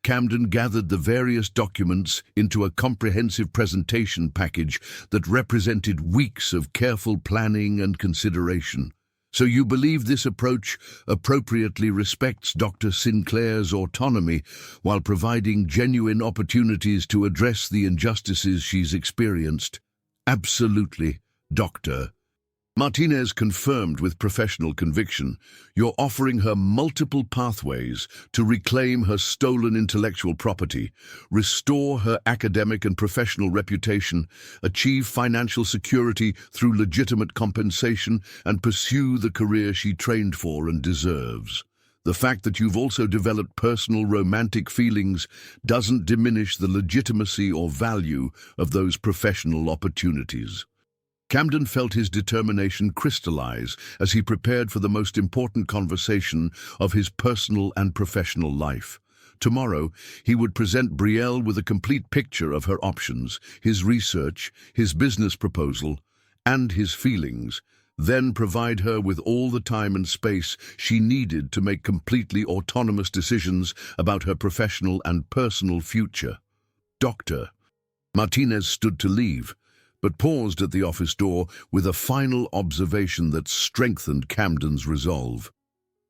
Camden gathered the various documents into a comprehensive presentation package that represented weeks of careful planning and consideration. "So you believe this approach appropriately respects Dr. Sinclair's autonomy while providing genuine opportunities to address the injustices she's experienced?" "Absolutely, Doctor." Martinez confirmed with professional conviction. "You're offering her multiple pathways to reclaim her stolen intellectual property, restore her academic and professional reputation, achieve financial security through legitimate compensation, and pursue the career she trained for and deserves. The fact that you've also developed personal romantic feelings doesn't diminish the legitimacy or value of those professional opportunities." Camden felt his determination crystallize as he prepared for the most important conversation of his personal and professional life. Tomorrow, he would present Belle with a complete picture of her options, his research, his business proposal, and his feelings, then provide her with all the time and space she needed to make completely autonomous decisions about her professional and personal future. "Doctor." Martinez stood to leave, but paused at the office door with a final observation that strengthened Camden's resolve.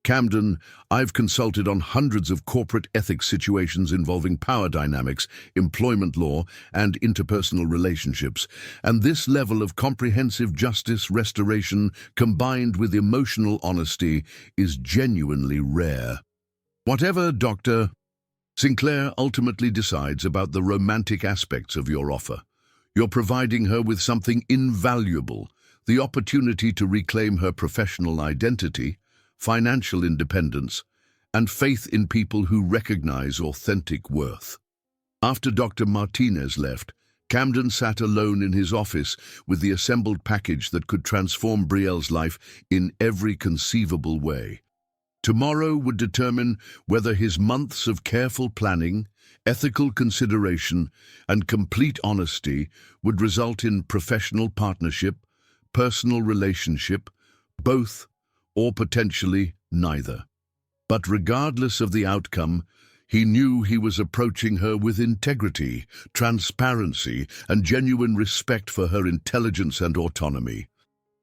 "Camden, I've consulted on hundreds of corporate ethics situations involving power dynamics, employment law, and interpersonal relationships, and this level of comprehensive justice restoration combined with emotional honesty is genuinely rare. Whatever, Dr. Sinclair ultimately decides about the romantic aspects of your offer. You're providing her with something invaluable, the opportunity to reclaim her professional identity, financial independence, and faith in people who recognize authentic worth." After Dr. Martinez left, Camden sat alone in his office with the assembled package that could transform Brielle's life in every conceivable way. Tomorrow would determine whether his months of careful planning, ethical consideration, and complete honesty would result in professional partnership, personal relationship, both, or potentially neither. But regardless of the outcome, he knew he was approaching her with integrity, transparency, and genuine respect for her intelligence and autonomy.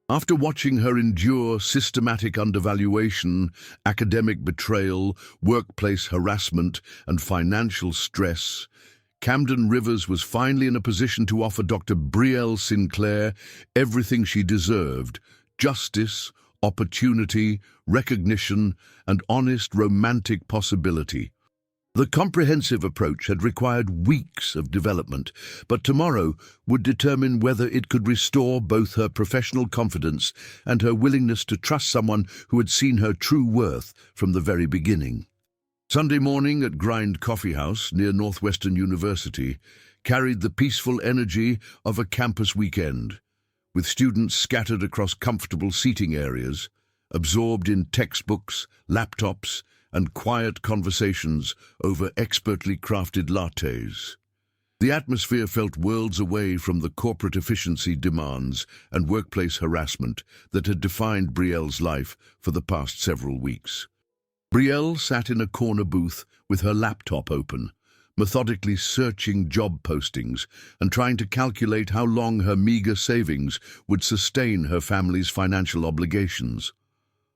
After watching her endure systematic undervaluation, academic betrayal, workplace harassment, and financial stress, Camden Rivers was finally in a position to offer Dr. Bel Sinclair everything she deserved: justice, opportunity, recognition, and honest romantic possibility. The comprehensive approach had required weeks of development, but tomorrow would determine whether it could restore both her professional confidence and her willingness to trust someone who had seen her true worth from the very beginning. Sunday morning at Grind Coffee House near Northwestern University carried the peaceful energy of a campus weekend, with students scattered across comfortable seating areas, absorbed in textbooks, laptops, and quiet conversations over expertly crafted lattes. The atmosphere felt worlds away from the corporate efficiency demands and workplace harassment that had defined Brielle's life for the past several weeks. Brielle sat in a corner booth with her laptop open, methodically searching job postings and trying to calculate how long her meager savings would sustain her family's financial obligations.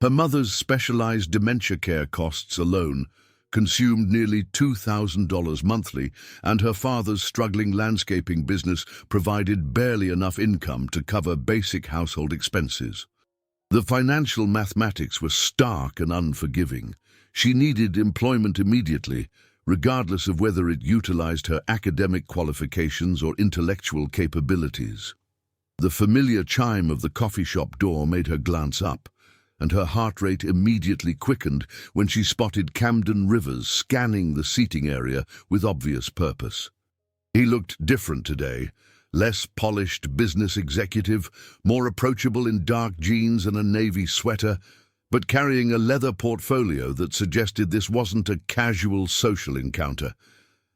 Her mother's specialized dementia care costs alone consumed nearly $2,000 monthly, and her father's struggling landscaping business provided barely enough income to cover basic household expenses. The financial mathematics were stark and unforgiving. She needed employment immediately, regardless of whether it utilized her academic qualifications or intellectual capabilities. The familiar chime of the coffee shop door made her glance up, and her heart rate immediately quickened when she spotted Camden Rivers scanning the seating area with obvious purpose. He looked different today, less polished business executive, more approachable in dark jeans and a navy sweater, but carrying a leather portfolio that suggested this wasn't a casual social encounter.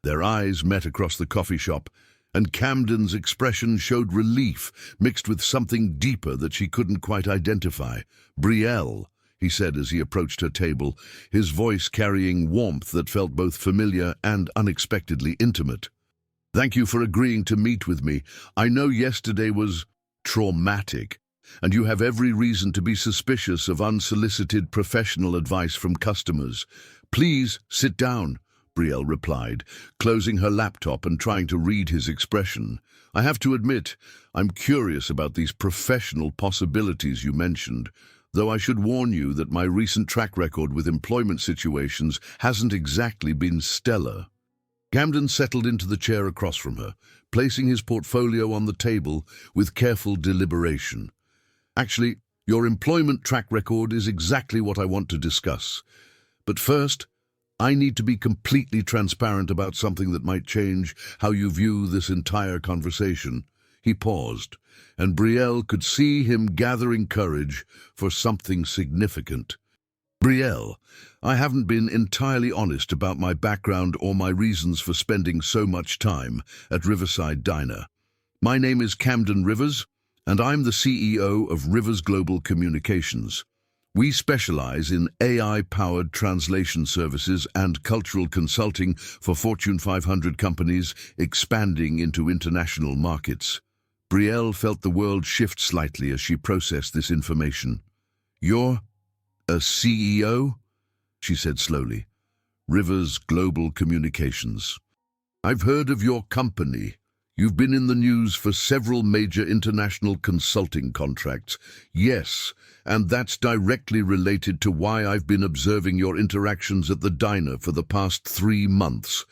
Their eyes met across the coffee shop, and Camden's expression showed relief mixed with something deeper that she couldn't quite identify. "Brielle," he said as he approached her table, his voice carrying warmth that felt both familiar and unexpectedly intimate. "Thank you for agreeing to meet with me. I know yesterday was traumatic, and you have every reason to be suspicious of unsolicited professional advice from customers. Please sit down," Brielle replied, closing her laptop and trying to read his expression. "I have to admit, I'm curious about these professional possibilities you mentioned, though I should warn you that my recent track record with employment situations hasn't exactly been stellar." Camden settled into the chair across from her, placing his portfolio on the table with careful deliberation. "Actually, your employment track record is exactly what I want to discuss. But first, I need to be completely transparent about something that might change how you view this entire conversation." He paused, and Brielle could see him gathering courage for something significant. "Brielle, I haven't been entirely honest about my background or my reasons for spending so much time at Riverside Diner. My name is Camden Rivers, and I'm the CEO of Rivers Global Communications. We specialize in AI-powered translation services and cultural consulting for Fortune 500 companies expanding into international markets." Brielle felt the world shift slightly as she processed this information. "You're a CEO?" she said slowly. "Rivers Global Communications. I've heard of your company. You've been in the news for several major international consulting contracts." "Yes, and that's directly related to why I've been observing your interactions at the diner for the past 3 months,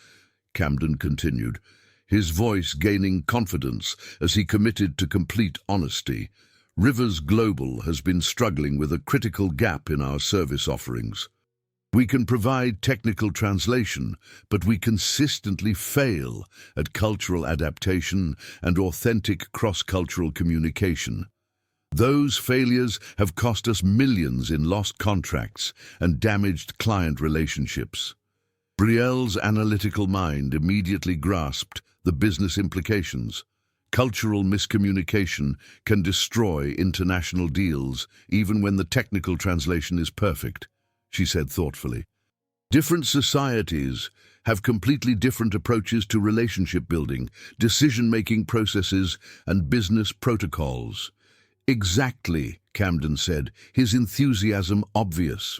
Camden continued, his voice gaining confidence as he committed to complete honesty. "Rivers Global has been struggling with a critical gap in our service offerings. We can provide technical translation, but we consistently fail at cultural adaptation and authentic cross-cultural communication. Those failures have cost us millions in lost contracts and damaged client relationships. Brielle's analytical mind immediately grasped the business implications. Cultural miscommunication can destroy international deals, even when the technical translation is perfect, she said thoughtfully. Different societies have completely different approaches to relationship building, decision-making processes, and business protocols. Exactly, Camden said, his enthusiasm obvious.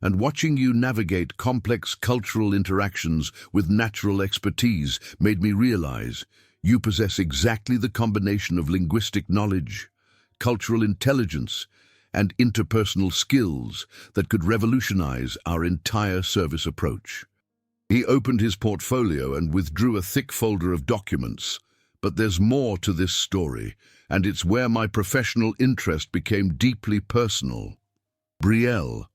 And watching you navigate complex cultural interactions with natural expertise made me realize you possess exactly the combination of linguistic knowledge, cultural intelligence, and interpersonal skills that could revolutionize our entire service approach. He opened his portfolio and withdrew a thick folder of documents. But there's more to this story, and it's where my professional interest became deeply personal. Brielle,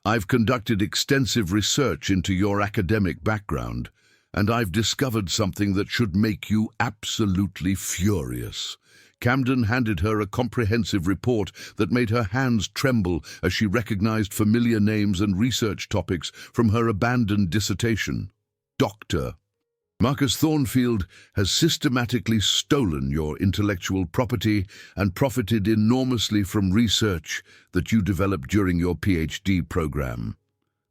I've conducted extensive research into your academic background, and I've discovered something that should make you absolutely furious. Camden handed her a comprehensive report that made her hands tremble as she recognized familiar names and research topics from her abandoned dissertation. Dr. Marcus Thornfield has systematically stolen your intellectual property and profited enormously from research that you developed during your PhD program.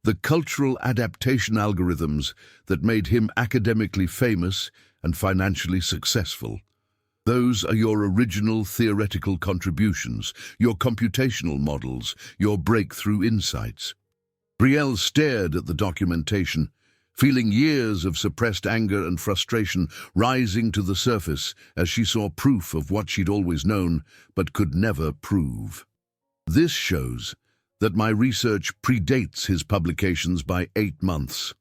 The cultural adaptation algorithms that made him academically famous and financially successful. Those are your original theoretical contributions, your computational models, your breakthrough insights. Brielle stared at the documentation, feeling years of suppressed anger and frustration rising to the surface as she saw proof of what she'd always known but could never prove. This shows that my research predates his publications by 8 months,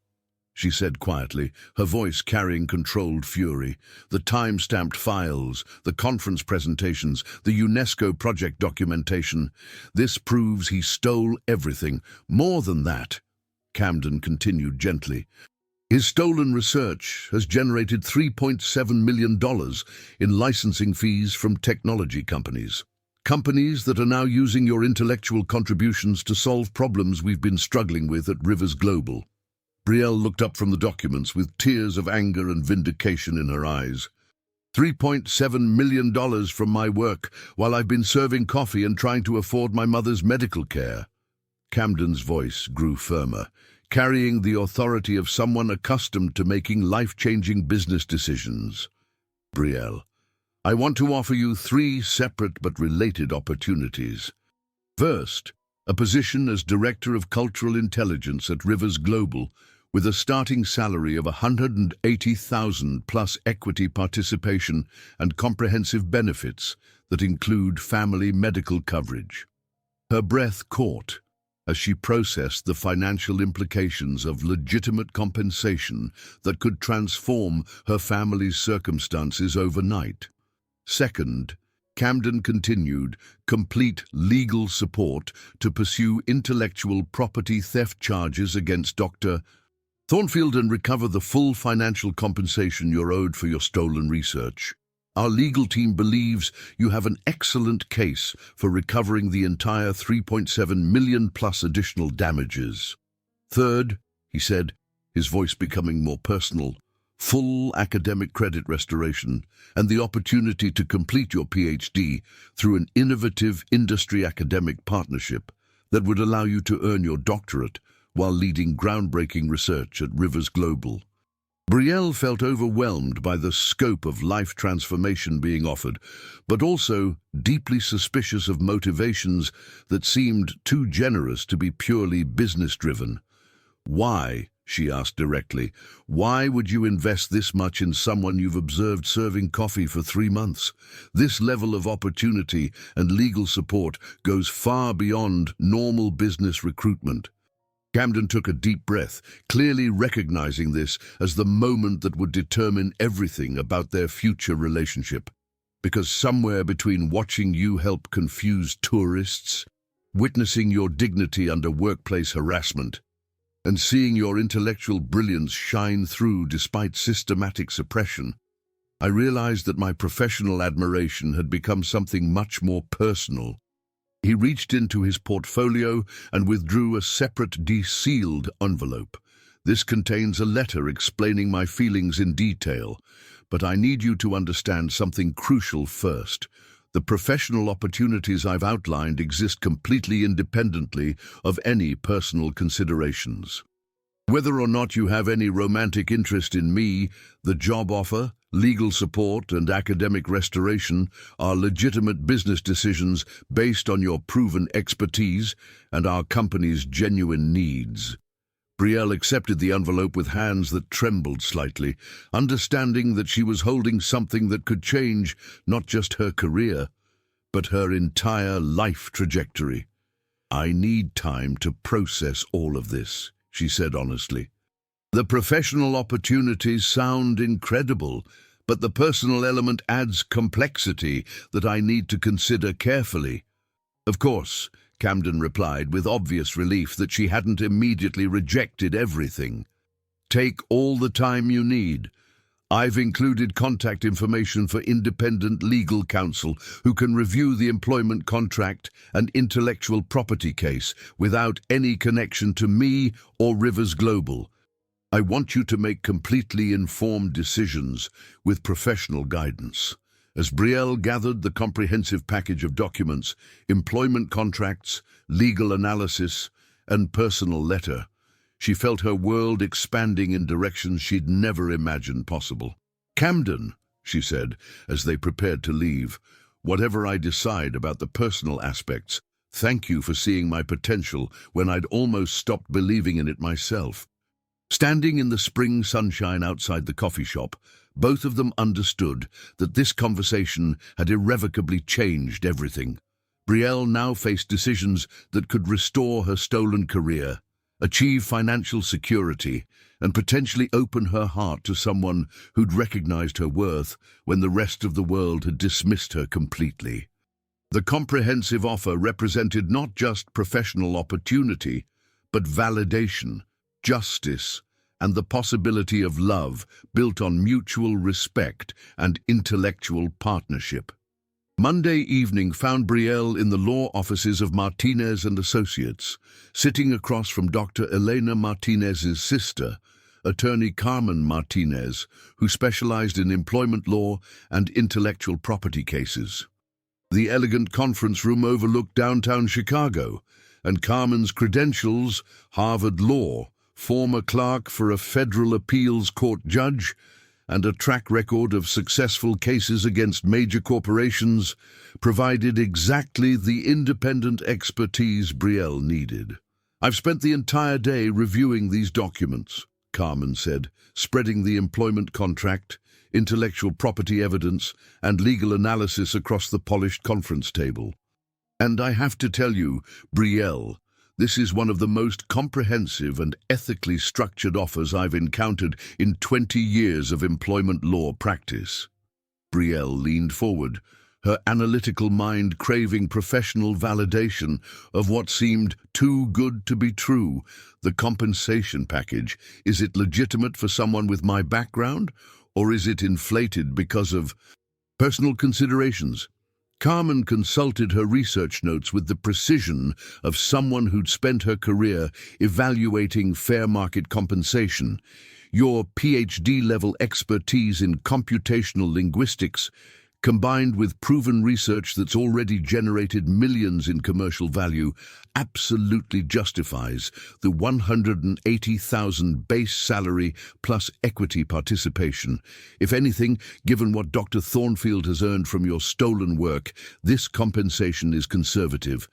she said quietly, her voice carrying controlled fury. The time-stamped files, the conference presentations, the UNESCO project documentation. This proves he stole everything. More than that, Camden continued gently. His stolen research has generated $3.7 million in licensing fees from technology companies. Companies that are now using your intellectual contributions to solve problems we've been struggling with at Rivers Global. Brielle looked up from the documents with tears of anger and vindication in her eyes. $3.7 million from my work while I've been serving coffee and trying to afford my mother's medical care. Camden's voice grew firmer, carrying the authority of someone accustomed to making life-changing business decisions. Brielle, I want to offer you 3 separate but related opportunities. First, a position as Director of Cultural Intelligence at Rivers Global, with a starting salary of $180,000 plus equity participation and comprehensive benefits that include family medical coverage. Her breath caught as she processed the financial implications of legitimate compensation that could transform her family's circumstances overnight. Second, Camden continued complete legal support to pursue intellectual property theft charges against Dr. Thornfield and recover the full financial compensation you're owed for your stolen research. Our legal team believes you have an excellent case for recovering the entire $3.7 million plus additional damages. Third, he said, his voice becoming more personal, full academic credit restoration and the opportunity to complete your PhD through an innovative industry academic partnership that would allow you to earn your doctorate while leading groundbreaking research at Rivers Global. Brielle felt overwhelmed by the scope of life transformation being offered, but also deeply suspicious of motivations that seemed too generous to be purely business-driven. Why, she asked directly, why would you invest this much in someone you've observed serving coffee for 3 months? This level of opportunity and legal support goes far beyond normal business recruitment. Camden took a deep breath, clearly recognizing this as the moment that would determine everything about their future relationship. Because somewhere between watching you help confuse tourists, witnessing your dignity under workplace harassment, and seeing your intellectual brilliance shine through despite systematic suppression, I realized that my professional admiration had become something much more personal. He reached into his portfolio and withdrew a separate de-sealed envelope. This contains a letter explaining my feelings in detail, but I need you to understand something crucial first. The professional opportunities I've outlined exist completely independently of any personal considerations. Whether or not you have any romantic interest in me, the job offer, legal support, and academic restoration are legitimate business decisions based on your proven expertise and our company's genuine needs. Belle accepted the envelope with hands that trembled slightly, understanding that she was holding something that could change not just her career, but her entire life trajectory. "I need time to process all of this," she said honestly. "The professional opportunities sound incredible, but the personal element adds complexity that I need to consider carefully." "Of course," Camden replied with obvious relief that she hadn't immediately rejected everything. "Take all the time you need. I've included contact information for independent legal counsel who can review the employment contract and intellectual property case without any connection to me or Rivers Global. I want you to make completely informed decisions with professional guidance." As Belle gathered the comprehensive package of documents, employment contracts, legal analysis, and personal letter, she felt her world expanding in directions she'd never imagined possible. "Camden," she said, as they prepared to leave, "whatever I decide about the personal aspects, thank you for seeing my potential when I'd almost stopped believing in it myself." Standing in the spring sunshine outside the coffee shop, both of them understood that this conversation had irrevocably changed everything. Belle now faced decisions that could restore her stolen career, achieve financial security, and potentially open her heart to someone who'd recognized her worth when the rest of the world had dismissed her completely. The comprehensive offer represented not just professional opportunity, but validation, justice, and the possibility of love built on mutual respect and intellectual partnership. Monday evening found Belle in the law offices of Martinez and Associates, sitting across from Dr. Elena Martinez's sister, attorney Carmen Martinez, who specialized in employment law and intellectual property cases. The elegant conference room overlooked downtown Chicago, and Carmen's credentials, Harvard Law, former clerk for a federal appeals court judge, and a track record of successful cases against major corporations, provided exactly the independent expertise Belle needed. "I've spent the entire day reviewing these documents," Carmen said, spreading the employment contract, intellectual property evidence, and legal analysis across the polished conference table. "And I have to tell you, Belle, this is one of the most comprehensive and ethically structured offers I've encountered in 20 years of employment law practice." Belle leaned forward, her analytical mind craving professional validation of what seemed too good to be true. "The compensation package, is it legitimate for someone with my background, or is it inflated because of personal considerations?" Carmen consulted her research notes with the precision of someone who'd spent her career evaluating fair market compensation. "Your PhD-level expertise in computational linguistics, combined with proven research that's already generated millions in commercial value, absolutely justifies the $180,000 base salary plus equity participation. If anything, given what Dr. Thornfield has earned from your stolen work, this compensation is conservative."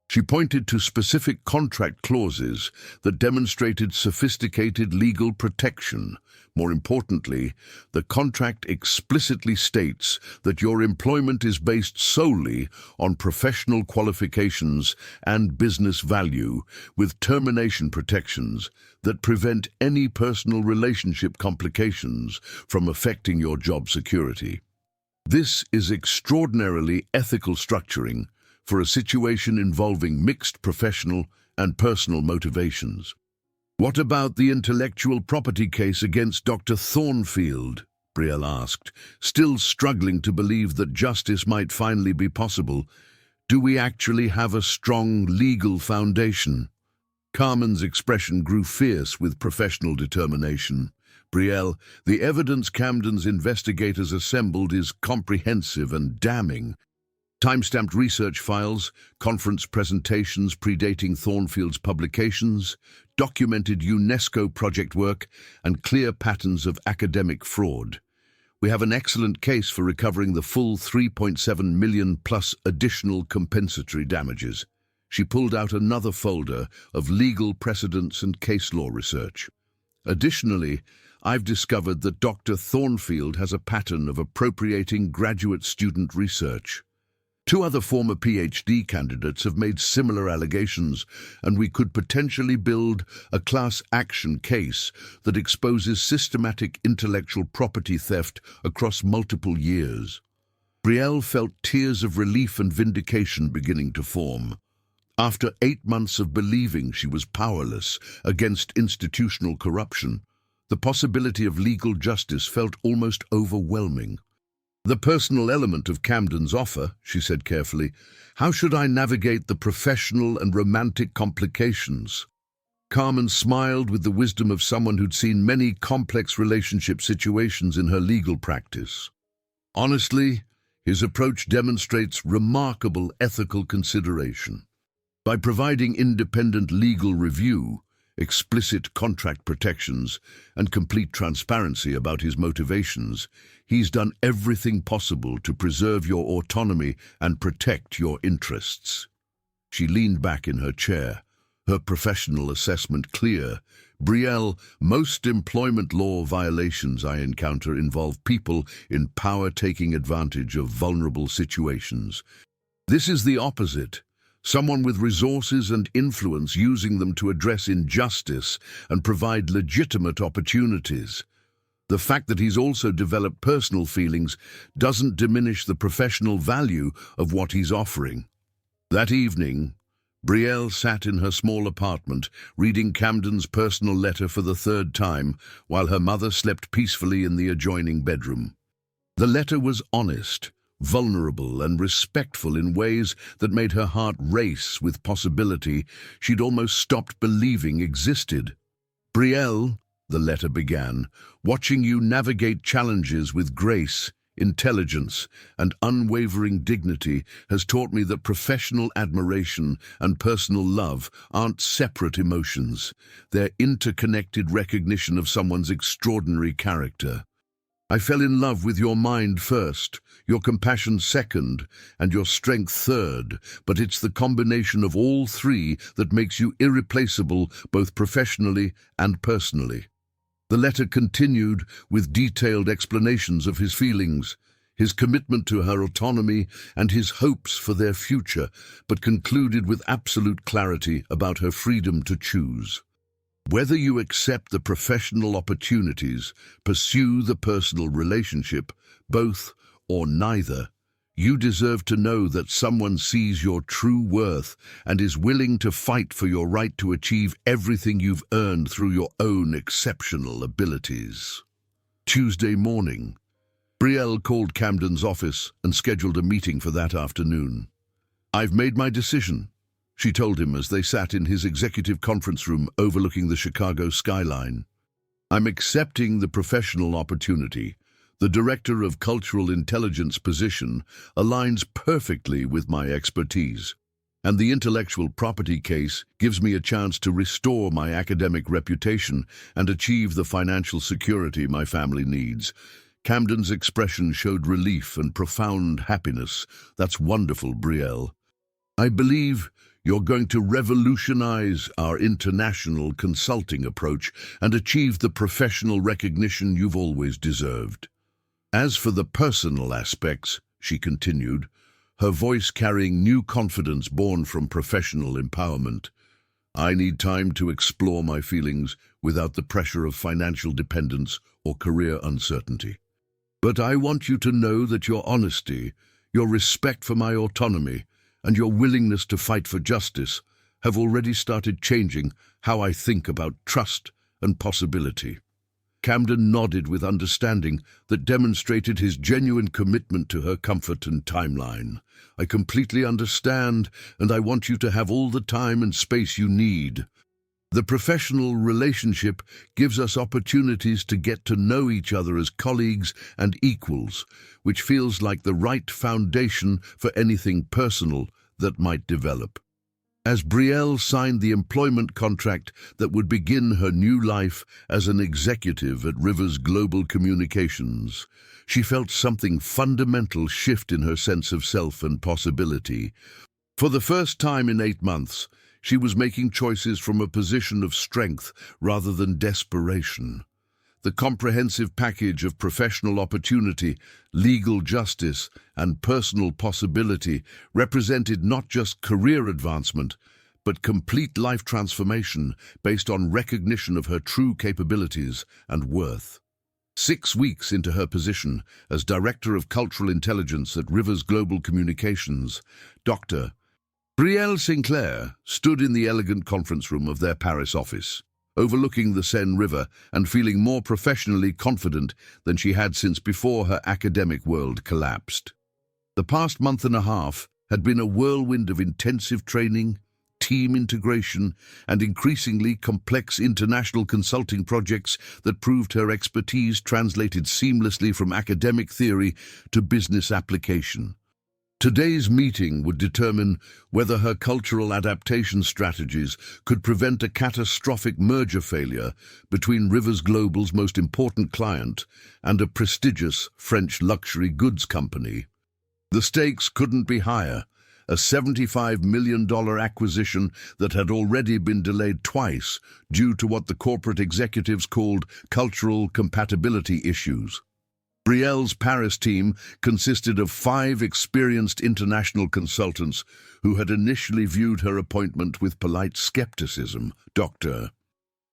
She pointed to specific contract clauses that demonstrated sophisticated legal protection. More importantly, the contract explicitly states that your employment is based solely on professional qualifications and business value, with termination protections that prevent any personal relationship complications from affecting your job security. This is extraordinarily ethical structuring for a situation involving mixed professional and personal motivations. "What about the intellectual property case against Dr. Thornfield?" Brielle asked, still struggling to believe that justice might finally be possible. "Do we actually have a strong legal foundation?" Carmen's expression grew fierce with professional determination. "Brielle, the evidence Camden's investigators assembled is comprehensive and damning. Time-stamped research files, conference presentations predating Thornfield's publications, documented UNESCO project work, and clear patterns of academic fraud. We have an excellent case for recovering the full 3.7 million plus additional compensatory damages." She pulled out another folder of legal precedents and case law research. "Additionally, I've discovered that Dr. Thornfield has a pattern of appropriating graduate student research. 2 other former PhD candidates have made similar allegations, and we could potentially build a class action case that exposes systematic intellectual property theft across multiple years." Brielle felt tears of relief and vindication beginning to form. After 8 months of believing she was powerless against institutional corruption, the possibility of legal justice felt almost overwhelming. "The personal element of Camden's offer," she said carefully. "How should I navigate the professional and romantic complications?" Carmen smiled with the wisdom of someone who'd seen many complex relationship situations in her legal practice. Honestly, his approach demonstrates remarkable ethical consideration. By providing independent legal review, explicit contract protections, and complete transparency about his motivations, he's done everything possible to preserve your autonomy and protect your interests. She leaned back in her chair, her professional assessment clear. "Brielle, most employment law violations I encounter involve people in power taking advantage of vulnerable situations. This is the opposite. Someone with resources and influence using them to address injustice and provide legitimate opportunities. The fact that he's also developed personal feelings doesn't diminish the professional value of what he's offering." That evening, Brielle sat in her small apartment, reading Camden's personal letter for the 3rd time, while her mother slept peacefully in the adjoining bedroom. The letter was honest, vulnerable and respectful in ways that made her heart race with possibility she'd almost stopped believing existed. "Brielle," the letter began, "watching you navigate challenges with grace, intelligence, and unwavering dignity has taught me that professional admiration and personal love aren't separate emotions. They're interconnected recognition of someone's extraordinary character. I fell in love with your mind first, your compassion second, and your strength third, but it's the combination of all 3 that makes you irreplaceable both professionally and personally." The letter continued with detailed explanations of his feelings, his commitment to her autonomy, and his hopes for their future, but concluded with absolute clarity about her freedom to choose. "Whether you accept the professional opportunities, pursue the personal relationship, both or neither, you deserve to know that someone sees your true worth and is willing to fight for your right to achieve everything you've earned through your own exceptional abilities." Tuesday morning, Brielle called Camden's office and scheduled a meeting for that afternoon. "I've made my decision," she told him as they sat in his executive conference room overlooking the Chicago skyline. "I'm accepting the professional opportunity. The Director of Cultural Intelligence position aligns perfectly with my expertise, and the intellectual property case gives me a chance to restore my academic reputation and achieve the financial security my family needs." Camden's expression showed relief and profound happiness. "That's wonderful, Brielle. I believe you're going to revolutionize our international consulting approach and achieve the professional recognition you've always deserved. As for the personal aspects," she continued, her voice carrying new confidence born from professional empowerment, "I need time to explore my feelings without the pressure of financial dependence or career uncertainty. But I want you to know that your honesty, your respect for my autonomy, and your willingness to fight for justice have already started changing how I think about trust and possibility." Camden nodded with understanding that demonstrated his genuine commitment to her comfort and timeline. "I completely understand, and I want you to have all the time and space you need. The professional relationship gives us opportunities to get to know each other as colleagues and equals, which feels like the right foundation for anything personal that might develop." As Belle signed the employment contract that would begin her new life as an executive at Rivers Global Communications, she felt something fundamental shift in her sense of self and possibility. For the first time in 8 months, she was making choices from a position of strength rather than desperation. The comprehensive package of professional opportunity, legal justice, and personal possibility represented not just career advancement, but complete life transformation based on recognition of her true capabilities and worth. 6 weeks into her position as Director of Cultural Intelligence at Rivers Global Communications, Dr. Bel Sinclair stood in the elegant conference room of their Paris office, overlooking the Seine River and feeling more professionally confident than she had since before her academic world collapsed. The past month and a half had been a whirlwind of intensive training, team integration, and increasingly complex international consulting projects that proved her expertise translated seamlessly from academic theory to business application. Today's meeting would determine whether her cultural adaptation strategies could prevent a catastrophic merger failure between Rivers Global's most important client and a prestigious French luxury goods company. The stakes couldn't be higher. A $75 million acquisition that had already been delayed twice due to what the corporate executives called cultural compatibility issues. Bel's Paris team consisted of 5 experienced international consultants who had initially viewed her appointment with polite skepticism. Dr.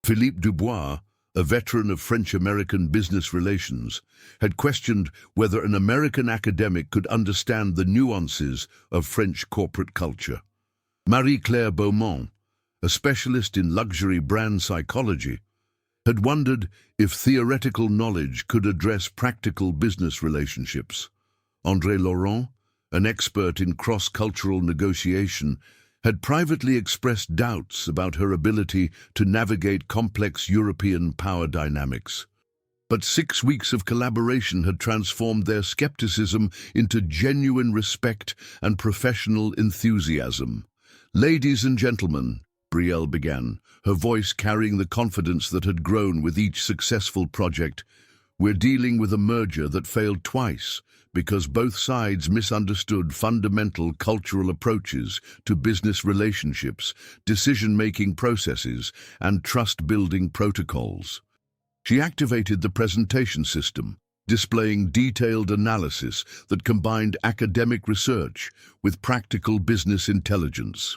Philippe Dubois, a veteran of French-American business relations, had questioned whether an American academic could understand the nuances of French corporate culture. Marie-Claire Beaumont, a specialist in luxury brand psychology, had wondered if theoretical knowledge could address practical business relationships. André Laurent, an expert in cross-cultural negotiation, had privately expressed doubts about her ability to navigate complex European power dynamics. But 6 weeks of collaboration had transformed their skepticism into genuine respect and professional enthusiasm. "Ladies and gentlemen," Belle began, her voice carrying the confidence that had grown with each successful project, "we're dealing with a merger that failed twice because both sides misunderstood fundamental cultural approaches to business relationships, decision-making processes, and trust-building protocols." She activated the presentation system, displaying detailed analysis that combined academic research with practical business intelligence.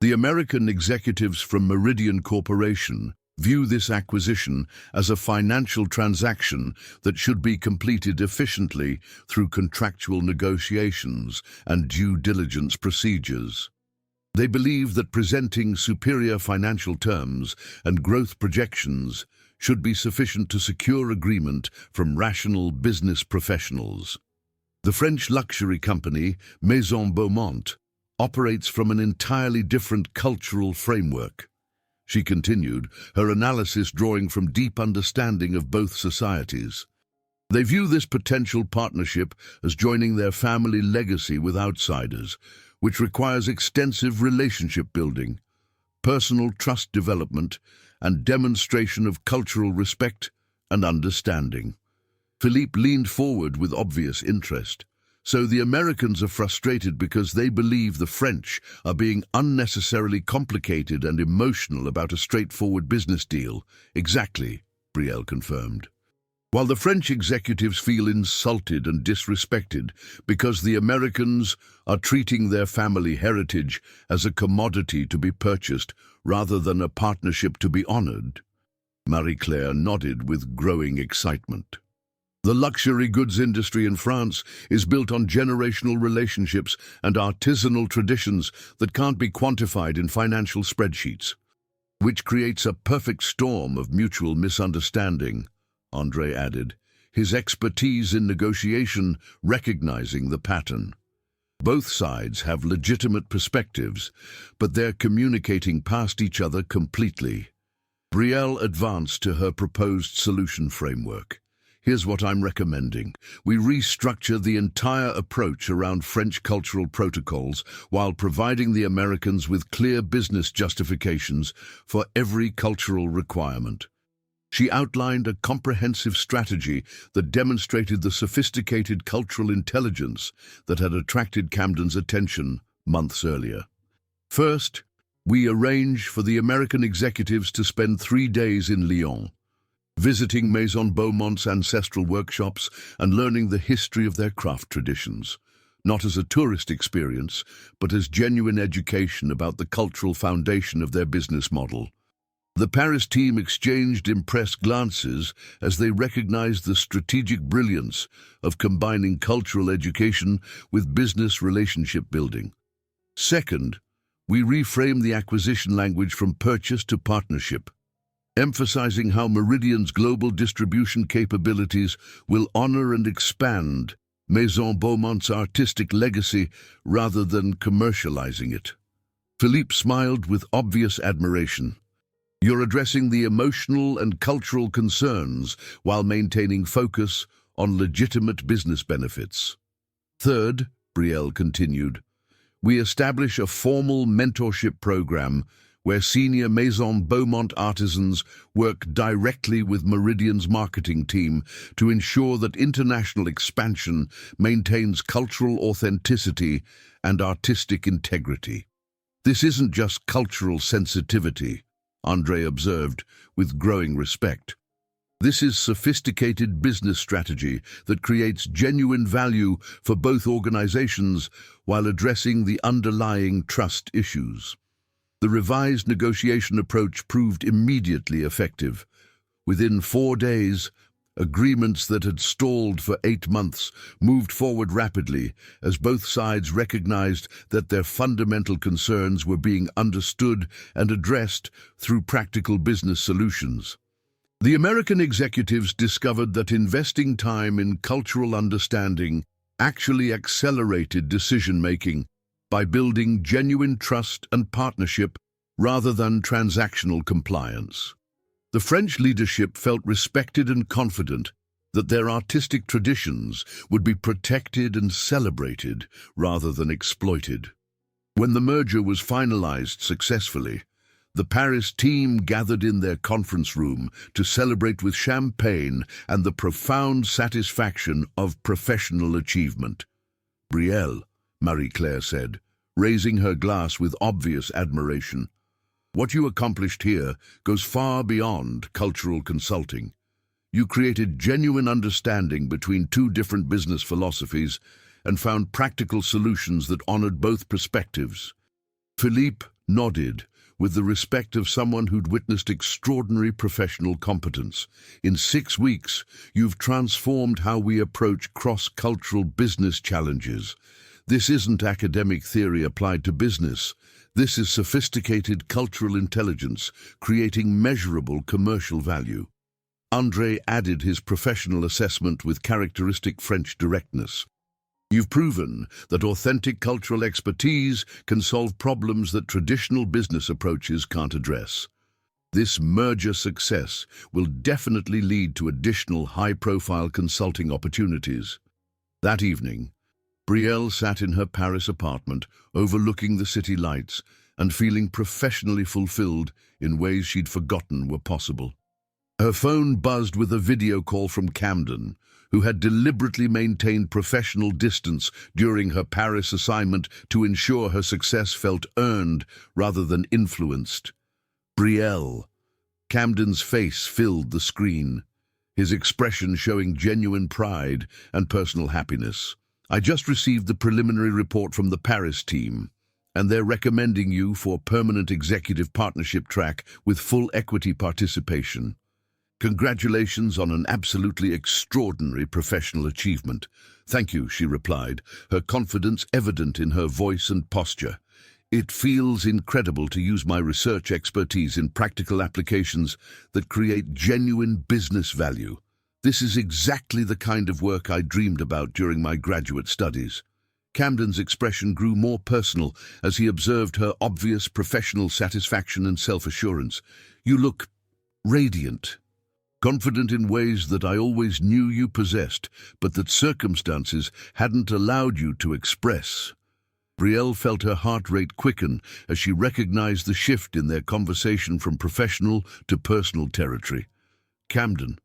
The American executives from Meridian Corporation view this acquisition as a financial transaction that should be completed efficiently through contractual negotiations and due diligence procedures. They believe that presenting superior financial terms and growth projections should be sufficient to secure agreement from rational business professionals. The French luxury company Maison Beaumont operates from an entirely different cultural framework. She continued, her analysis drawing from deep understanding of both societies. They view this potential partnership as joining their family legacy with outsiders, which requires extensive relationship building, personal trust development, and demonstration of cultural respect and understanding. Philippe leaned forward with obvious interest. "So the Americans are frustrated because they believe the French are being unnecessarily complicated and emotional about a straightforward business deal." "Exactly," Belle confirmed. "While the French executives feel insulted and disrespected because the Americans are treating their family heritage as a commodity to be purchased rather than a partnership to be honored." Marie-Claire nodded with growing excitement. The luxury goods industry in France is built on generational relationships and artisanal traditions that can't be quantified in financial spreadsheets, which creates a perfect storm of mutual misunderstanding, Andre added, his expertise in negotiation recognizing the pattern. Both sides have legitimate perspectives, but they're communicating past each other completely. Belle advanced to her proposed solution framework. Here's what I'm recommending. We restructure the entire approach around French cultural protocols while providing the Americans with clear business justifications for every cultural requirement. She outlined a comprehensive strategy that demonstrated the sophisticated cultural intelligence that had attracted Camden's attention months earlier. First, we arrange for the American executives to spend 3 days in Lyon, visiting Maison Beaumont's ancestral workshops and learning the history of their craft traditions, not as a tourist experience, but as genuine education about the cultural foundation of their business model. The Paris team exchanged impressed glances as they recognized the strategic brilliance of combining cultural education with business relationship building. Second, we reframe the acquisition language from purchase to partnership, emphasizing how Meridian's global distribution capabilities will honor and expand Maison Beaumont's artistic legacy rather than commercializing it. Philippe smiled with obvious admiration. You're addressing the emotional and cultural concerns while maintaining focus on legitimate business benefits. Third, Belle continued, we establish a formal mentorship program where senior Maison Beaumont artisans work directly with Meridian's marketing team to ensure that international expansion maintains cultural authenticity and artistic integrity. This isn't just cultural sensitivity, Andre observed with growing respect. This is sophisticated business strategy that creates genuine value for both organizations while addressing the underlying trust issues. The revised negotiation approach proved immediately effective. Within 4 days, agreements that had stalled for 8 months moved forward rapidly as both sides recognized that their fundamental concerns were being understood and addressed through practical business solutions. The American executives discovered that investing time in cultural understanding actually accelerated decision-making by building genuine trust and partnership rather than transactional compliance. The French leadership felt respected and confident that their artistic traditions would be protected and celebrated rather than exploited. When the merger was finalized successfully, the Paris team gathered in their conference room to celebrate with champagne and the profound satisfaction of professional achievement. Belle, Marie-Claire said, raising her glass with obvious admiration. What you accomplished here goes far beyond cultural consulting. You created genuine understanding between 2 different business philosophies and found practical solutions that honored both perspectives. Philippe nodded with the respect of someone who'd witnessed extraordinary professional competence. In 6 weeks, you've transformed how we approach cross-cultural business challenges. This isn't academic theory applied to business. This is sophisticated cultural intelligence, creating measurable commercial value. Andre added his professional assessment with characteristic French directness. You've proven that authentic cultural expertise can solve problems that traditional business approaches can't address. This merger success will definitely lead to additional high-profile consulting opportunities. That evening, Belle sat in her Paris apartment, overlooking the city lights and feeling professionally fulfilled in ways she'd forgotten were possible. Her phone buzzed with a video call from Camden, who had deliberately maintained professional distance during her Paris assignment to ensure her success felt earned rather than influenced. Belle. Camden's face filled the screen, his expression showing genuine pride and personal happiness. I just received the preliminary report from the Paris team, and they're recommending you for permanent executive partnership track with full equity participation. Congratulations on an absolutely extraordinary professional achievement. Thank you, she replied, her confidence evident in her voice and posture. It feels incredible to use my research expertise in practical applications that create genuine business value. This is exactly the kind of work I dreamed about during my graduate studies. Camden's expression grew more personal as he observed her obvious professional satisfaction and self-assurance. You look radiant. Confident in ways that I always knew you possessed, but that circumstances hadn't allowed you to express. Belle felt her heart rate quicken as she recognized the shift in their conversation from professional to personal territory. Camden,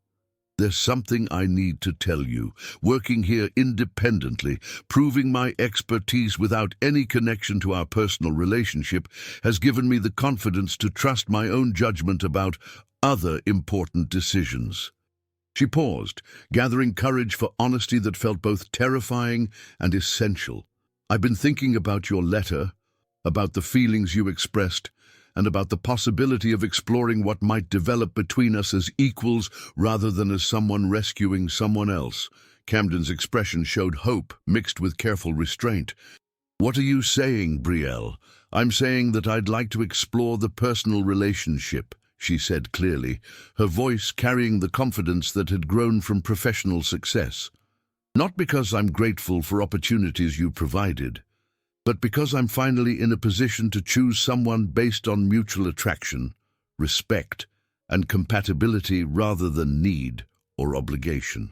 there's something I need to tell you. Working here independently, proving my expertise without any connection to our personal relationship, has given me the confidence to trust my own judgment about other important decisions. She paused, gathering courage for honesty that felt both terrifying and essential. I've been thinking about your letter, about the feelings you expressed, and about the possibility of exploring what might develop between us as equals rather than as someone rescuing someone else. Camden's expression showed hope mixed with careful restraint. What are you saying, Belle? I'm saying that I'd like to explore the personal relationship, she said clearly, her voice carrying the confidence that had grown from professional success. Not because I'm grateful for opportunities you provided, but because I'm finally in a position to choose someone based on mutual attraction, respect, and compatibility rather than need or obligation.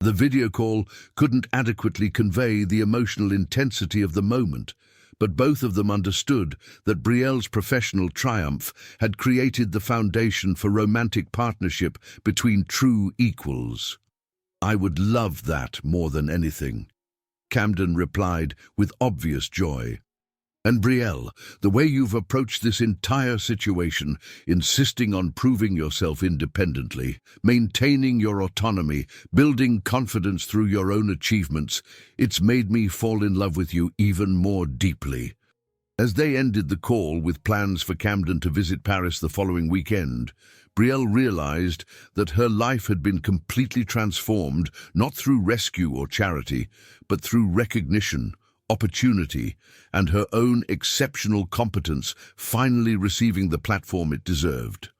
The video call couldn't adequately convey the emotional intensity of the moment, but both of them understood that Belle's professional triumph had created the foundation for romantic partnership between true equals. I would love that more than anything, Camden replied with obvious joy. And Belle, the way you've approached this entire situation, insisting on proving yourself independently, maintaining your autonomy, building confidence through your own achievements, it's made me fall in love with you even more deeply. As they ended the call with plans for Camden to visit Paris the following weekend, Belle realized that her life had been completely transformed, not through rescue or charity, but through recognition, opportunity, and her own exceptional competence finally receiving the platform it deserved.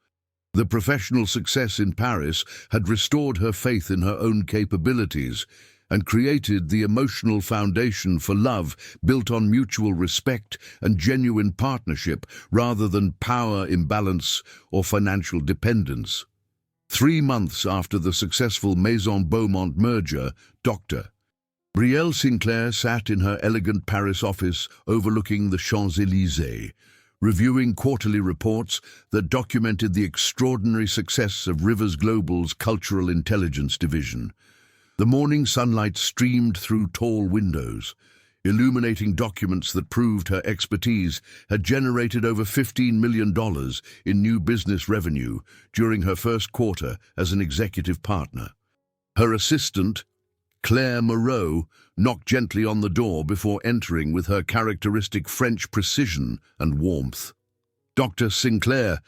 The professional success in Paris had restored her faith in her own capabilities and created the emotional foundation for love built on mutual respect and genuine partnership rather than power imbalance or financial dependence. 3 months after the successful Maison Beaumont merger, Dr. Bel Sinclair sat in her elegant Paris office overlooking the Champs-Élysées, reviewing quarterly reports that documented the extraordinary success of Rivers Global's Cultural Intelligence Division. The morning sunlight streamed through tall windows, illuminating documents that proved her expertise had generated over $15 million in new business revenue during her first quarter as an executive partner. Her assistant, Claire Moreau, knocked gently on the door before entering with her characteristic French precision and warmth. Dr. Sinclair,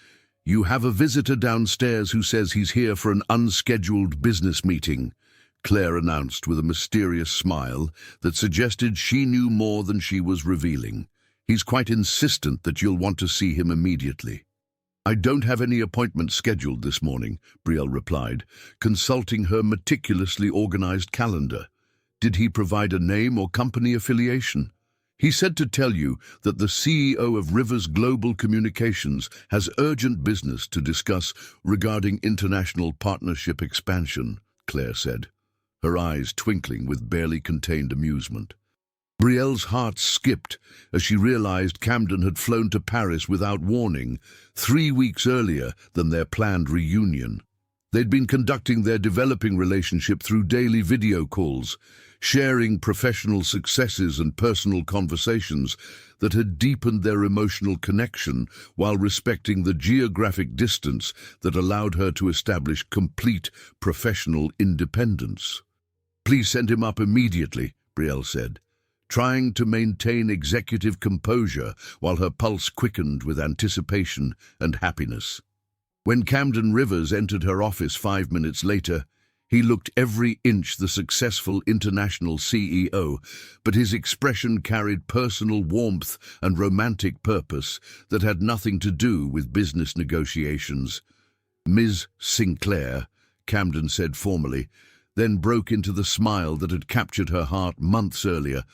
you have a visitor downstairs who says he's here for an unscheduled business meeting, Claire announced with a mysterious smile that suggested she knew more than she was revealing. He's quite insistent that you'll want to see him immediately. I don't have any appointments scheduled this morning, Belle replied, consulting her meticulously organized calendar. Did he provide a name or company affiliation? He said to tell you that the CEO of Rivers Global Communications has urgent business to discuss regarding international partnership expansion, Claire said, her eyes twinkling with barely contained amusement. Belle's heart skipped as she realized Camden had flown to Paris without warning 3 weeks earlier than their planned reunion. They'd been conducting their developing relationship through daily video calls, sharing professional successes and personal conversations that had deepened their emotional connection while respecting the geographic distance that allowed her to establish complete professional independence. Please send him up immediately, Belle said, trying to maintain executive composure while her pulse quickened with anticipation and happiness. When Camden Rivers entered her office 5 minutes later, he looked every inch the successful international CEO, but his expression carried personal warmth and romantic purpose that had nothing to do with business negotiations. "Ms. Sinclair," Camden said formally, then broke into the smile that had captured her heart months earlier.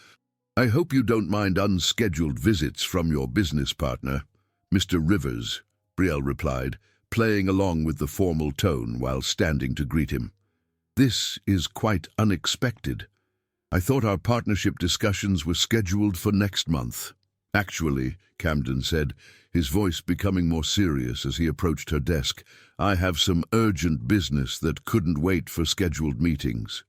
"I hope you don't mind unscheduled visits from your business partner, Mr. Rivers," Belle replied, playing along with the formal tone while standing to greet him. "This is quite unexpected. I thought our partnership discussions were scheduled for next month." "Actually," Camden said, his voice becoming more serious as he approached her desk, "I have some urgent business that couldn't wait for scheduled meetings.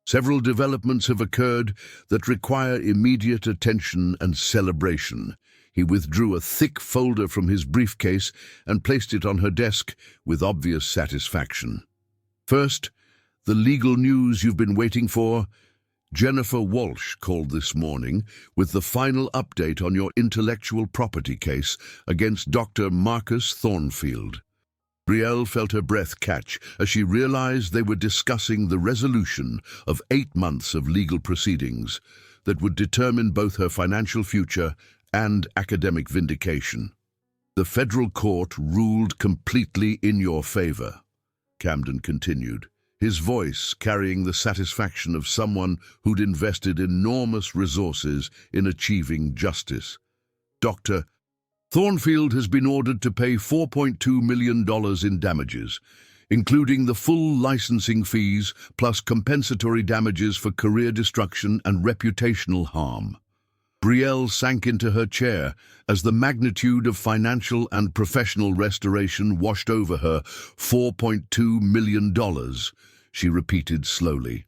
Several developments have occurred that require immediate attention and celebration." He withdrew a thick folder from his briefcase and placed it on her desk with obvious satisfaction. "First, the legal news you've been waiting for. Jennifer Walsh called this morning with the final update on your intellectual property case against Dr. Marcus Thornfield." Belle felt her breath catch as she realized they were discussing the resolution of 8 months of legal proceedings that would determine both her financial future and academic vindication. "The federal court ruled completely in your favor," Camden continued, his voice carrying the satisfaction of someone who'd invested enormous resources in achieving justice. "Dr. Thornfield has been ordered to pay $4.2 million in damages, including the full licensing fees plus compensatory damages for career destruction and reputational harm." Belle sank into her chair as the magnitude of financial and professional restoration washed over her. $4.2 million, she repeated slowly.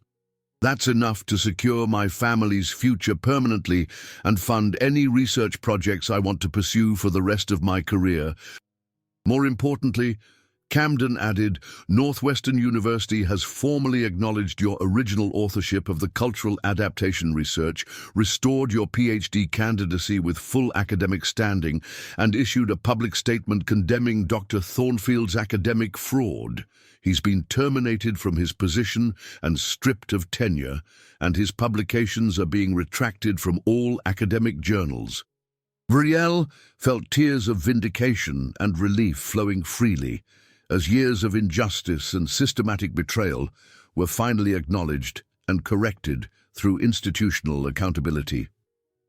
"That's enough to secure my family's future permanently and fund any research projects I want to pursue for the rest of my career. More importantly," Camden added, "Northwestern University has formally acknowledged your original authorship of the cultural adaptation research, restored your PhD candidacy with full academic standing, and issued a public statement condemning Dr. Thornfield's academic fraud. He's been terminated from his position and stripped of tenure, and his publications are being retracted from all academic journals." Belle felt tears of vindication and relief flowing freely, as years of injustice and systematic betrayal were finally acknowledged and corrected through institutional accountability.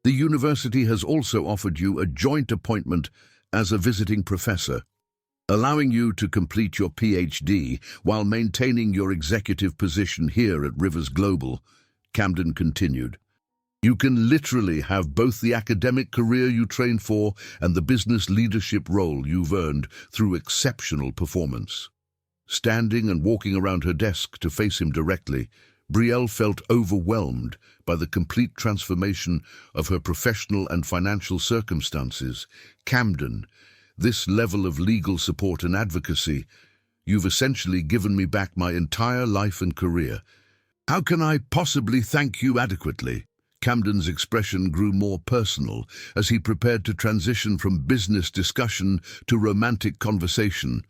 "The university has also offered you a joint appointment as a visiting professor, allowing you to complete your PhD while maintaining your executive position here at Rivers Global," Camden continued. "You can literally have both the academic career you trained for and the business leadership role you've earned through exceptional performance." Standing and walking around her desk to face him directly, Belle felt overwhelmed by the complete transformation of her professional and financial circumstances. "Camden, this level of legal support and advocacy, you've essentially given me back my entire life and career. How can I possibly thank you adequately?" Camden's expression grew more personal as he prepared to transition from business discussion to romantic conversation.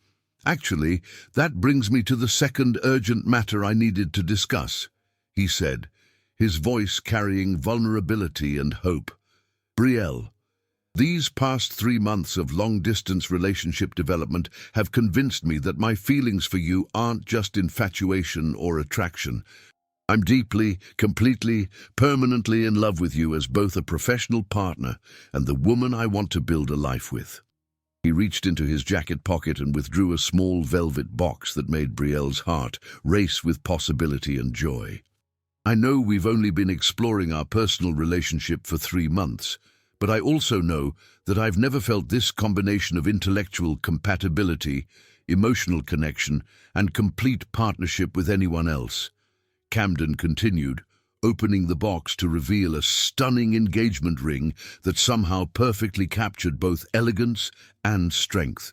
"Actually, that brings me to the second urgent matter I needed to discuss," he said, his voice carrying vulnerability and hope. "Belle, these past 3 months of long-distance relationship development have convinced me that my feelings for you aren't just infatuation or attraction. I'm deeply, completely, permanently in love with you as both a professional partner and the woman I want to build a life with." He reached into his jacket pocket and withdrew a small velvet box that made Belle's heart race with possibility and joy. "I know we've only been exploring our personal relationship for 3 months, but I also know that I've never felt this combination of intellectual compatibility, emotional connection, and complete partnership with anyone else," Camden continued, opening the box to reveal a stunning engagement ring that somehow perfectly captured both elegance and strength.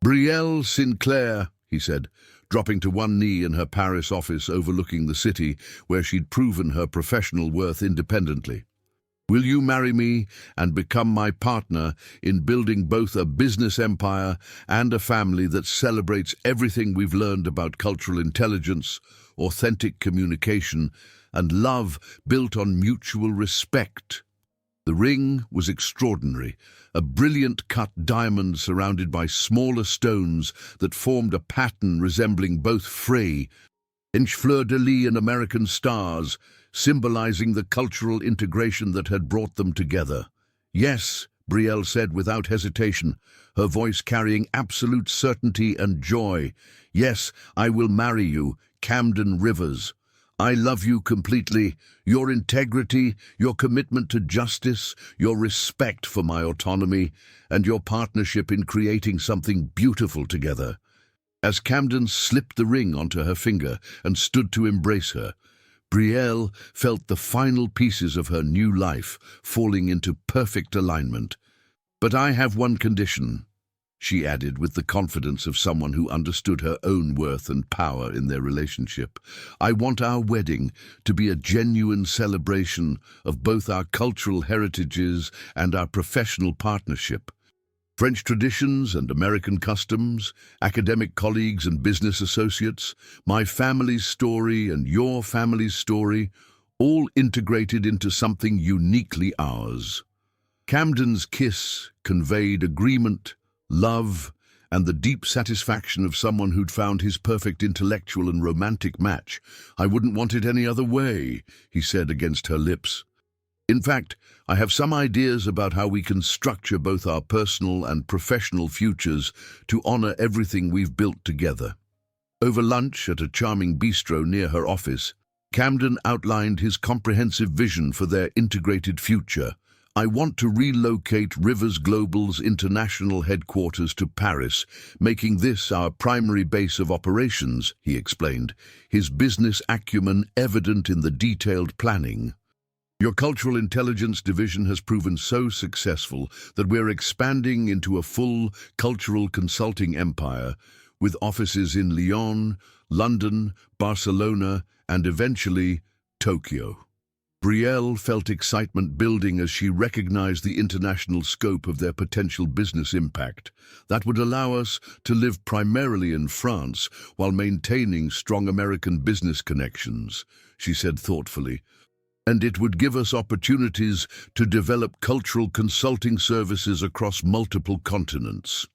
"Bel Sinclair," he said, dropping to one knee in her Paris office overlooking the city where she'd proven her professional worth independently. Will you marry me and become my partner in building both a business empire and a family that celebrates everything we've learned about cultural intelligence, authentic communication, and love built on mutual respect? The ring was extraordinary, a brilliant cut diamond surrounded by smaller stones that formed a pattern resembling both French fleur-de-lis and American stars, symbolizing the cultural integration that had brought them together. "Yes," Belle said without hesitation, her voice carrying absolute certainty and joy. "Yes, I will marry you, Camden Rivers. I love you completely. Your integrity, your commitment to justice, your respect for my autonomy, and your partnership in creating something beautiful together." As Camden slipped the ring onto her finger and stood to embrace her, Belle felt the final pieces of her new life falling into perfect alignment. "But I have one condition," she added with the confidence of someone who understood her own worth and power in their relationship. "I want our wedding to be a genuine celebration of both our cultural heritages and our professional partnership. French traditions and American customs, academic colleagues and business associates, my family's story and your family's story, all integrated into something uniquely ours." Camden's kiss conveyed agreement, love, and the deep satisfaction of someone who'd found his perfect intellectual and romantic match. "I wouldn't want it any other way," he said against her lips. "In fact, I have some ideas about how we can structure both our personal and professional futures to honor everything we've built together." Over lunch at a charming bistro near her office, Camden outlined his comprehensive vision for their integrated future. "I want to relocate Rivers Global's international headquarters to Paris, making this our primary base of operations," he explained, his business acumen evident in the detailed planning. "Your cultural intelligence division has proven so successful that we're expanding into a full cultural consulting empire with offices in Lyon, London, Barcelona, and eventually Tokyo." Belle felt excitement building as she recognized the international scope of their potential business impact. "That would allow us to live primarily in France while maintaining strong American business connections," she said thoughtfully. "And it would give us opportunities to develop cultural consulting services across multiple continents."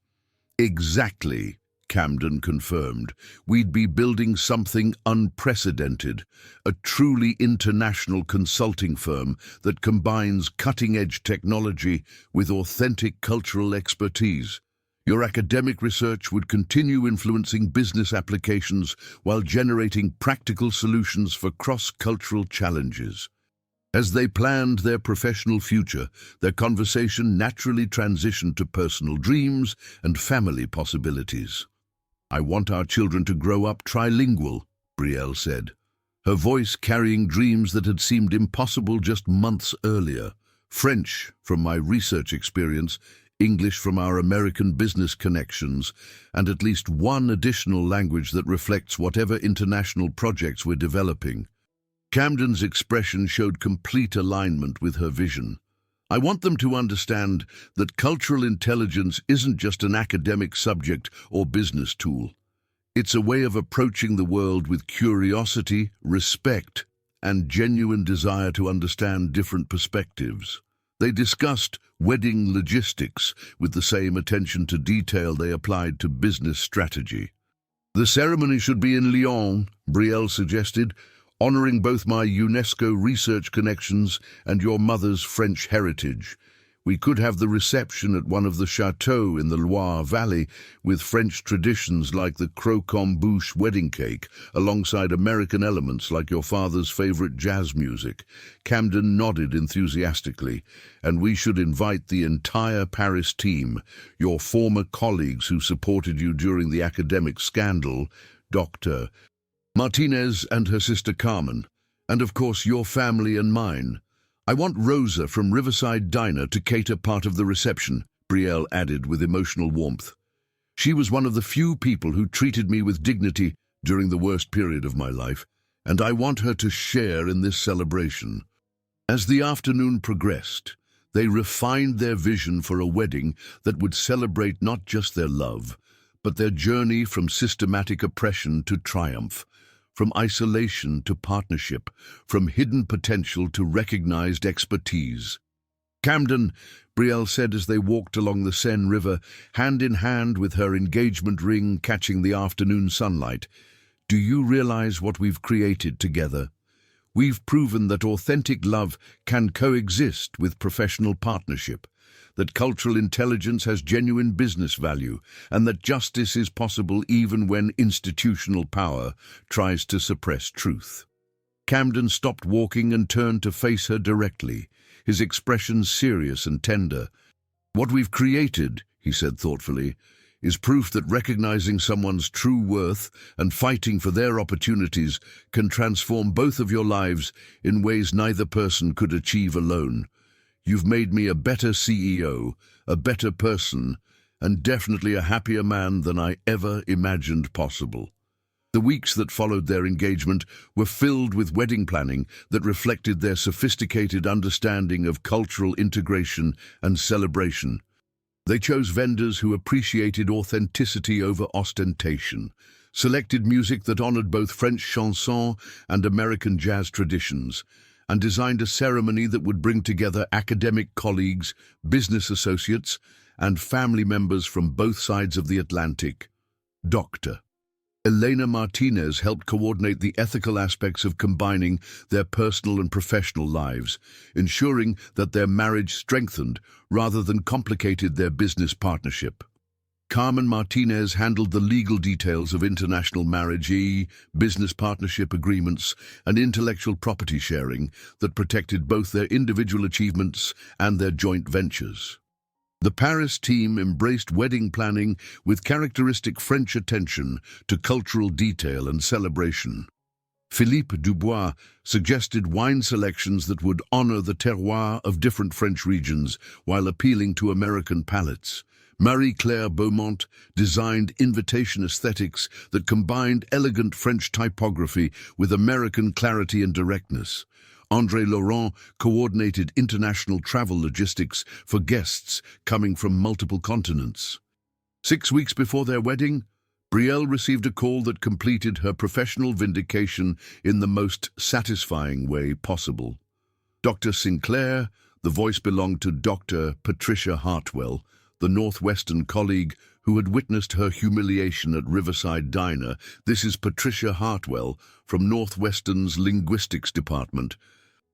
"Exactly," Camden confirmed. "We'd be building something unprecedented, a truly international consulting firm that combines cutting-edge technology with authentic cultural expertise. Your academic research would continue influencing business applications while generating practical solutions for cross-cultural challenges." As they planned their professional future, their conversation naturally transitioned to personal dreams and family possibilities. "I want our children to grow up trilingual," Belle said, her voice carrying dreams that had seemed impossible just months earlier. "French, from my research experience, English from our American business connections, and at least one additional language that reflects whatever international projects we're developing." Camden's expression showed complete alignment with her vision. "I want them to understand that cultural intelligence isn't just an academic subject or business tool. It's a way of approaching the world with curiosity, respect, and genuine desire to understand different perspectives." They discussed wedding logistics with the same attention to detail they applied to business strategy. "The ceremony should be in Lyon," Belle suggested, "honoring both my UNESCO research connections and your mother's French heritage. We could have the reception at one of the chateaux in the Loire Valley with French traditions like the croquembouche wedding cake, alongside American elements like your father's favorite jazz music." Camden nodded enthusiastically. "And we should invite the entire Paris team, your former colleagues who supported you during the academic scandal, Dr. Martinez and her sister Carmen, and of course your family and mine. I want Rosa from Riverside Diner to cater part of the reception," Belle added with emotional warmth. "She was one of the few people who treated me with dignity during the worst period of my life, and I want her to share in this celebration." As the afternoon progressed, they refined their vision for a wedding that would celebrate not just their love, but their journey from systematic oppression to triumph, from isolation to partnership, from hidden potential to recognized expertise. "Camden," Belle said as they walked along the Seine River, hand in hand with her engagement ring catching the afternoon sunlight, "do you realize what we've created together? We've proven that authentic love can coexist with professional partnership, that cultural intelligence has genuine business value, and that justice is possible even when institutional power tries to suppress truth." Camden stopped walking and turned to face her directly, his expression serious and tender. "What we've created," he said thoughtfully, "is proof that recognizing someone's true worth and fighting for their opportunities can transform both of your lives in ways neither person could achieve alone. You've made me a better CEO, a better person, and definitely a happier man than I ever imagined possible." The weeks that followed their engagement were filled with wedding planning that reflected their sophisticated understanding of cultural integration and celebration. They chose vendors who appreciated authenticity over ostentation, selected music that honored both French chanson and American jazz traditions, and designed a ceremony that would bring together academic colleagues, business associates, and family members from both sides of the Atlantic. Dr. Elena Martinez helped coordinate the ethical aspects of combining their personal and professional lives, ensuring that their marriage strengthened rather than complicated their business partnership. Carmen Martinez handled the legal details of international marriage, business partnership agreements, and intellectual property sharing that protected both their individual achievements and their joint ventures. The Paris team embraced wedding planning with characteristic French attention to cultural detail and celebration. Philippe Dubois suggested wine selections that would honor the terroir of different French regions while appealing to American palates. Marie-Claire Beaumont designed invitation aesthetics that combined elegant French typography with American clarity and directness. André Laurent coordinated international travel logistics for guests coming from multiple continents. 6 weeks before their wedding, Belle received a call that completed her professional vindication in the most satisfying way possible. Dr. Sinclair, the voice belonged to Dr. Patricia Hartwell, the Northwestern colleague who had witnessed her humiliation at Riverside Diner. "This is Patricia Hartwell from Northwestern's Linguistics department.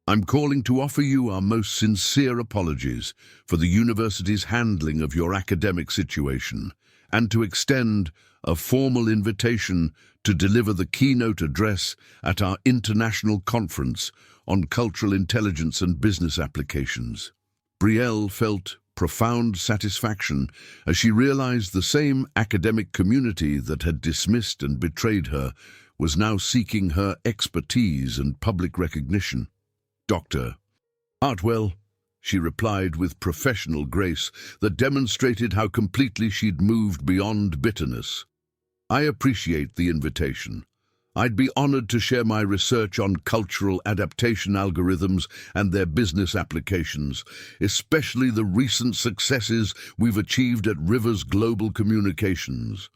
I'm calling to offer you our most sincere apologies for the university's handling of your academic situation, and to extend a formal invitation to deliver the keynote address at our international conference on cultural intelligence and business applications." Belle felt profound satisfaction as she realized the same academic community that had dismissed and betrayed her was now seeking her expertise and public recognition. "Dr. Hartwell," she replied with professional grace that demonstrated how completely she'd moved beyond bitterness, "I appreciate the invitation. I'd be honored to share my research on cultural adaptation algorithms and their business applications, especially the recent successes we've achieved at Rivers Global Communications."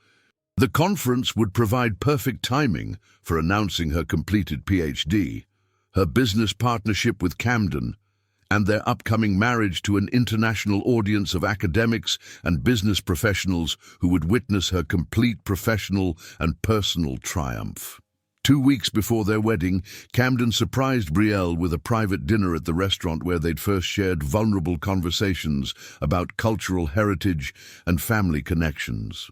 The conference would provide perfect timing for announcing her completed PhD, her business partnership with Camden, and their upcoming marriage to an international audience of academics and business professionals who would witness her complete professional and personal triumph. 2 weeks before their wedding, Camden surprised Belle with a private dinner at the restaurant where they'd first shared vulnerable conversations about cultural heritage and family connections.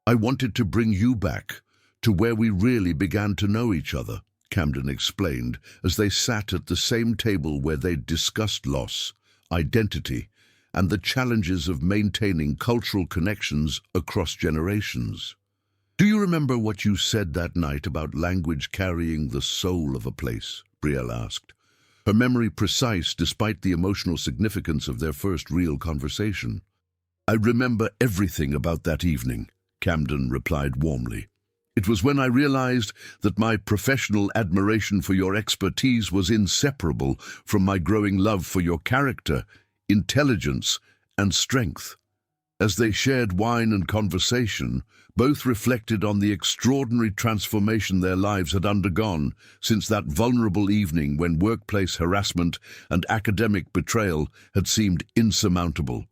"I wanted to bring you back to where we really began to know each other," Camden explained as they sat at the same table where they'd discussed loss, identity, and the challenges of maintaining cultural connections across generations. "Do you remember what you said that night about language carrying the soul of a place?" Belle asked, her memory precise despite the emotional significance of their first real conversation. "I remember everything about that evening," Camden replied warmly. It was when I realized that my professional admiration for your expertise was inseparable from my growing love for your character, intelligence, and strength. As they shared wine and conversation, both reflected on the extraordinary transformation their lives had undergone since that vulnerable evening when workplace harassment and academic betrayal had seemed insurmountable.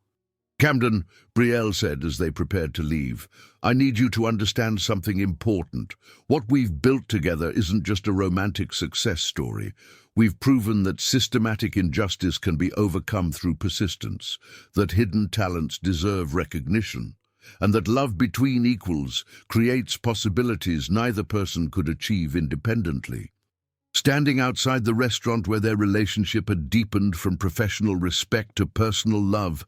"Camden," Belle said as they prepared to leave, "I need you to understand something important. What we've built together isn't just a romantic success story. We've proven that systematic injustice can be overcome through persistence, that hidden talents deserve recognition, and that love between equals creates possibilities neither person could achieve independently." Standing outside the restaurant where their relationship had deepened from professional respect to personal love,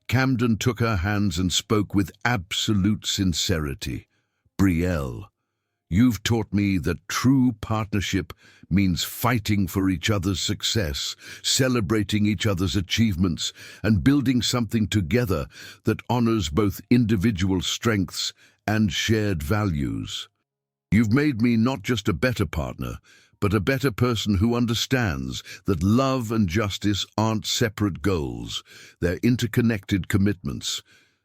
Camden took her hands and spoke with absolute sincerity. "Belle, you've taught me that true partnership means fighting for each other's success, celebrating each other's achievements, and building something together that honors both individual strengths and shared values. You've made me not just a better partner, but a better person who understands that love and justice aren't separate goals, they're interconnected commitments."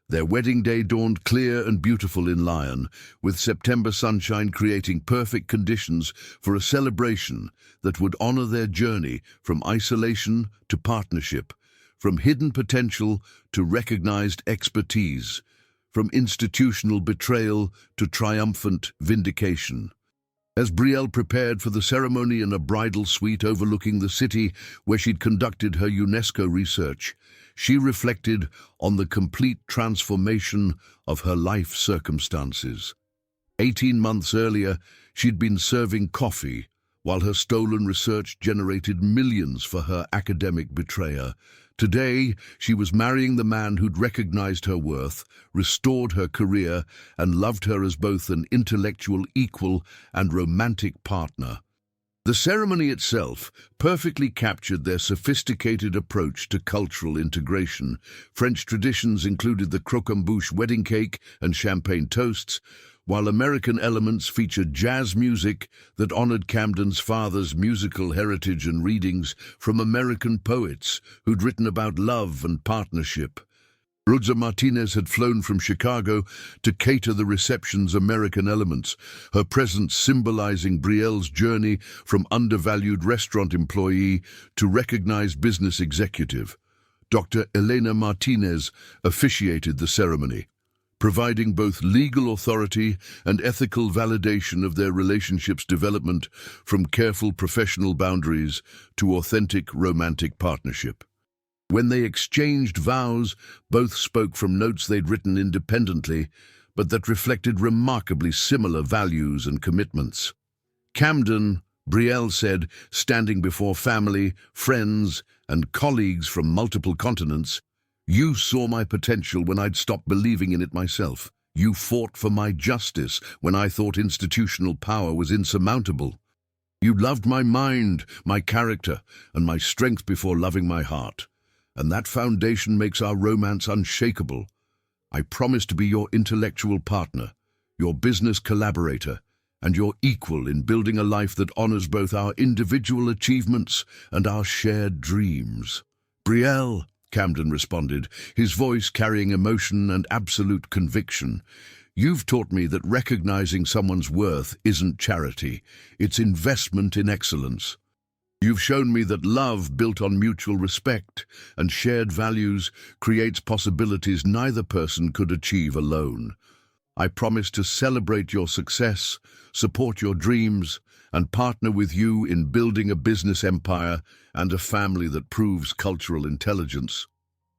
Their wedding day dawned clear and beautiful in Lyon, with September sunshine creating perfect conditions for a celebration that would honor their journey from isolation to partnership, from hidden potential to recognized expertise, from institutional betrayal to triumphant vindication. As Belle prepared for the ceremony in a bridal suite overlooking the city where she'd conducted her UNESCO research, she reflected on the complete transformation of her life circumstances. 18 months earlier, she'd been serving coffee, while her stolen research generated millions for her academic betrayer. Today, she was marrying the man who'd recognized her worth, restored her career, and loved her as both an intellectual equal and romantic partner. The ceremony itself perfectly captured their sophisticated approach to cultural integration. French traditions included the croquembouche wedding cake and champagne toasts, while American elements featured jazz music that honored Camden's father's musical heritage and readings from American poets who'd written about love and partnership. Rosa Martinez had flown from Chicago to cater the reception's American elements, her presence symbolizing Belle's journey from undervalued restaurant employee to recognized business executive. Dr. Elena Martinez officiated the ceremony, providing both legal authority and ethical validation of their relationship's development from careful professional boundaries to authentic romantic partnership. When they exchanged vows, both spoke from notes they'd written independently, but that reflected remarkably similar values and commitments. "Camden," Belle said, standing before family, friends, and colleagues from multiple continents, "you saw my potential when I'd stopped believing in it myself. You fought for my justice when I thought institutional power was insurmountable. You loved my mind, my character, and my strength before loving my heart. And that foundation makes our romance unshakable. I promise to be your intellectual partner, your business collaborator, and your equal in building a life that honors both our individual achievements and our shared dreams." "Belle," Camden responded, his voice carrying emotion and absolute conviction, "you've taught me that recognizing someone's worth isn't charity, it's investment in excellence. You've shown me that love built on mutual respect and shared values creates possibilities neither person could achieve alone. I promise to celebrate your success, support your dreams, and partner with you in building a business empire and a family that proves cultural intelligence.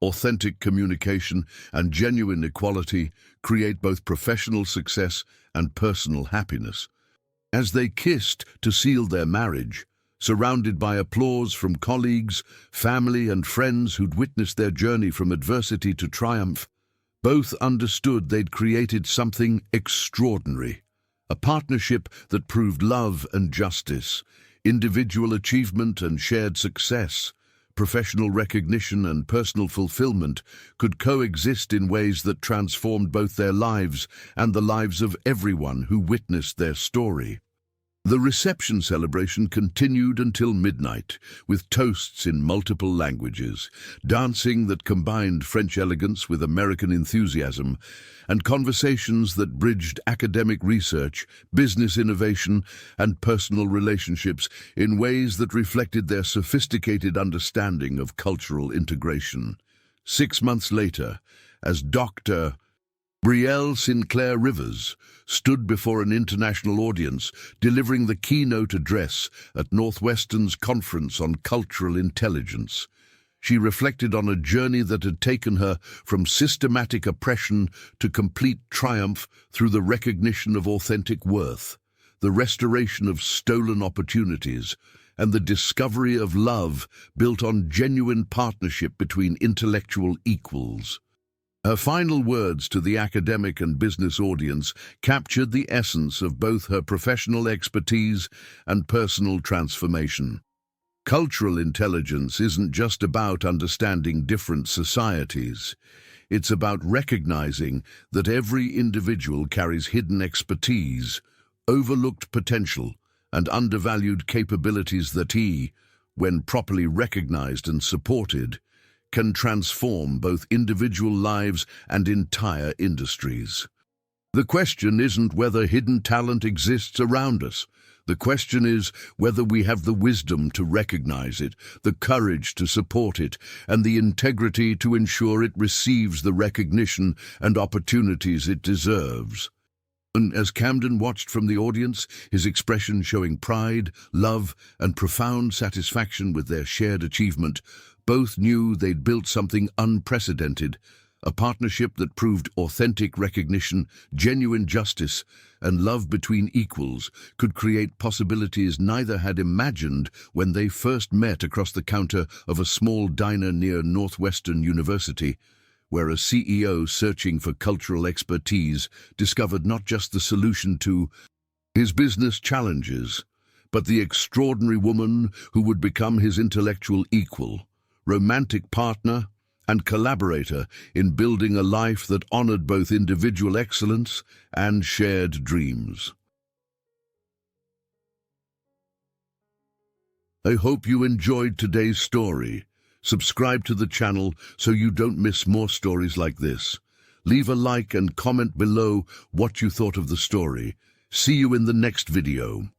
Authentic communication and genuine equality create both professional success and personal happiness." As they kissed to seal their marriage, surrounded by applause from colleagues, family, and friends who'd witnessed their journey from adversity to triumph, both understood they'd created something extraordinary, a partnership that proved love and justice, individual achievement and shared success, professional recognition and personal fulfillment could coexist in ways that transformed both their lives and the lives of everyone who witnessed their story. The reception celebration continued until midnight, with toasts in multiple languages, dancing that combined French elegance with American enthusiasm, and conversations that bridged academic research, business innovation, and personal relationships in ways that reflected their sophisticated understanding of cultural integration. 6 months later, as Dr. Bel Sinclair Rivers stood before an international audience, delivering the keynote address at Northwestern's Conference on Cultural Intelligence. She reflected on a journey that had taken her from systematic oppression to complete triumph through the recognition of authentic worth, the restoration of stolen opportunities, and the discovery of love built on genuine partnership between intellectual equals. Her final words to the academic and business audience captured the essence of both her professional expertise and personal transformation. Cultural intelligence isn't just about understanding different societies. It's about recognizing that every individual carries hidden expertise, overlooked potential, and undervalued capabilities that when properly recognized and supported, can transform both individual lives and entire industries. The question isn't whether hidden talent exists around us. The question is whether we have the wisdom to recognize it, the courage to support it, and the integrity to ensure it receives the recognition and opportunities it deserves. And as Camden watched from the audience, his expression showing pride, love, and profound satisfaction with their shared achievement, both knew they'd built something unprecedented, a partnership that proved authentic recognition, genuine justice, and love between equals could create possibilities neither had imagined when they first met across the counter of a small diner near Northwestern University, where a CEO searching for cultural expertise discovered not just the solution to his business challenges, but the extraordinary woman who would become his intellectual equal, romantic partner, and collaborator in building a life that honored both individual excellence and shared dreams. I hope you enjoyed today's story. Subscribe to the channel so you don't miss more stories like this. Leave a like and comment below what you thought of the story. See you in the next video.